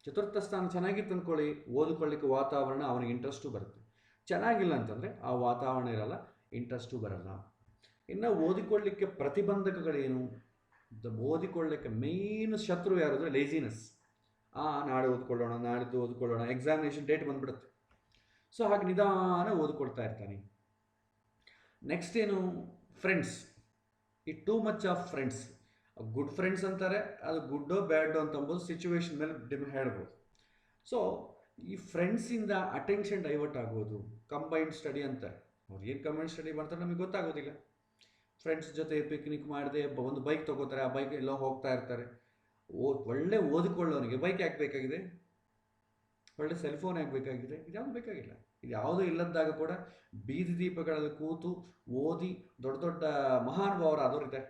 ಚತುರ್ಥ ಸ್ಥಾನ ಚೆನ್ನಾಗಿತ್ತು ಅಂದ್ಕೊಳ್ಳಿ, ಓದಿಕೊಳ್ಳಿಕ್ಕೆ ವಾತಾವರಣ, ಅವನಿಗೆ ಇಂಟ್ರೆಸ್ಟು ಬರುತ್ತೆ. ಚೆನ್ನಾಗಿಲ್ಲ ಅಂತಂದರೆ ಆ ವಾತಾವರಣ ಇರಲ್ಲ, ಇಂಟ್ರೆಸ್ಟು ಬರಲ್ಲ. ಇನ್ನು ಓದಿಕೊಳ್ಳಿಕ್ಕೆ ಪ್ರತಿಬಂಧಕಗಳೇನು? ಓದಿಕೊಳ್ಳಲಿಕ್ಕೆ ಮೇನ್ ಶತ್ರು ಯಾರು ಅಂದರೆ ಲೇಜಿನೆಸ್. ನಾಳೆ ಓದ್ಕೊಳ್ಳೋಣ, ನಾಡಿದ್ದು ಓದ್ಕೊಳ್ಳೋಣ, ಎಕ್ಸಾಮಿನೇಷನ್ ಡೇಟ್ ಬಂದುಬಿಡುತ್ತೆ. ಸೊ ಹಾಗೆ ನಿಧಾನ ಓದ್ಕೊಳ್ತಾ ಇರ್ತಾನೆ. ನೆಕ್ಸ್ಟ್ ಏನು, ಫ್ರೆಂಡ್ಸ್. ಈ two much of friends. Good friends ಅಂತಾರೆ, ಅದು ಗುಡ್ಡೋ ಬ್ಯಾಡೋ ಅಂತ ಅಂಬೋದು ಸಿಚುವೇಶನ್ ಮೇಲೆ ಹೇಳ್ಬೋದು. ಸೊ ಈ ಫ್ರೆಂಡ್ಸಿಂದ ಅಟೆನ್ಷನ್ ಡೈವರ್ಟ್ ಆಗೋದು. ಕಂಬೈನ್ಡ್ ಸ್ಟಡಿ ಅಂತಾರೆ. ಅವ್ರು ಏನು ಕಂಬೈನ್ಡ್ ಸ್ಟಡಿ ಮಾಡ್ತಾರೆ ನಮಗೆ ಗೊತ್ತಾಗೋದಿಲ್ಲ. ಫ್ರೆಂಡ್ಸ್ ಜೊತೆ ಪಿಕ್ನಿಕ್ ಮಾಡದೆ ಒಂದು ಬೈಕ್ ತೊಗೋತಾರೆ, ಆ ಬೈಕ್ ಎಲ್ಲೋ ಹೋಗ್ತಾ ಇರ್ತಾರೆ. ಒಳ್ಳೆ ಓದಿಕೊಳ್ಳೋನಿಗೆ ಬೈಕ್ ಯಾಕೆ ಬೇಕಾಗಿದೆ? ಒಳ್ಳೆ ಸೆಲ್ ಫೋನ್ ಯಾಕೆ ಬೇಕಾಗಿದೆ? ಇದ್ಯಾವುದು ಬೇಕಾಗಿಲ್ಲ. ಇದು ಯಾವುದೂ ಇಲ್ಲದಾಗ ಕೂಡ ಬೀದಿ ದೀಪಗಳಲ್ಲಿ ಕೂತು ಓದಿ ದೊಡ್ಡ ದೊಡ್ಡ ಮಹಾನುಭಾವರಾದವರಿದ್ದಾರೆ.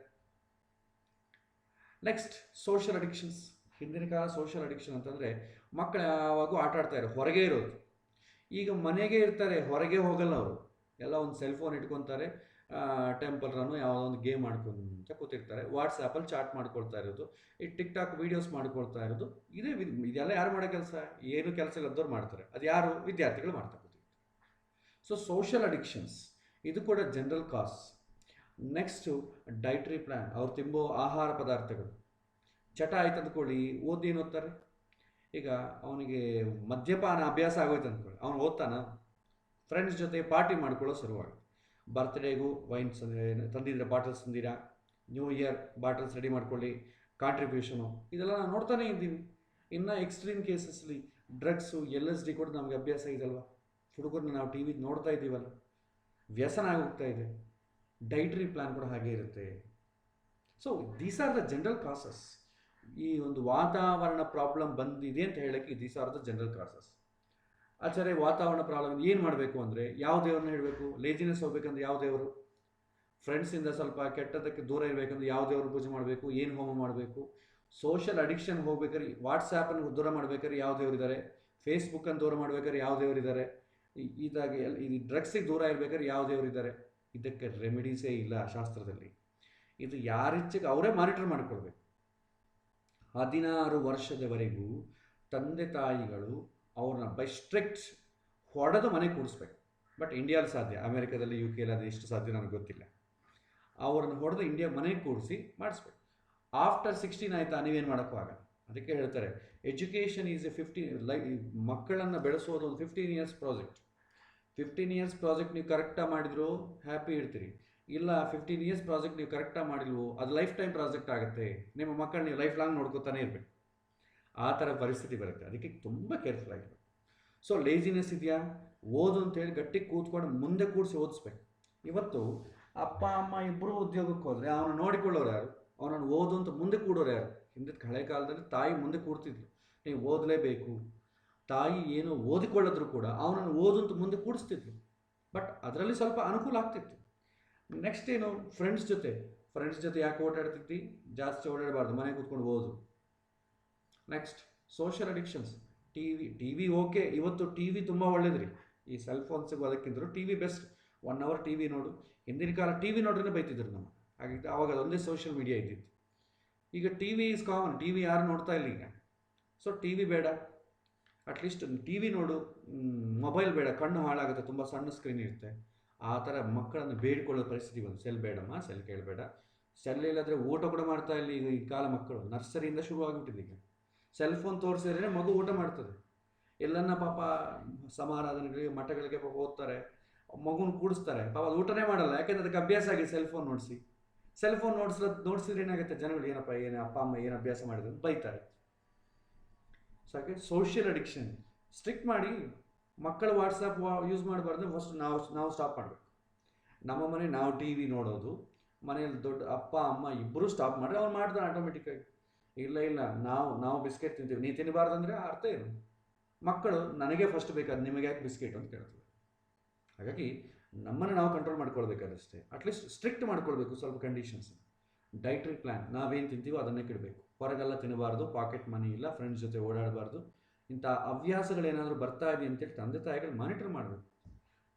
Next, social addictions. ಹಿಂದಿನ ಕಾಲ ಸೋಷಿಯಲ್ ಅಡಿಕ್ಷನ್ ಅಂತಂದರೆ ಮಕ್ಕಳು ಯಾವಾಗೂ ಆಟ ಆಡ್ತಾ ಇರೋ, ಹೊರಗೆ ಇರೋದು. ಈಗ ಮನೆಗೆ ಇರ್ತಾರೆ, ಹೊರಗೆ ಹೋಗಲ್ಲ ಅವರು. ಎಲ್ಲ ಒಂದು ಸೆಲ್ ಫೋನ್ ಇಟ್ಕೊತಾರೆ, ಟೆಂಪಲ್ ರನ್ನು ಯಾವುದೋ ಒಂದು ಗೇಮ್ ಮಾಡ್ಕೊಂತ ಕೂತಿರ್ತಾರೆ. ವಾಟ್ಸಾಪಲ್ಲಿ ಚಾಟ್ ಮಾಡ್ಕೊಳ್ತಾ ಇರೋದು, ಈ ಟಿಕ್ಟಾಕ್ ವೀಡಿಯೋಸ್ ಮಾಡ್ಕೊಳ್ತಾ ಇರೋದು. ಇದೆಲ್ಲ ಯಾರು ಮಾಡೋ ಕೆಲಸ? ಏನು ಕೆಲಸ ಇಲ್ಲದವ್ರು ಮಾಡ್ತಾರೆ. ಅದು ಯಾರು? ವಿದ್ಯಾರ್ಥಿಗಳು ಮಾಡ್ತಾ ಕೂತಿರ್ತಾರೆ. ಸೊ ಸೋಷಿಯಲ್ ಅಡಿಕ್ಷನ್ಸ್ ಇದು ಕೂಡ general cause. Next dietary plan. ಅವ್ರು ತಿಂಬೋ ಆಹಾರ ಪದಾರ್ಥಗಳು ಚಟ ಆಯ್ತು ಅಂದ್ಕೊಳ್ಳಿ, ಓದೇನು ಓದ್ತಾರೆ? ಈಗ ಅವನಿಗೆ ಮದ್ಯಪಾನ ಅಭ್ಯಾಸ ಆಗೋಯ್ತು ಅಂದ್ಕೊಳ್ಳಿ, ಅವನು ಓದ್ತಾನ? ಫ್ರೆಂಡ್ಸ್ ಜೊತೆ ಪಾರ್ಟಿ ಮಾಡ್ಕೊಳ್ಳೋ ಶುರುವಾಗುತ್ತೆ. ಬರ್ತ್ಡೇಗೂ ವೈನ್ ತಂದಿದ್ದೀರಾ, ಬಾಟಲ್ಸ್ ತಂದಿರಾ, ನ್ಯೂ ಇಯರ್ ಬಾಟಲ್ಸ್ ರೆಡಿ ಮಾಡ್ಕೊಳ್ಳಿ, ಕಾಂಟ್ರಿಬ್ಯೂಷನು, ಇದೆಲ್ಲ ನಾವು ನೋಡ್ತಾನೇ ಇದ್ದೀವಿ. ಇನ್ನು ಎಕ್ಸ್ಟ್ರೀಮ್ ಕೇಸಸ್ಲಿ ಡ್ರಗ್ಸು, LSD ಕೂಡ ನಮಗೆ ಅಭ್ಯಾಸ ಇದಲ್ವ, ಹುಡುಗರನ್ನ ನಾವು ಟಿ ವಿ ನೋಡ್ತಾ ಇದ್ದೀವಲ್ಲ, ವ್ಯಸನ ಆಗೋಗ್ತಾ ಇದೆ. ಡೈಟ್ರಿ ಪ್ಲ್ಯಾನ್ ಕೂಡ ಹಾಗೆ ಇರುತ್ತೆ. So these are the general causes. ಈ ಒಂದು ವಾತಾವರಣ ಪ್ರಾಬ್ಲಮ್ ಬಂದಿದೆ ಅಂತ ಹೇಳೋಕ್ಕೆ these are the general causes. ಆಚಾರ್ಯ, ವಾತಾವರಣ ಪ್ರಾಬ್ಲಮ್ ಏನು ಮಾಡಬೇಕು ಅಂದರೆ ಯಾವ ದೇವ್ರನ್ನ ಹೇಳಬೇಕು? ಲೇಜಿನೆಸ್ ಹೋಗ್ಬೇಕಂದ್ರೆ ಯಾವ ದೇವರು? ಫ್ರೆಂಡ್ಸಿಂದ ಸ್ವಲ್ಪ ಕೆಟ್ಟದಕ್ಕೆ ದೂರ ಇರಬೇಕಂದ್ರೆ ಯಾವ ದೇವ್ರ ಪೂಜೆ ಮಾಡಬೇಕು? ಏನು ಹೋಮ ಮಾಡಬೇಕು? ಸೋಷಿಯಲ್ ಅಡಿಕ್ಷನ್ ಹೋಗ್ಬೇಕಾದ್ರೆ, ವಾಟ್ಸಾಪನ್ನು ದೂರ ಮಾಡಬೇಕಾದ್ರೆ ಯಾವ ದೇವರಿದ್ದಾರೆ? ಫೇಸ್ಬುಕ್ಕನ್ನು ದೂರ ಮಾಡಬೇಕಾದ್ರೆ ಯಾವ ದೇವರಿದ್ದಾರೆ? ಇದಾಗಿ ಈ ಡ್ರಗ್ಸಿಗೆ ದೂರ ಇರಬೇಕಾದ್ರೆ ಯಾವ ದೇವರಿದ್ದಾರೆ? ಇದಕ್ಕೆ ರೆಮಿಡೀಸೇ ಇಲ್ಲ ಶಾಸ್ತ್ರದಲ್ಲಿ. ಇದು ಯಾರಿಚ್ಛೆಗೆ ಅವರೇ ಮಾನಿಟರ್ ಮಾಡಿಕೊಳ್ಬೇಕು. 16 ವರ್ಷದವರೆಗೂ ತಂದೆ ತಾಯಿಗಳು ಅವ್ರನ್ನ ಬೈ ಸ್ಟ್ರಿಕ್ಟ್ ಹೊಡೆದು ಮನೆಗೆ ಕೂಡಿಸ್ಬೇಕು. ಬಟ್ ಇಂಡಿಯಾದಲ್ಲಿ ಸಾಧ್ಯ, ಅಮೆರಿಕಾದಲ್ಲಿ UK ಅದು ಎಷ್ಟು ಸಾಧ್ಯ ನನಗೆ ಗೊತ್ತಿಲ್ಲ. ಅವ್ರನ್ನ ಹೊಡೆದು ಮನೆಗೆ ಕೂಡಿಸಿ ಮಾಡಿಸ್ಬೇಕು. ಆಫ್ಟರ್ 16 ಆಯಿತಾ ನೀವೇನು ಮಾಡೋಕ್ಕೂ ಆಗಲ್ಲ. ಅದಕ್ಕೆ ಹೇಳ್ತಾರೆ ಎಜುಕೇಷನ್ ಈಸ್ ಮಕ್ಕಳನ್ನು ಬೆಳೆಸೋದು ಒಂದು 15 ಇಯರ್ಸ್ ಪ್ರಾಜೆಕ್ಟ್. 15 ಇಯರ್ಸ್ ಪ್ರಾಜೆಕ್ಟ್ ನೀವು ಕರೆಕ್ಟಾಗಿ ಮಾಡಿದ್ರು ಹ್ಯಾಪಿ ಇರ್ತೀರಿ. ಇಲ್ಲ 15 ಇಯರ್ಸ್ ಪ್ರಾಜೆಕ್ಟ್ ನೀವು ಕರೆಕ್ಟಾಗಿ ಮಾಡಿಲ್ವೋ ಅದು ಲೈಫ್ ಟೈಮ್ ಪ್ರಾಜೆಕ್ಟ್ ಆಗುತ್ತೆ. ನಿಮ್ಮ ಮಕ್ಕಳು ನೀವು ಲೈಫ್ ಲಾಂಗ್ ನೋಡ್ಕೋತಾನೆ ಇರಬೇಕು. ಆ ಥರ ಪರಿಸ್ಥಿತಿ ಬರುತ್ತೆ. ಅದಕ್ಕೆ ತುಂಬ ಕೇರ್ಫುಲ್ ಆಗಿರಬೇಕು. ಸೊ ಲೇಜಿನೆಸ್ ಇದೆಯಾ? ಓದು ಅಂತೇಳಿ ಗಟ್ಟಿ ಕೂತ್ಕೊಂಡು ಮುಂದೆ ಕೂಡಿಸಿ ಓದಿಸ್ಬೇಕು. ಇವತ್ತು ಅಪ್ಪ ಅಮ್ಮ ಇಬ್ಬರು ಉದ್ಯೋಗಕ್ಕೆ ಹೋದರೆ ಅವನು ನೋಡಿಕೊಳ್ಳೋರು ಯಾರು? ಅವನನ್ನು ಓದು ಅಂತ ಮುಂದೆ ಕೂಡೋರು ಯಾರು? ಹಿಂದಿನ ಹಳೆ ಕಾಲದಲ್ಲಿ ತಾಯಿ ಮುಂದೆ ಕೂಡ್ತಿದ್ಲು, ನೀವು ಓದಲೇಬೇಕು. ತಾಯಿ ಏನು ಓದಿಕೊಳ್ಳೋದ್ರು ಕೂಡ ಅವನನ್ನು ಓದು ಅಂತ ಮುಂದೆ ಕೂಡಿಸ್ತಿದ್ಲು. ಬಟ್ ಅದರಲ್ಲಿ ಸ್ವಲ್ಪ ಅನುಕೂಲ ಆಗ್ತಿತ್ತು. ನೆಕ್ಸ್ಟ್ ಏನು, ಫ್ರೆಂಡ್ಸ್ ಜೊತೆ ಯಾಕೆ ಓಡಾಡ್ತಿದ್ದಿ? ಜಾಸ್ತಿ ಓಡಾಡಬಾರ್ದು, ಮನೆಗೆ ಕೂತ್ಕೊಂಡು ಓದು. Next social addictions. T V okay, ಇವತ್ತು ಟಿ ವಿ ತುಂಬ ಒಳ್ಳೇದ್ರಿ. ಈ ಸೆಲ್ ಫೋನ್ಸಿಗೂ ಅದಕ್ಕಿಂತರೂ T V best. 1 hour T V ನೋಡು. ಹಿಂದಿನ ಕಾಲ ಟಿ ವಿ ನೋಡ್ರೇ ಬೈತಿದ್ರು ನಮ್ಮ, ಹಾಗಾಗಿ ಆವಾಗ ಅದೊಂದೇ ಸೋಷಿಯಲ್ ಮೀಡಿಯಾ ಇದ್ದಿತ್ತು. ಈಗ T V is common, T V ಯಾರು ನೋಡ್ತಾ ಇಲ್ಲ ಈಗ. ಸೊ ಟಿ ವಿ ಬೇಡ, ಅಟ್ಲೀಸ್ಟ್ ಟಿ ವಿ ನೋಡು. ಮೊಬೈಲ್ ಬೇಡ, ಕಣ್ಣು ಹಾಳಾಗುತ್ತೆ, ತುಂಬ ಸಣ್ಣ ಸ್ಕ್ರೀನ್ ಇರುತ್ತೆ. ಆ ಥರ ಮಕ್ಕಳನ್ನು ಬೇಡಿಕೊಳ್ಳೋ ಪರಿಸ್ಥಿತಿ ಬಂದು, ಸೆಲ್ ಬೇಡಮ್ಮ, ಸೆಲ್ ಕೇಳಬೇಡ. ಸೆಲ್ ಇಲ್ಲಾದರೆ ಊಟ ಕೂಡ ಮಾಡ್ತಾ ಇಲ್ಲ ಈಗ ಈ ಕಾಲ ಮಕ್ಕಳು. ನರ್ಸರಿಯಿಂದ ಶುರು ಆಗಿಬಿಟ್ಟಿದೆ ಈಗ. ಸೆಲ್ ಫೋನ್ ತೋರಿಸಿದ್ರೆ ಮಗು ಊಟ ಮಾಡ್ತದೆ. ಎಲ್ಲನ್ನ ಪಾಪ ಸಮಾರಾಧನೆಗಳಿಗೆ ಮಠಗಳಿಗೆ ಪಾಪ ಓದ್ತಾರೆ, ಮಗುನ ಕೂಡಿಸ್ತಾರೆ, ಪಾಪ ಅದು ಊಟನೇ ಮಾಡಲ್ಲ. ಯಾಕೆಂದ್ರೆ ಅದಕ್ಕೆ ಅಭ್ಯಾಸ ಆಗಿ ಸೆಲ್ ಫೋನ್ ನೋಡಿಸಿ. ಸೆಲ್ ಫೋನ್ ನೋಡಿಸಿದ್ರೆ ಏನಾಗುತ್ತೆ, ಜನಗಳು ಏನಪ್ಪ ಏನು ಅಪ್ಪ ಅಮ್ಮ ಏನು ಅಭ್ಯಾಸ ಮಾಡಿದ್ರು ಅಂತ ಬೈತಾರೆ. ಸೊ ಹಾಗೆ ಸೋಷಿಯಲ್ ಅಡಿಕ್ಷನ್ ಸ್ಟ್ರಿಕ್ಟ್ ಮಾಡಿ. ಮಕ್ಕಳು ವಾಟ್ಸಪ್ ಯೂಸ್ ಮಾಡಬಾರ್ದು, ಫಸ್ಟ್ ನಾವು ಸ್ಟಾಪ್ ಮಾಡಬೇಕು. ನಮ್ಮ ಮನೆ ನಾವು ಟಿ ವಿ ನೋಡೋದು, ಮನೆಯಲ್ಲಿ ದೊಡ್ಡ ಅಪ್ಪ ಅಮ್ಮ ಇಬ್ಬರು ಸ್ಟಾಪ್ ಮಾಡಿದ್ರೆ ಅವ್ನು ಮಾಡ್ತಾನೆ ಆಟೋಮೆಟಿಕ್ಕಾಗಿ. ಇಲ್ಲ ನಾವು ಬಿಸ್ಕೆಟ್ ತಿಂತೀವಿ, ನೀ ತಿನ್ನಬಾರ್ದು ಅಂದರೆ ಅರ್ಥ ಏನು? ಮಕ್ಕಳು ನನಗೆ ಫಸ್ಟ್ ಬೇಕಾದ, ನಿಮಗೆ ಯಾಕೆ ಬಿಸ್ಕೆಟ್ ಅಂತ ಕೇಳ್ತದೆ. ಹಾಗಾಗಿ ನಮ್ಮನ್ನು ನಾವು ಕಂಟ್ರೋಲ್ ಮಾಡ್ಕೊಳ್ಬೇಕಾದಷ್ಟೇ. ಅಟ್ಲೀಸ್ಟ್ ಸ್ಟ್ರಿಕ್ಟ್ ಮಾಡ್ಕೊಳ್ಬೇಕು ಸ್ವಲ್ಪ ಕಂಡೀಷನ್ಸ್. ಡೈಟ್ರಿ ಪ್ಲ್ಯಾನ್, ನಾವೇನು ತಿಂತೀವೋ ಅದನ್ನೇ ಕೆಡಬೇಕು. ಹೊರಗೆಲ್ಲ ತಿನ್ನಬಾರ್ದು, ಪಾಕೆಟ್ ಮನಿ ಇಲ್ಲ, ಫ್ರೆಂಡ್ಸ್ ಜೊತೆ ಓಡಾಡಬಾರ್ದು. ಇಂಥ ಹವ್ಯಾಸಗಳೇನಾದರೂ ಬರ್ತಾ ಇದೆ ಅಂತೇಳಿ ತಂದೆ ತಾಯಿಗಳು ಮಾನಿಟರ್ ಮಾಡಬೇಕು.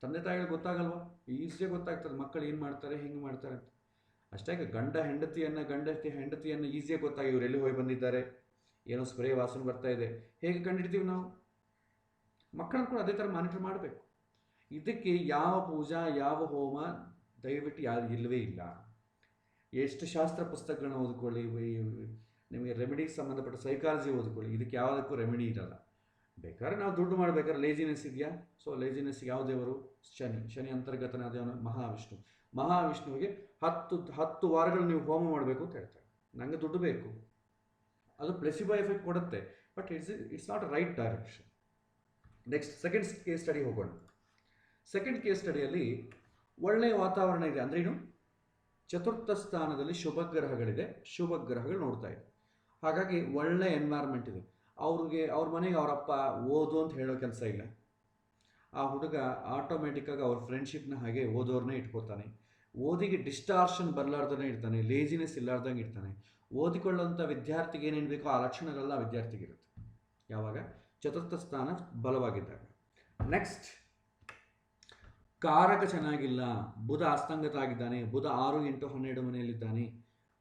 ತಂದೆ ತಾಯಿಗಳು ಗೊತ್ತಾಗಲ್ವಾ? ಈಸಿಯಾಗಿ ಗೊತ್ತಾಗ್ತದೆ ಮಕ್ಕಳು ಏನು ಮಾಡ್ತಾರೆ, ಹೆಂಗೆ ಮಾಡ್ತಾರೆ ಅಂತ. ಅಷ್ಟೇ ಗಂಡತಿ ಹೆಂಡತಿಯನ್ನು ಈಸಿಯಾಗಿ ಗೊತ್ತಾಗಿ ಇವ್ರು ಎಲ್ಲಿ ಹೋಗಿ ಬಂದಿದ್ದಾರೆ, ಏನೋ ಸ್ಪ್ರೇ ವಾಸನೆ ಬರ್ತಾ ಇದೆ, ಹೇಗೆ ಕಂಡಿಡ್ತೀವಿ ನಾವು? ಮಕ್ಕಳನ್ನು ಕೂಡ ಅದೇ ಥರ ಮಾನಿಟರ್ ಮಾಡಬೇಕು. ಇದಕ್ಕೆ ಯಾವ ಪೂಜಾ ಯಾವ ಹೋಮ ದಯವಿಟ್ಟು ಯಾರು ಇಲ್ಲವೇ ಇಲ್ಲ. ಎಷ್ಟು ಶಾಸ್ತ್ರ ಪುಸ್ತಕಗಳನ್ನ ಓದ್ಕೊಳ್ಳಿ, ನಿಮಗೆ ರೆಮಿಡಿಗೆ ಸಂಬಂಧಪಟ್ಟ ಸೈಕಾಲಜಿ ಓದ್ಕೊಳ್ಳಿ, ಇದಕ್ಕೆ ಯಾವುದಕ್ಕೂ ರೆಮಿಡಿ ಇರಲ್ಲ. ಬೇಕಾದ್ರೆ ನಾವು ದುಡ್ಡು ಮಾಡಬೇಕಾದ್ರೆ ಲೇಜಿನೆಸ್ ಇದೆಯಾ? ಸೊ ಲೇಜಿನೆಸ್ ಯಾವ ದೇವರು? ಶನಿ ಅಂತರ್ಗತನಾದ ದೇವನು ಮಹಾವಿಷ್ಣುವಿಗೆ 10 ವಾರಗಳು ನೀವು ಹೋಮ ಮಾಡಬೇಕು ಅಂತ ಹೇಳ್ತಾರೆ. ನನಗೆ ದುಡ್ಡು ಬೇಕು, ಅದು ಪ್ಲೆಸಿಬೋ ಎಫೆಕ್ಟ್ ಕೊಡುತ್ತೆ, but it's not right direction. Next second case study ಹೋಗೋಣ. ಸೆಕೆಂಡ್ ಕೇಸ್ ಸ್ಟಡಿಯಲ್ಲಿ ಒಳ್ಳೆಯ ವಾತಾವರಣ ಇದೆ ಅಂದರೆ ಏನು? ಚತುರ್ಥ ಸ್ಥಾನದಲ್ಲಿ ಶುಭ ಗ್ರಹಗಳು ನೋಡ್ತಾ ಇದೆ. ಹಾಗಾಗಿ ಒಳ್ಳೆ ಎನ್ವೈರ್ಮೆಂಟ್ ಇದೆ. ಅವ್ರ ಮನೆಗೆ ಅವರಪ್ಪ ಓದು ಅಂತ ಹೇಳೋ ಕೆಲಸ ಇಲ್ಲ. ಆ ಹುಡುಗ ಆಟೋಮೆಟಿಕ್ಕಾಗಿ ಅವ್ರ ಫ್ರೆಂಡ್ಶಿಪ್ನ ಹಾಗೆ ಓದೋರನ್ನೇ ಇಟ್ಕೋತಾನೆ. ಓದಿಗೆ ಡಿಸ್ಟಾರ್ಷನ್ ಬರಲಾರ್ದೇ ಇರ್ತಾನೆ, ಲೇಜಿನೆಸ್ ಇಲ್ಲಾರ್ದಂಗೆ ಇರ್ತಾನೆ. ಓದಿಕೊಳ್ಳುವಂಥ ವಿದ್ಯಾರ್ಥಿಗೆ ಏನೇನು ಬೇಕೋ ಆ ಲಕ್ಷಣಗಳೆಲ್ಲ ವಿದ್ಯಾರ್ಥಿಗಿರುತ್ತೆ ಯಾವಾಗ? ಚತುರ್ಥ ಸ್ಥಾನ ಬಲವಾಗಿದ್ದಾಗ. ನೆಕ್ಸ್ಟ್ ಕಾರಕ ಚೆನ್ನಾಗಿಲ್ಲ, ಬುಧ ಅಸ್ತಂಗತ ಆಗಿದ್ದಾನೆ. ಬುಧ 6, 8, 12 ಮನೆಯಲ್ಲಿದ್ದಾನೆ.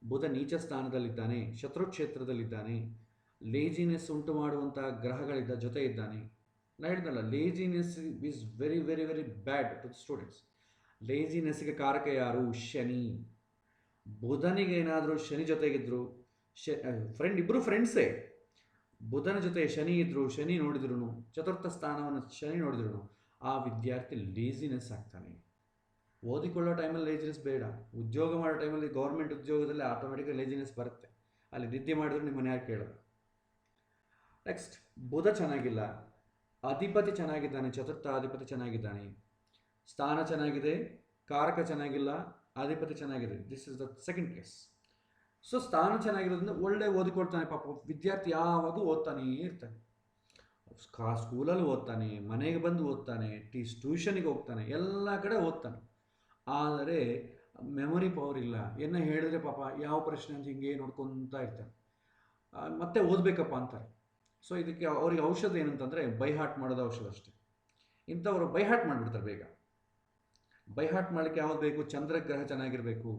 ಬುಧ ನೀಚ ಸ್ಥಾನದಲ್ಲಿದ್ದಾನೆ, ಶತ್ರುಕ್ಷೇತ್ರದಲ್ಲಿದ್ದಾನೆ. ಲೇಜಿನೆಸ್ ಉಂಟು ಮಾಡುವಂಥ ಗ್ರಹಗಳಿದ್ದ ಜೊತೆ ಇದ್ದಾನೆ. ನಾನು ಹೇಳಿದ್ನಲ್ಲ, laziness is very very very bad to the students. ಲೇಜಿನೆಸ್ಗೆ ಕಾರಕ ಯಾರು? ಶನಿ. ಬುಧನಿಗೆ ಏನಾದರೂ ಶನಿ ಜೊತೆಗಿದ್ರು, ಇಬ್ಬರು ಫ್ರೆಂಡ್ಸೇ. ಬುಧನ ಜೊತೆ ಶನಿ ಇದ್ರು, ಶನಿ ನೋಡಿದ್ರು, ಚತುರ್ಥ ಸ್ಥಾನವನ್ನು ಶನಿ ನೋಡಿದ್ರು, ಆ ವಿದ್ಯಾರ್ಥಿ ಲೇಜಿನೆಸ್ ಆಗ್ತಾನೆ. ಓದಿಕೊಳ್ಳೋ ಟೈಮಲ್ಲಿ ಲೇಜಿನೆಸ್ ಬೇಡ. ಉದ್ಯೋಗ ಮಾಡೋ ಟೈಮಲ್ಲಿ ಗೌರ್ಮೆಂಟ್ ಉದ್ಯೋಗದಲ್ಲಿ ಆಟೋಮೆಟಿಕ್ಕಾಗಿ ಲೇಜಿನೆಸ್ ಬರುತ್ತೆ. ಅಲ್ಲಿ ನಿದ್ದೆ ಮಾಡಿದ್ರೆ ನಿಮ್ಮನ್ನು ಯಾರು ಕೇಳೋದು? ನೆಕ್ಸ್ಟ್ ಬುಧ ಚೆನ್ನಾಗಿಲ್ಲ, ಅಧಿಪತಿ ಚೆನ್ನಾಗಿದ್ದಾನೆ, ಚತುರ್ಥ ಅಧಿಪತಿ ಚೆನ್ನಾಗಿದ್ದಾನೆ. ಸ್ಥಾನ ಚೆನ್ನಾಗಿದೆ, ಕಾರಕ ಚೆನ್ನಾಗಿಲ್ಲ, ಅಧಿಪತಿ ಚೆನ್ನಾಗಿದೆ. This is the second case. So ಸ್ಥಾನ ಚೆನ್ನಾಗಿರೋದ್ರಿಂದ ಒಳ್ಳೆ ಓದಿಕೊಳ್ತಾನೆ. ಪಾಪ ವಿದ್ಯಾರ್ಥಿ ಯಾವಾಗೂ ಓದ್ತಾನೇ ಇರ್ತಾನೆ. ಸ್ಕೂಲಲ್ಲಿ ಓದ್ತಾನೆ, ಮನೆಗೆ ಬಂದು ಓದ್ತಾನೆ, ಟ್ಯೂಷನಿಗೆ ಹೋಗ್ತಾನೆ, ಎಲ್ಲ ಕಡೆ ಓದ್ತಾನೆ. ಆದರೆ ಮೆಮೊರಿ ಪವರ್ ಇಲ್ಲ. ಏನು ಹೇಳಿದ್ರೆ ಪಾಪ ಯಾವ ಪ್ರಶ್ನೆ ಅಂತ ಹಿಂಗೆ ನೋಡ್ಕೊತಾ ಇರ್ತಾನೆ, ಮತ್ತೆ ಓದಬೇಕಪ್ಪ ಅಂತಾರೆ. ಸೊ ಇದಕ್ಕೆ ಅವ್ರಿಗೆ ಔಷಧ ಏನಂತಂದರೆ ಬೈಹಾರ್ಟ್ ಮಾಡೋದು ಔಷಧ ಅಷ್ಟೇ. ಇಂಥವರು ಬೈಹಾರ್ಟ್ ಮಾಡಿಬಿಡ್ತಾರೆ ಬೇಗ. ಬೈಹಾರ್ಟ್ ಮಾಡಲಿಕ್ಕೆ ಯಾವ್ದು ಬೇಕು? ಚಂದ್ರಗ್ರಹ ಚೆನ್ನಾಗಿರಬೇಕು.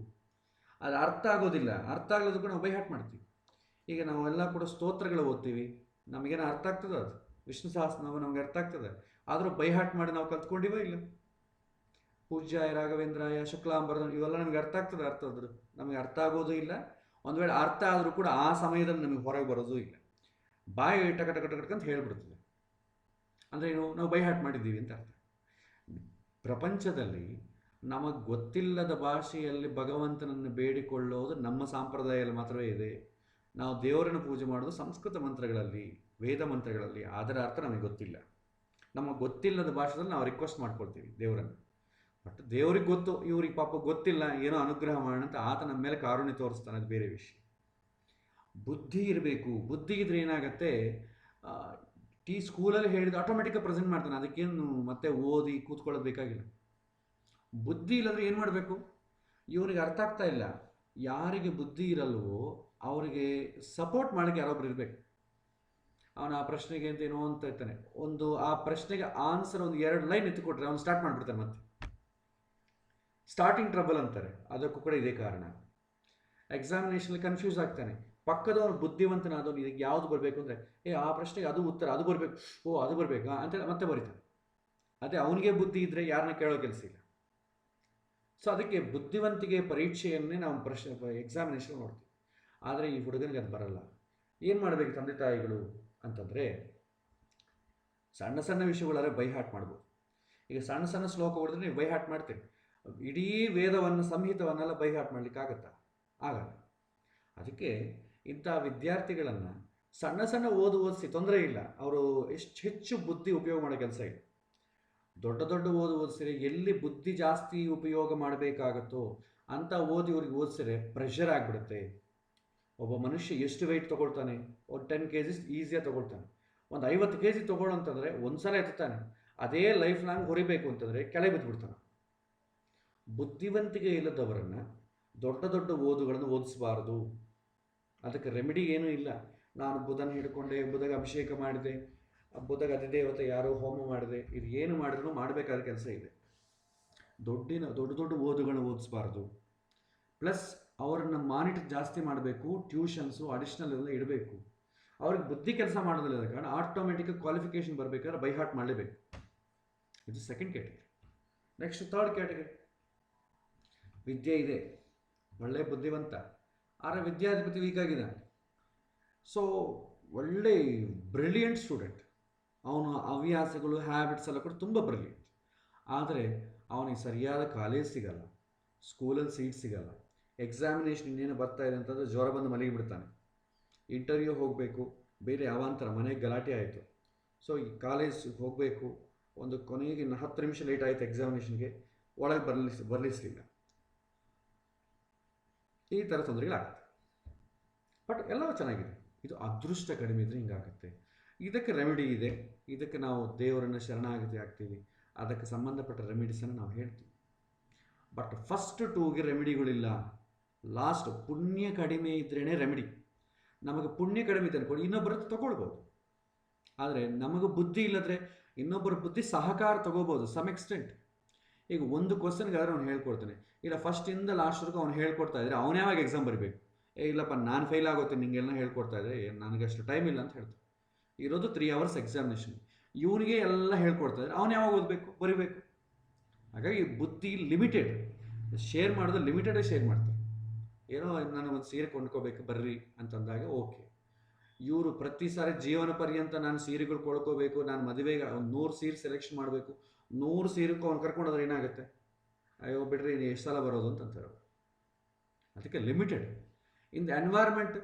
ಅದು ಅರ್ಥ ಆಗೋದಿಲ್ಲ. ಅರ್ಥ ಆಗೋದು ಕೂಡ ನಾವು ಬೈಹಾರ್ಟ್ ಮಾಡ್ತೀವಿ. ಈಗ ನಾವೆಲ್ಲ ಕೂಡ ಸ್ತೋತ್ರಗಳು ಓದ್ತೀವಿ, ನಮಗೇನು ಅರ್ಥ ಆಗ್ತದೆ? ಅದು ವಿಷ್ಣು ಸಹಸ್ರನಾಮ ನಮ್ಗೆ ಅರ್ಥ ಆಗ್ತದೆ. ಆದರೂ ಬೈಹಾರ್ಟ್ ಮಾಡಿ ನಾವು ಕಲ್ತ್ಕೊಂಡಿವೋ ಇಲ್ಲ? ಪೂಜ್ಯಾಯ ರಾಘವೇಂದ್ರಾಯ ಶುಕ್ಲಾಂಬರದನ್ ಇವೆಲ್ಲ ನಮಗೆ ಅರ್ಥ ಆಗ್ತದೆ? ಅರ್ಥದ್ರು ನಮಗೆ ಅರ್ಥ ಆಗೋದು ಇಲ್ಲ. ಒಂದು ವೇಳೆ ಅರ್ಥ ಆದರೂ ಕೂಡ ಆ ಸಮಯದಲ್ಲಿ ನಮಗೆ ಹೊರಗೆ ಬರೋದು ಇಲ್ಲ. ಬಾಯಿ ಟಕಟಕಟಕಂತ ಹೇಳ್ಬಿಡ್ತದೆ. ಅಂದರೆ ಏನು? ನಾವು ಬೈಹಾರ್ಟ್ ಮಾಡಿದ್ದೀವಿ ಅಂತ ಅರ್ಥ. ಪ್ರಪಂಚದಲ್ಲಿ ನಮಗೆ ಗೊತ್ತಿಲ್ಲದ ಭಾಷೆಯಲ್ಲಿ ಭಗವಂತನನ್ನು ಬೇಡಿಕೊಳ್ಳೋದು ನಮ್ಮ ಸಂಪ್ರದಾಯದಲ್ಲಿ ಮಾತ್ರವೇ ಇದೆ. ನಾವು ದೇವರನ್ನು ಪೂಜೆ ಮಾಡೋದು ಸಂಸ್ಕೃತ ಮಂತ್ರಗಳಲ್ಲಿ, ವೇದ ಮಂತ್ರಗಳಲ್ಲಿ. ಅದರ ಅರ್ಥ ನಮಗೆ ಗೊತ್ತಿಲ್ಲ. ನಮಗೆ ಗೊತ್ತಿಲ್ಲದ ಭಾಷೆದಲ್ಲಿ ನಾವು ರಿಕ್ವೆಸ್ಟ್ ಮಾಡ್ಕೊಳ್ತೀವಿ ದೇವರನ್ನು. ಬಟ್ ದೇವ್ರಿಗೆ ಗೊತ್ತು, ಇವ್ರಿಗೆ ಪಾಪ ಗೊತ್ತಿಲ್ಲ, ಏನೋ ಅನುಗ್ರಹ ಮಾಡೋಣ ಅಂತ ಆತ ನಮ್ಮ ಮೇಲೆ ಕಾರುಣ್ಯ ತೋರಿಸ್ತಾನೆ, ಅದು ಬೇರೆ ವಿಷಯ. ಬುದ್ಧಿ ಇರಬೇಕು. ಬುದ್ಧಿ ಇದ್ರೆ ಏನಾಗುತ್ತೆ, ಸ್ಕೂಲಲ್ಲಿ ಹೇಳಿದ ಆಟೋಮೆಟಿಕ್ಕಾಗಿ ಪ್ರೆಸೆಂಟ್ ಮಾಡ್ತಾನೆ, ಅದಕ್ಕೇನು ಮತ್ತೆ ಓದಿ ಕೂತ್ಕೊಳ್ಳೋದು ಬೇಕಾಗಿಲ್ಲ. ಬುದ್ಧಿ ಇಲ್ಲದ್ರೆ ಏನು ಮಾಡಬೇಕು, ಇವನಿಗೆ ಅರ್ಥ ಆಗ್ತಾ ಇಲ್ಲ, ಯಾರಿಗೆ ಬುದ್ಧಿ ಇರಲ್ವೋ ಅವರಿಗೆ ಸಪೋರ್ಟ್ ಮಾಡೋಕ್ಕೆ ಯಾರೊಬ್ರು ಇರಬೇಕು. ಅವನು ಆ ಪ್ರಶ್ನೆಗೆ ಅಂತ ಏನೋ ಅಂತ ಇರ್ತಾನೆ, ಆ ಪ್ರಶ್ನೆಗೆ ಆನ್ಸರ್ ಒಂದು 2 ಲೈನ್ ಎತ್ತಿಕೊಟ್ರೆ ಅವನು ಸ್ಟಾರ್ಟ್ ಮಾಡಿಬಿಡ್ತಾನೆ. ಮತ್ತೆ ಸ್ಟಾರ್ಟಿಂಗ್ ಟ್ರಬಲ್ ಅಂತಾರೆ, ಅದಕ್ಕೂ ಕೂಡ ಇದೇ ಕಾರಣ. ಎಕ್ಸಾಮಿನೇಷನಲ್ಲಿ ಕನ್ಫ್ಯೂಸ್ ಆಗ್ತಾನೆ. ಪಕ್ಕದವನು ಬುದ್ಧಿವಂತನಾದವನು ಇದಕ್ಕೆ ಯಾವುದು ಬರಬೇಕು ಅಂದರೆ, ಆ ಪ್ರಶ್ನೆಗೆ ಅದು ಉತ್ತರ, ಅದು ಬರಬೇಕು, ಅದು ಬರಬೇಕಾ ಅಂತೇಳಿ ಮತ್ತೆ ಬರೀತಾನೆ. ಅದೇ ಅವನಿಗೆ ಬುದ್ಧಿ ಇದ್ದರೆ ಯಾರನ್ನ ಕೇಳೋ ಕೆಲಸ ಇಲ್ಲ. ಸೊ ಅದಕ್ಕೆ ಬುದ್ಧಿವಂತಿಕೆ ಪರೀಕ್ಷೆಯನ್ನೇ ನಾವು ಎಕ್ಸಾಮಿನೇಷನ್ ನೋಡ್ತೀವಿ. ಆದರೆ ಈ ಹುಡುಗನಿಗೆ ಅದು ಬರಲ್ಲ. ಏನು ಮಾಡಬೇಕು ತಂದೆ ತಾಯಿಗಳು ಅಂತಂದರೆ, ಸಣ್ಣ ಸಣ್ಣ ವಿಷಯಗಳಾದ್ರೆ ಬೈ ಹಾರ್ಟ್ ಮಾಡ್ಬೋದು. ಈಗ ಸಣ್ಣ ಸಣ್ಣ ಶ್ಲೋಕ ಹೊಡೆದ್ರೆ ನೀವು ಬೈ ಹಾರ್ಟ್ ಮಾಡ್ತೀರಿ, ಇಡೀ ವೇದವನ್ನು ಸಂಹಿತವನ್ನೆಲ್ಲ ಬೈ ಹಾರ್ಟ್ ಮಾಡಲಿಕ್ಕಾಗತ್ತಾ? ಆಗಲ್ಲ. ಅದಕ್ಕೆ ಇಂಥ ವಿದ್ಯಾರ್ಥಿಗಳನ್ನು ಸಣ್ಣ ಸಣ್ಣ ಓದಿಸಿ ತೊಂದರೆ ಇಲ್ಲ, ಅವರು ಎಷ್ಟು ಹೆಚ್ಚು ಬುದ್ಧಿ ಉಪಯೋಗ ಮಾಡೋ ಕೆಲಸ ಇಲ್ಲ. ದೊಡ್ಡ ದೊಡ್ಡ ಓದಿಸಿದ್ರೆ ಎಲ್ಲಿ ಬುದ್ಧಿ ಜಾಸ್ತಿ ಉಪಯೋಗ ಮಾಡಬೇಕಾಗತ್ತೋ ಅಂತ ಇವ್ರಿಗೆ ಓದಿಸಿದ್ರೆ ಪ್ರೆಷರ್ ಆಗಿಬಿಡುತ್ತೆ. ಒಬ್ಬ ಮನುಷ್ಯ ಎಷ್ಟು ವೆಯ್ಟ್ ತೊಗೊಳ್ತಾನೆ, ಒಂದು 10 kg ಈಸಿಯಾಗಿ ತೊಗೊಳ್ತಾನೆ. ಒಂದು 50 kg ತೊಗೊಳ್ಳೋಂತಂದರೆ ಒಂದು ಸಲ ಎತ್ತಾನೆ, ಅದೇ ಲೈಫ್ ಲಾಂಗ್ ಹೊರಿಬೇಕು ಅಂತಂದರೆ ಕೆಳಗೆ ಬಿದ್ದುಬಿಡ್ತಾನೆ. ಬುದ್ಧಿವಂತಿಕೆ ಇಲ್ಲದವರನ್ನು ದೊಡ್ಡ ದೊಡ್ಡ ಓದುಗಳನ್ನು ಓದಿಸಬಾರದು. ಅದಕ್ಕೆ ರೆಮಿಡಿ ಏನೂ ಇಲ್ಲ. ನಾನು ಬುಧನ ಹಿಡ್ಕೊಂಡೆ, ಬುಧಗೆ ಅಭಿಷೇಕ ಮಾಡಿದೆ, ಬುಧಗೆ ಅಧಿದೇವತೆ ಯಾರೋ ಹೋಮ ಮಾಡಿದೆ, ಇದು ಏನು ಮಾಡಿದ್ರೂ ಮಾಡಬೇಕಾದ ಕೆಲಸ ಇದೆ. ದೊಡ್ಡ ದೊಡ್ಡ ಓದುಗಳನ್ನು ಓದಿಸಬಾರ್ದು. ಪ್ಲಸ್ ಅವರನ್ನು ಮಾನಿಟರ್ ಜಾಸ್ತಿ ಮಾಡಬೇಕು, ಟ್ಯೂಷನ್ಸು ಅಡಿಷ್ನಲ್ ಎಲ್ಲ ಇಡಬೇಕು. ಅವ್ರಿಗೆ ಬುದ್ಧಿ ಕೆಲಸ ಮಾಡೋದಿಲ್ಲ ಕಾರಣ ಆಟೋಮೆಟಿಕ್ಕಾಗಿ ಕ್ವಾಲಿಫಿಕೇಷನ್ ಬರಬೇಕಾದ್ರೆ ಬೈ ಹಾರ್ಟ್ ಮಾಡಲೇಬೇಕು. ಇದು second category. Next third category, ವಿದ್ಯೆ ಇದೆ, ಒಳ್ಳೆಯ ಬುದ್ಧಿವಂತ, ಆದರೆ ವಿದ್ಯಾಧಿಪತಿ ವೀಕ್ ಆಗಿದ್ದಾನೆ. ಸೊ ಒಳ್ಳೆ ಬ್ರಿಲಿಯಂಟ್ ಸ್ಟೂಡೆಂಟ್, ಅವನ ಹವ್ಯಾಸಗಳು ಹ್ಯಾಬಿಟ್ಸ್ ಎಲ್ಲ ಕೂಡ ತುಂಬ ಬ್ರಿಲಿಯಂಟ್. ಆದರೆ ಅವನಿಗೆ ಸರಿಯಾದ ಕಾಲೇಜ್ ಸಿಗಲ್ಲ, ಸ್ಕೂಲಲ್ಲಿ ಸೀಟ್ ಸಿಗಲ್ಲ. ಎಕ್ಸಾಮಿನೇಷನ್ ಇನ್ನೇನು ಬರ್ತಾ ಇದೆ ಅಂತಂದರೆ ಜ್ವರ ಬಂದು ಮಲಗಿಬಿಡ್ತಾನೆ. ಇಂಟರ್ವ್ಯೂ ಹೋಗಬೇಕು, ಬೇರೆ ಅವಾಂತರ, ಮನೆಗೆ ಗಲಾಟೆ ಆಯಿತು. ಸೊ ಈ ಕಾಲೇಜ್ ಹೋಗಬೇಕು, ಒಂದು ಕೊನೆಗೆ 10 ನಿಮಿಷ ಲೇಟ್ ಆಯಿತು ಎಕ್ಸಾಮಿನೇಷನ್ಗೆ, ಒಳಗೆ ಬರಲಿಸಲಿಲ್ಲ. ಈ ಥರ ತೊಂದರೆಗಳಾಗುತ್ತೆ. ಬಟ್ ಎಲ್ಲವೂ ಚೆನ್ನಾಗಿದೆ. ಇದು ಅದೃಷ್ಟ ಕಡಿಮೆ ಇದ್ದರೆ ಹಿಂಗಾಗುತ್ತೆ. ಇದಕ್ಕೆ ರೆಮಿಡಿ ಇದೆ. ಇದಕ್ಕೆ ನಾವು ದೇವರನ್ನು ಶರಣಾಗತಿ ಆಗ್ತೀವಿ, ಅದಕ್ಕೆ ಸಂಬಂಧಪಟ್ಟ ರೆಮಿಡೀಸನ್ನು ನಾವು ಹೇಳ್ತೀವಿ. ಬಟ್ ಫಸ್ಟ್ 2ಗೆ ರೆಮಿಡಿಗಳಿಲ್ಲ. ಲಾಸ್ಟ್ ಪುಣ್ಯ ಕಡಿಮೆ ಇದ್ರೇ ರೆಮಿಡಿ. ನಮಗೆ ಪುಣ್ಯ ಕಡಿಮೆ ಇದೆ ಅನ್ಕೊಂಡು ಇನ್ನೊಬ್ಬರ ತಗೊಳ್ಬೋದು, ಆದರೆ ನಮಗೆ ಬುದ್ಧಿ ಇಲ್ಲದ್ರೆ ಇನ್ನೊಬ್ಬರ ಬುದ್ಧಿ ಸಹಕಾರ ತಗೋಬೋದು ಸಮ್ ಎಕ್ಸ್ಟೆಂಟ್. ಈಗ ಒಂದು ಕ್ವಶನ್ಗಾದ್ರೆ ಅವ್ನು ಹೇಳ್ಕೊಡ್ತಾನೆ, ಇಲ್ಲ ಫಸ್ಟಿಂದ ಲಾಸ್ಟ್ವರೆಗೂ ಅವ್ನು ಹೇಳ್ಕೊಡ್ತಾ ಇದ್ರೆ ಅವನು ಯಾವಾಗ ಎಕ್ಸಾಮ್ ಬರೀಬೇಕು? ಇಲ್ಲಪ್ಪ ನಾನು ಫೇಲ್ ಆಗುತ್ತೆ, ನಿಂಗೆಲ್ಲ ಹೇಳ್ಕೊಡ್ತಾ ಇದ್ರೆ ನನಗಷ್ಟು ಟೈಮ್ ಇಲ್ಲ ಅಂತ ಹೇಳ್ತಾರೆ. ಇರೋದು 3 hours ಎಕ್ಸಾಮಿನೇಷನ್, ಇವನಿಗೆ ಎಲ್ಲ ಹೇಳ್ಕೊಡ್ತಾ ಇದ್ರೆ ಅವನು ಯಾವಾಗ ಓದಬೇಕು, ಬರೀಬೇಕು. ಹಾಗಾಗಿ ಬುದ್ಧಿ ಲಿಮಿಟೆಡ್. ಶೇರ್ ಮಾಡೋದು ಲಿಮಿಟೆಡೇ ಶೇರ್ ಮಾಡ್ತಾರೆ. ಏನೋ ನಾನು ಒಂದು ಸೀರೆ ಕೊಂಡ್ಕೋಬೇಕು ಬರ್ರಿ ಅಂತಂದಾಗ ಓಕೆ. ಇವರು ಪ್ರತಿ ಸಾರಿ ಜೀವನ ಪರ್ಯಂತ ನಾನು ಸೀರೆಗಳು ಕೊಂಡ್ಕೋಬೇಕು, ನಾನು ಮದುವೆಗೆ ಒಂದು 100 ಸೀರೆ ಸೆಲೆಕ್ಷನ್ ಮಾಡಬೇಕು, 100 ಸೀರೆಗೂ ಅವ್ನು ಕರ್ಕೊಂಡೋದ್ರೆ ಏನಾಗುತ್ತೆ? ಅಯ್ಯೋ ಬಿಡ್ರಿ, ನೀವು ಎಷ್ಟು ಸಲ ಬರೋದು ಅಂತಂತಾರೆ. ಅದಕ್ಕೆ ಲಿಮಿಟೆಡ್. ಇನ್ ಎನ್ವೈರ್ಮೆಂಟ್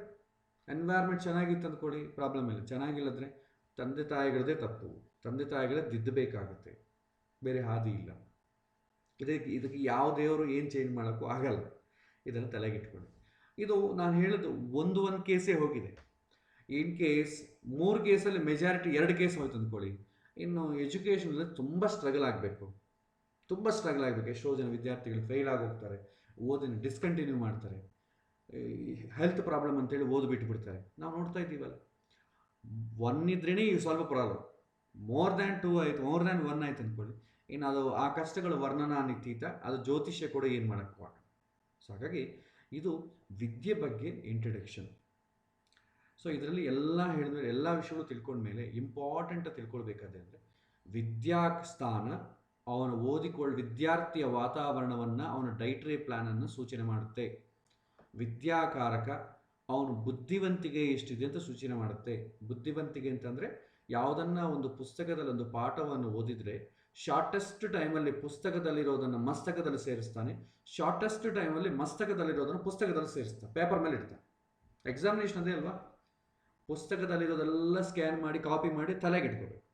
ಚೆನ್ನಾಗಿತ್ತು ಅಂದ್ಕೊಳ್ಳಿ, ಪ್ರಾಬ್ಲಮ್ ಇಲ್ಲ. ಚೆನ್ನಾಗಿಲ್ಲದ್ರೆ ತಂದೆ ತಾಯಿಗಳದೇ ತಪ್ಪು, ತಂದೆ ತಾಯಿಗಳೇ ತಿದ್ದಬೇಕಾಗುತ್ತೆ, ಬೇರೆ ಹಾದಿ ಇಲ್ಲ. ಇದಕ್ಕೆ ಯಾವ ದೇವರು ಏನು ಚೇಂಜ್ ಮಾಡೋಕ್ಕೂ ಆಗಲ್ಲ. ಇದನ್ನು ತಲೆಗಿಟ್ಕೊಳ್ಳಿ. ಇದು ನಾನು ಹೇಳೋದು ಒಂದು ಕೇಸೇ ಹೋಗಿದೆ. ಇನ್ ಕೇಸ್ 3 ಕೇಸಲ್ಲಿ ಮೆಜಾರಿಟಿ 2 ಕೇಸ್ ಹೋಯ್ತು ಅಂದ್ಕೊಳ್ಳಿ, ಇನ್ನು ಎಜುಕೇಷನಲ್ಲಿ ತುಂಬ ಸ್ಟ್ರಗಲ್ ಆಗಬೇಕು. ಎಷ್ಟೋ ಜನ ವಿದ್ಯಾರ್ಥಿಗಳು ಫೇಲ್ ಆಗೋಗ್ತಾರೆ, ಓದನ್ನು ಡಿಸ್ಕಂಟಿನ್ಯೂ ಮಾಡ್ತಾರೆ, ಹೆಲ್ತ್ ಪ್ರಾಬ್ಲಮ್ ಅಂತೇಳಿ ಓದು ಬಿಟ್ಬಿಡ್ತಾರೆ. ನಾವು ನೋಡ್ತಾ ಇದ್ದೀವಲ್ಲ, 1 ಇದ್ರೇ ಸ್ವಲ್ಪ ಪ್ರಾಬ್ಲಮ್, ಮೋರ್ ದ್ಯಾನ್ 2 ಆಯಿತು, ಮೋರ್ ದ್ಯಾನ್ 1 ಆಯ್ತು ಅಂದ್ಕೊಳ್ಳಿ, ಇನ್ನು ಅದು ಆ ಕಷ್ಟಗಳ ವರ್ಣನ ನಿತೀತ, ಅದು ಜ್ಯೋತಿಷ್ಯ ಕೂಡ ಏನು ಮಾಡೋಕ್ಕೆ. ಸೊ ಹಾಗಾಗಿ ಇದು ವಿದ್ಯೆ ಬಗ್ಗೆ ಇಂಟ್ರಡಕ್ಷನ್. ಸೊ ಇದರಲ್ಲಿ ಎಲ್ಲ ಹೇಳಿದ್ಮೇಲೆ, ಎಲ್ಲ ವಿಷಯಗಳು ತಿಳ್ಕೊಂಡ್ಮೇಲೆ ಇಂಪಾರ್ಟೆಂಟ್ ತಿಳ್ಕೊಳ್ಬೇಕಾದ್ರೆ ಅಂದರೆ ವಿದ್ಯಾಸ್ಥಾನ, ಅವನು ವಿದ್ಯಾರ್ಥಿಯ ವಾತಾವರಣವನ್ನು, ಅವನ ಡೈಟ್ರಿ ಪ್ಲ್ಯಾನನ್ನು ಸೂಚನೆ ಮಾಡುತ್ತೆ. ವಿದ್ಯಾಕಾರಕ ಅವನು ಬುದ್ಧಿವಂತಿಕೆ ಎಷ್ಟಿದೆ ಅಂತ ಸೂಚನೆ ಮಾಡುತ್ತೆ. ಬುದ್ಧಿವಂತಿಕೆ ಅಂತಂದರೆ ಯಾವುದನ್ನು ಒಂದು ಪುಸ್ತಕದಲ್ಲಿ ಒಂದು ಪಾಠವನ್ನು ಓದಿದರೆ ಶಾರ್ಟೆಸ್ಟ್ ಟೈಮಲ್ಲಿ ಪುಸ್ತಕದಲ್ಲಿರೋದನ್ನು ಮಸ್ತಕದಲ್ಲಿ ಸೇರಿಸ್ತಾನೆ, ಶಾರ್ಟೆಸ್ಟ್ ಟೈಮಲ್ಲಿ ಮಸ್ತಕದಲ್ಲಿರೋದನ್ನು ಪುಸ್ತಕದಲ್ಲಿ ಸೇರಿಸ್ತಾನೆ, ಪೇಪರ್ ಮೇಲೆ ಇಡ್ತಾನೆ. ಎಕ್ಸಾಮಿನೇಷನ್ ಅದೇ ಅಲ್ವಾ, ಪುಸ್ತಕದಲ್ಲಿರೋದೆಲ್ಲ ಸ್ಕ್ಯಾನ್ ಮಾಡಿ ಕಾಪಿ ಮಾಡಿ ತಲೆಗೆ ಇಟ್ಕೋಬೇಕು.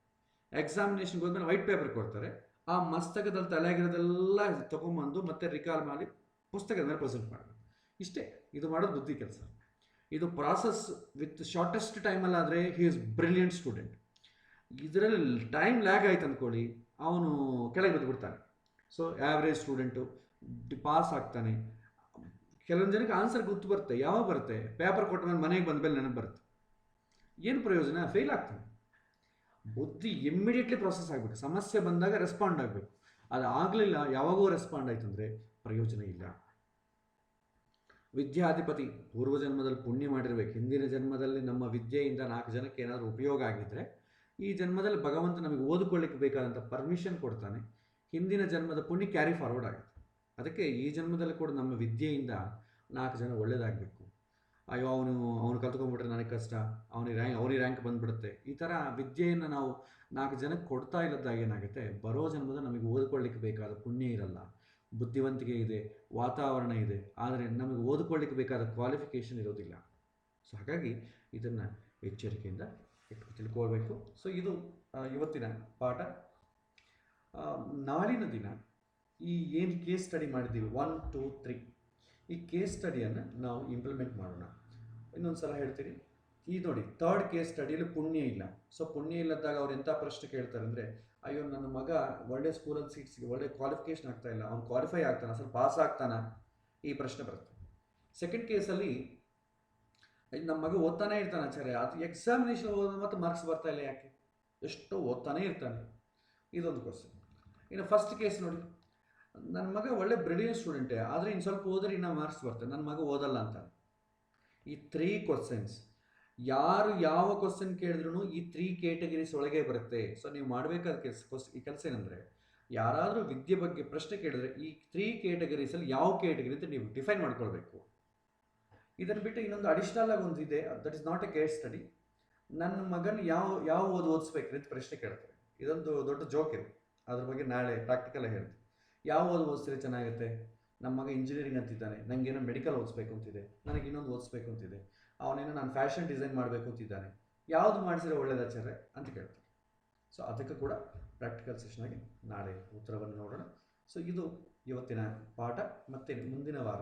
ಎಕ್ಸಾಮಿನೇಷನ್ಗೆ ಹೋದ್ಮೇಲೆ ವೈಟ್ ಪೇಪರ್ ಕೊಡ್ತಾರೆ, ಆ ಮಸ್ತಕದಲ್ಲಿ ತಲೆಯಾಗಿರೋದೆಲ್ಲ ತೊಗೊಂಬಂದು ಮತ್ತೆ ರಿಕಾಲ್ ಮಾಡಿ ಪುಸ್ತಕದ ಮೇಲೆ ಪ್ರೆಸೆಂಟ್ ಮಾಡಬೇಕು. ಇಷ್ಟೇ, ಇದು ಮಾಡೋದು ಬುದ್ಧಿ ಕೆಲಸ. ಇದು ಪ್ರಾಸೆಸ್ ವಿತ್ ಶಾರ್ಟೆಸ್ಟ್ ಟೈಮಲ್ಲಾದರೆ ಹಿ ಈಸ್ ಬ್ರಿಲಿಯಂಟ್ ಸ್ಟೂಡೆಂಟ್. ಇದರಲ್ಲಿ ಟೈಮ್ ಲ್ಯಾಗ್ ಆಯ್ತು ಅಂದ್ಕೊಳ್ಳಿ, ಅವನು ಕೆಳಗೆ ಬಿದ್ದುಬಿಡ್ತಾನೆ. ಸೊ ಆ್ಯಾವ್ರೇಜ್ ಸ್ಟೂಡೆಂಟು ಪಾಸ್ ಆಗ್ತಾನೆ. ಕೆಲವೊಂದು ಜನಕ್ಕೆ ಆನ್ಸರ್ ಗೊತ್ತು ಬರುತ್ತೆ, ಯಾವಾಗ ಬರುತ್ತೆ, ಪೇಪರ್ ಕೊಟ್ಟ ಮೇಲೆ ಮನೆಗೆ ಬಂದ ಮೇಲೆ ನೆನಪು ಬರುತ್ತೆ. ಏನು ಪ್ರಯೋಜನ, ಫೇಲ್ ಆಗ್ತಾನೆ. ಬುದ್ಧಿ ಇಮ್ಮಿಡಿಯೇಟ್ಲಿ ಪ್ರೊಸೆಸ್ ಆಗಬೇಕು, ಸಮಸ್ಯೆ ಬಂದಾಗ ರೆಸ್ಪಾಂಡ್ ಆಗಬೇಕು. ಅದು ಆಗಲಿಲ್ಲ, ಯಾವಾಗೋ ರೆಸ್ಪಾಂಡ್ ಆಯ್ತು ಅಂದರೆ ಪ್ರಯೋಜನ ಇಲ್ಲ. ವಿದ್ಯಾಧಿಪತಿ ಪೂರ್ವ ಜನ್ಮದಲ್ಲಿ ಪುಣ್ಯ ಮಾಡಿರ್ಬೇಕು, ಹಿಂದಿನ ಜನ್ಮದಲ್ಲಿ ನಮ್ಮ ವಿದ್ಯೆಯಿಂದ 4 ಜನಕ್ಕೆ ಏನಾದರೂ ಉಪಯೋಗ ಆಗಿದ್ದರೆ ಈ ಜನ್ಮದಲ್ಲಿ ಭಗವಂತ ನಮಗೆ ಓದಿಕೊಳ್ಳಿಕ್ಕೆ ಬೇಕಾದಂಥ ಪರ್ಮಿಷನ್ ಕೊಡ್ತಾನೆ. ಹಿಂದಿನ ಜನ್ಮದ ಪುಣ್ಯ ಕ್ಯಾರಿ ಫಾರ್ವರ್ಡ್ ಆಗುತ್ತೆ. ಅದಕ್ಕೆ ಈ ಜನ್ಮದಲ್ಲಿ ಕೂಡ ನಮ್ಮ ವಿದ್ಯೆಯಿಂದ 4 ಜನ ಒಳ್ಳೇದಾಗಬೇಕು. ಅಯ್ಯೋ ಅವನು ಕಲ್ತ್ಕೊಂಡ್ಬಿಟ್ರೆ ನನಗೆ ಕಷ್ಟ, ಅವನಿಗೆ ರ್ಯಾಂಕ್ ಬಂದುಬಿಡುತ್ತೆ, ಈ ಥರ ವಿದ್ಯೆಯನ್ನು ನಾವು 4 ಜನಕ್ಕೆ ಕೊಡ್ತಾ ಇಲ್ಲದಾಗ ಏನಾಗುತ್ತೆ, ಬರೋ ಜನ್ಮದ ನಮಗೆ ಓದ್ಕೊಳ್ಳಿಕ್ಕೆ ಬೇಕಾದ ಪುಣ್ಯ ಇರಲ್ಲ, ಬುದ್ಧಿವಂತಿಕೆ ಇದೆ, ವಾತಾವರಣ ಇದೆ, ಆದರೆ ನಮಗೆ ಓದ್ಕೊಳ್ಳಿಕ್ಕೆ ಬೇಕಾದ ಕ್ವಾಲಿಫಿಕೇಷನ್ ಇರೋದಿಲ್ಲ. ಸೊ ಹಾಗಾಗಿ ಇದನ್ನು ಎಚ್ಚರಿಕೆಯಿಂದ ತಿಳ್ಕೊಳ್ಬೇಕು. ಸೊ ಇದು ಇವತ್ತಿನ ಪಾಠ. ನಾಳಿನ ದಿನ ಈ ಏನು ಕೇಸ್ ಸ್ಟಡಿ ಮಾಡಿದ್ದೀವಿ 1, 2, 3, ಈ ಕೇಸ್ ಸ್ಟಡಿಯನ್ನು ನಾವು ಇಂಪ್ಲಿಮೆಂಟ್ ಮಾಡೋಣ. ಇನ್ನೊಂದು ಸಲ ಹೇಳ್ತೀನಿ, ಈ ನೋಡಿ 3rd ಕೇಸ್ ಸ್ಟಡಿಯಲ್ಲಿ ಪುಣ್ಯ ಇಲ್ಲ. ಸೊ ಪುಣ್ಯ ಇಲ್ಲದಾಗ ಅವ್ರು ಎಂಥ ಪ್ರಶ್ನೆ ಕೇಳ್ತಾರೆ ಅಂದರೆ, ಅಯ್ಯೋ ನನ್ನ ಮಗ ಒಳ್ಳೆ ಸ್ಕೂಲಲ್ಲಿ ಸೀಟ್ಸ್ಗೆ ಒಳ್ಳೆ ಕ್ವಾಲಿಫಿಕೇಷನ್ ಆಗ್ತಾ ಇಲ್ಲ, ಅವ್ನು ಕ್ವಾಲಿಫೈ ಆಗ್ತಾನೆ, ಸ್ವಲ್ಪ ಪಾಸ್ ಆಗ್ತಾನ, ಈ ಪ್ರಶ್ನೆ ಬರುತ್ತೆ. 2nd ಕೇಸಲ್ಲಿ ನಮ್ಮ ಮಗ ಓದ್ತಾನೆ ಇರ್ತಾನೆ ಆಚಾರ್ಯ, ಅದು ಎಕ್ಸಾಮಿನೇಷನ್ ಓದೋ ಮತ್ತು ಮಾರ್ಕ್ಸ್ ಬರ್ತಾ ಇಲ್ಲ ಯಾಕೆ, ಎಷ್ಟೋ ಓದ್ತಾನೆ ಇರ್ತಾನೆ, ಇದೊಂದು ಕ್ವಶನ್. ಇನ್ನು 1st ಕೇಸ್ ನೋಡಿ, ನನ್ನ ಮಗ ಒಳ್ಳೆ ಬ್ರಿಲಿಯಂಟ್ ಸ್ಟೂಡೆಂಟೇ, ಆದರೆ ಇನ್ನು ಸ್ವಲ್ಪ ಓದ್ರೆ ಇನ್ನೂ ಮಾರ್ಕ್ಸ್ ಬರ್ತದೆ, ನನ್ನ ಮಗ ಓದಲ್ಲ ಅಂತ. ಈ 3 ಕ್ವಶನ್ಸ್ ಯಾರು ಯಾವ ಕ್ವಶನ್ ಕೇಳಿದ್ರು ಈ 3 ಕೇಟಗರೀಸ್ ಒಳಗೆ ಬರುತ್ತೆ. ಸೊ ನೀವು ಮಾಡಬೇಕಾದ ಈ ಕೆಲಸ ಏನಂದರೆ, ಯಾರಾದರೂ ವಿದ್ಯೆ ಬಗ್ಗೆ ಪ್ರಶ್ನೆ ಕೇಳಿದ್ರೆ ಈ 3 ಕೇಟಗರೀಸಲ್ಲಿ ಯಾವ ಕೇಟಗರಿ ಅಂತ ನೀವು ಡಿಫೈನ್ ಮಾಡ್ಕೊಳ್ಬೇಕು. ಇದನ್ನು ಬಿಟ್ಟು ಇನ್ನೊಂದು ಅಡಿಷ್ನಲ್ ಆಗಿ ಒಂದು ಇದೆ, that is not A case study. ನನ್ನ ಮಗನ ಯಾವ ಓದಿಸ್ಬೇಕ್ರಿ ಅಂತ ಪ್ರಶ್ನೆ ಕೇಳ್ತಾರೆ. ಇದೊಂದು ದೊಡ್ಡ ಜೋಕ್ ಇದೆ, ಅದ್ರ ಬಗ್ಗೆ ನಾಳೆ ಪ್ರಾಕ್ಟಿಕಲ್ ಆಗಿ ಹೇಳ್ತೀನಿ. ಯಾವ ಓದಿಸಿದ್ರೆ ಚೆನ್ನಾಗುತ್ತೆ, ನಮ್ಮ ಮಗ ಇಂಜಿನಿಯರಿಂಗ್ ಅಂತಿದ್ದಾನೆ, ನನಗೇನೋ ಮೆಡಿಕಲ್ ಓದಿಸ್ಬೇಕು ಅಂತಿದೆ, ನನಗೆ ಇನ್ನೊಂದು ಓದಿಸ್ಬೇಕು ಅಂತಿದೆ, ಅವನೇನೋ ನಾನು ಫ್ಯಾಷನ್ ಡಿಸೈನ್ ಮಾಡಬೇಕು ಅಂತಿದ್ದಾನೆ, ಯಾವುದು ಮಾಡಿಸಿದ್ರೆ ಒಳ್ಳೆಯದಾಚಾರ್ಯ ಅಂತ ಕೇಳ್ತಾರೆ. ಸೊ ಅದಕ್ಕೆ ಕೂಡ ಪ್ರಾಕ್ಟಿಕಲ್ ಸೆಷನಾಗಿ ನಾಳೆ ಉತ್ತರವನ್ನು ನೋಡೋಣ. ಸೊ ಇದು ಇವತ್ತಿನ ಪಾಠ. ಮತ್ತು ಮುಂದಿನ ವಾರ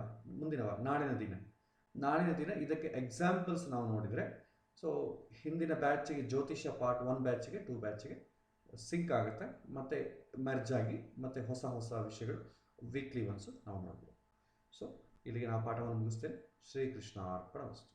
ನಾಳಿನ ದಿನ ಇದಕ್ಕೆ ಎಕ್ಸಾಂಪಲ್ಸ್ ನಾವು ನೋಡಿದರೆ, ಸೊ ಹಿಂದಿನ ಬ್ಯಾಚಿಗೆ ಜ್ಯೋತಿಷ್ಯ ಪಾರ್ಟ್ 1 ಬ್ಯಾಚಿಗೆ 2 ಬ್ಯಾಚಿಗೆ ಸಿಂಕ್ ಆಗುತ್ತೆ, ಮತ್ತು ಮೆರ್ಜ್ ಆಗಿ ಮತ್ತು ಹೊಸ ವಿಷಯಗಳು ವೀಕ್ಲಿ ಒನ್ಸು ನಾವು ನೋಡ್ಬೋದು. ಸೊ ಇಲ್ಲಿಗೆ ನಾವು ಪಾಠವನ್ನು ಮುಗಿಸ್ತೇನೆ. ಶ್ರೀಕೃಷ್ಣ ಅರ್ಪಣಮಸ್ತು.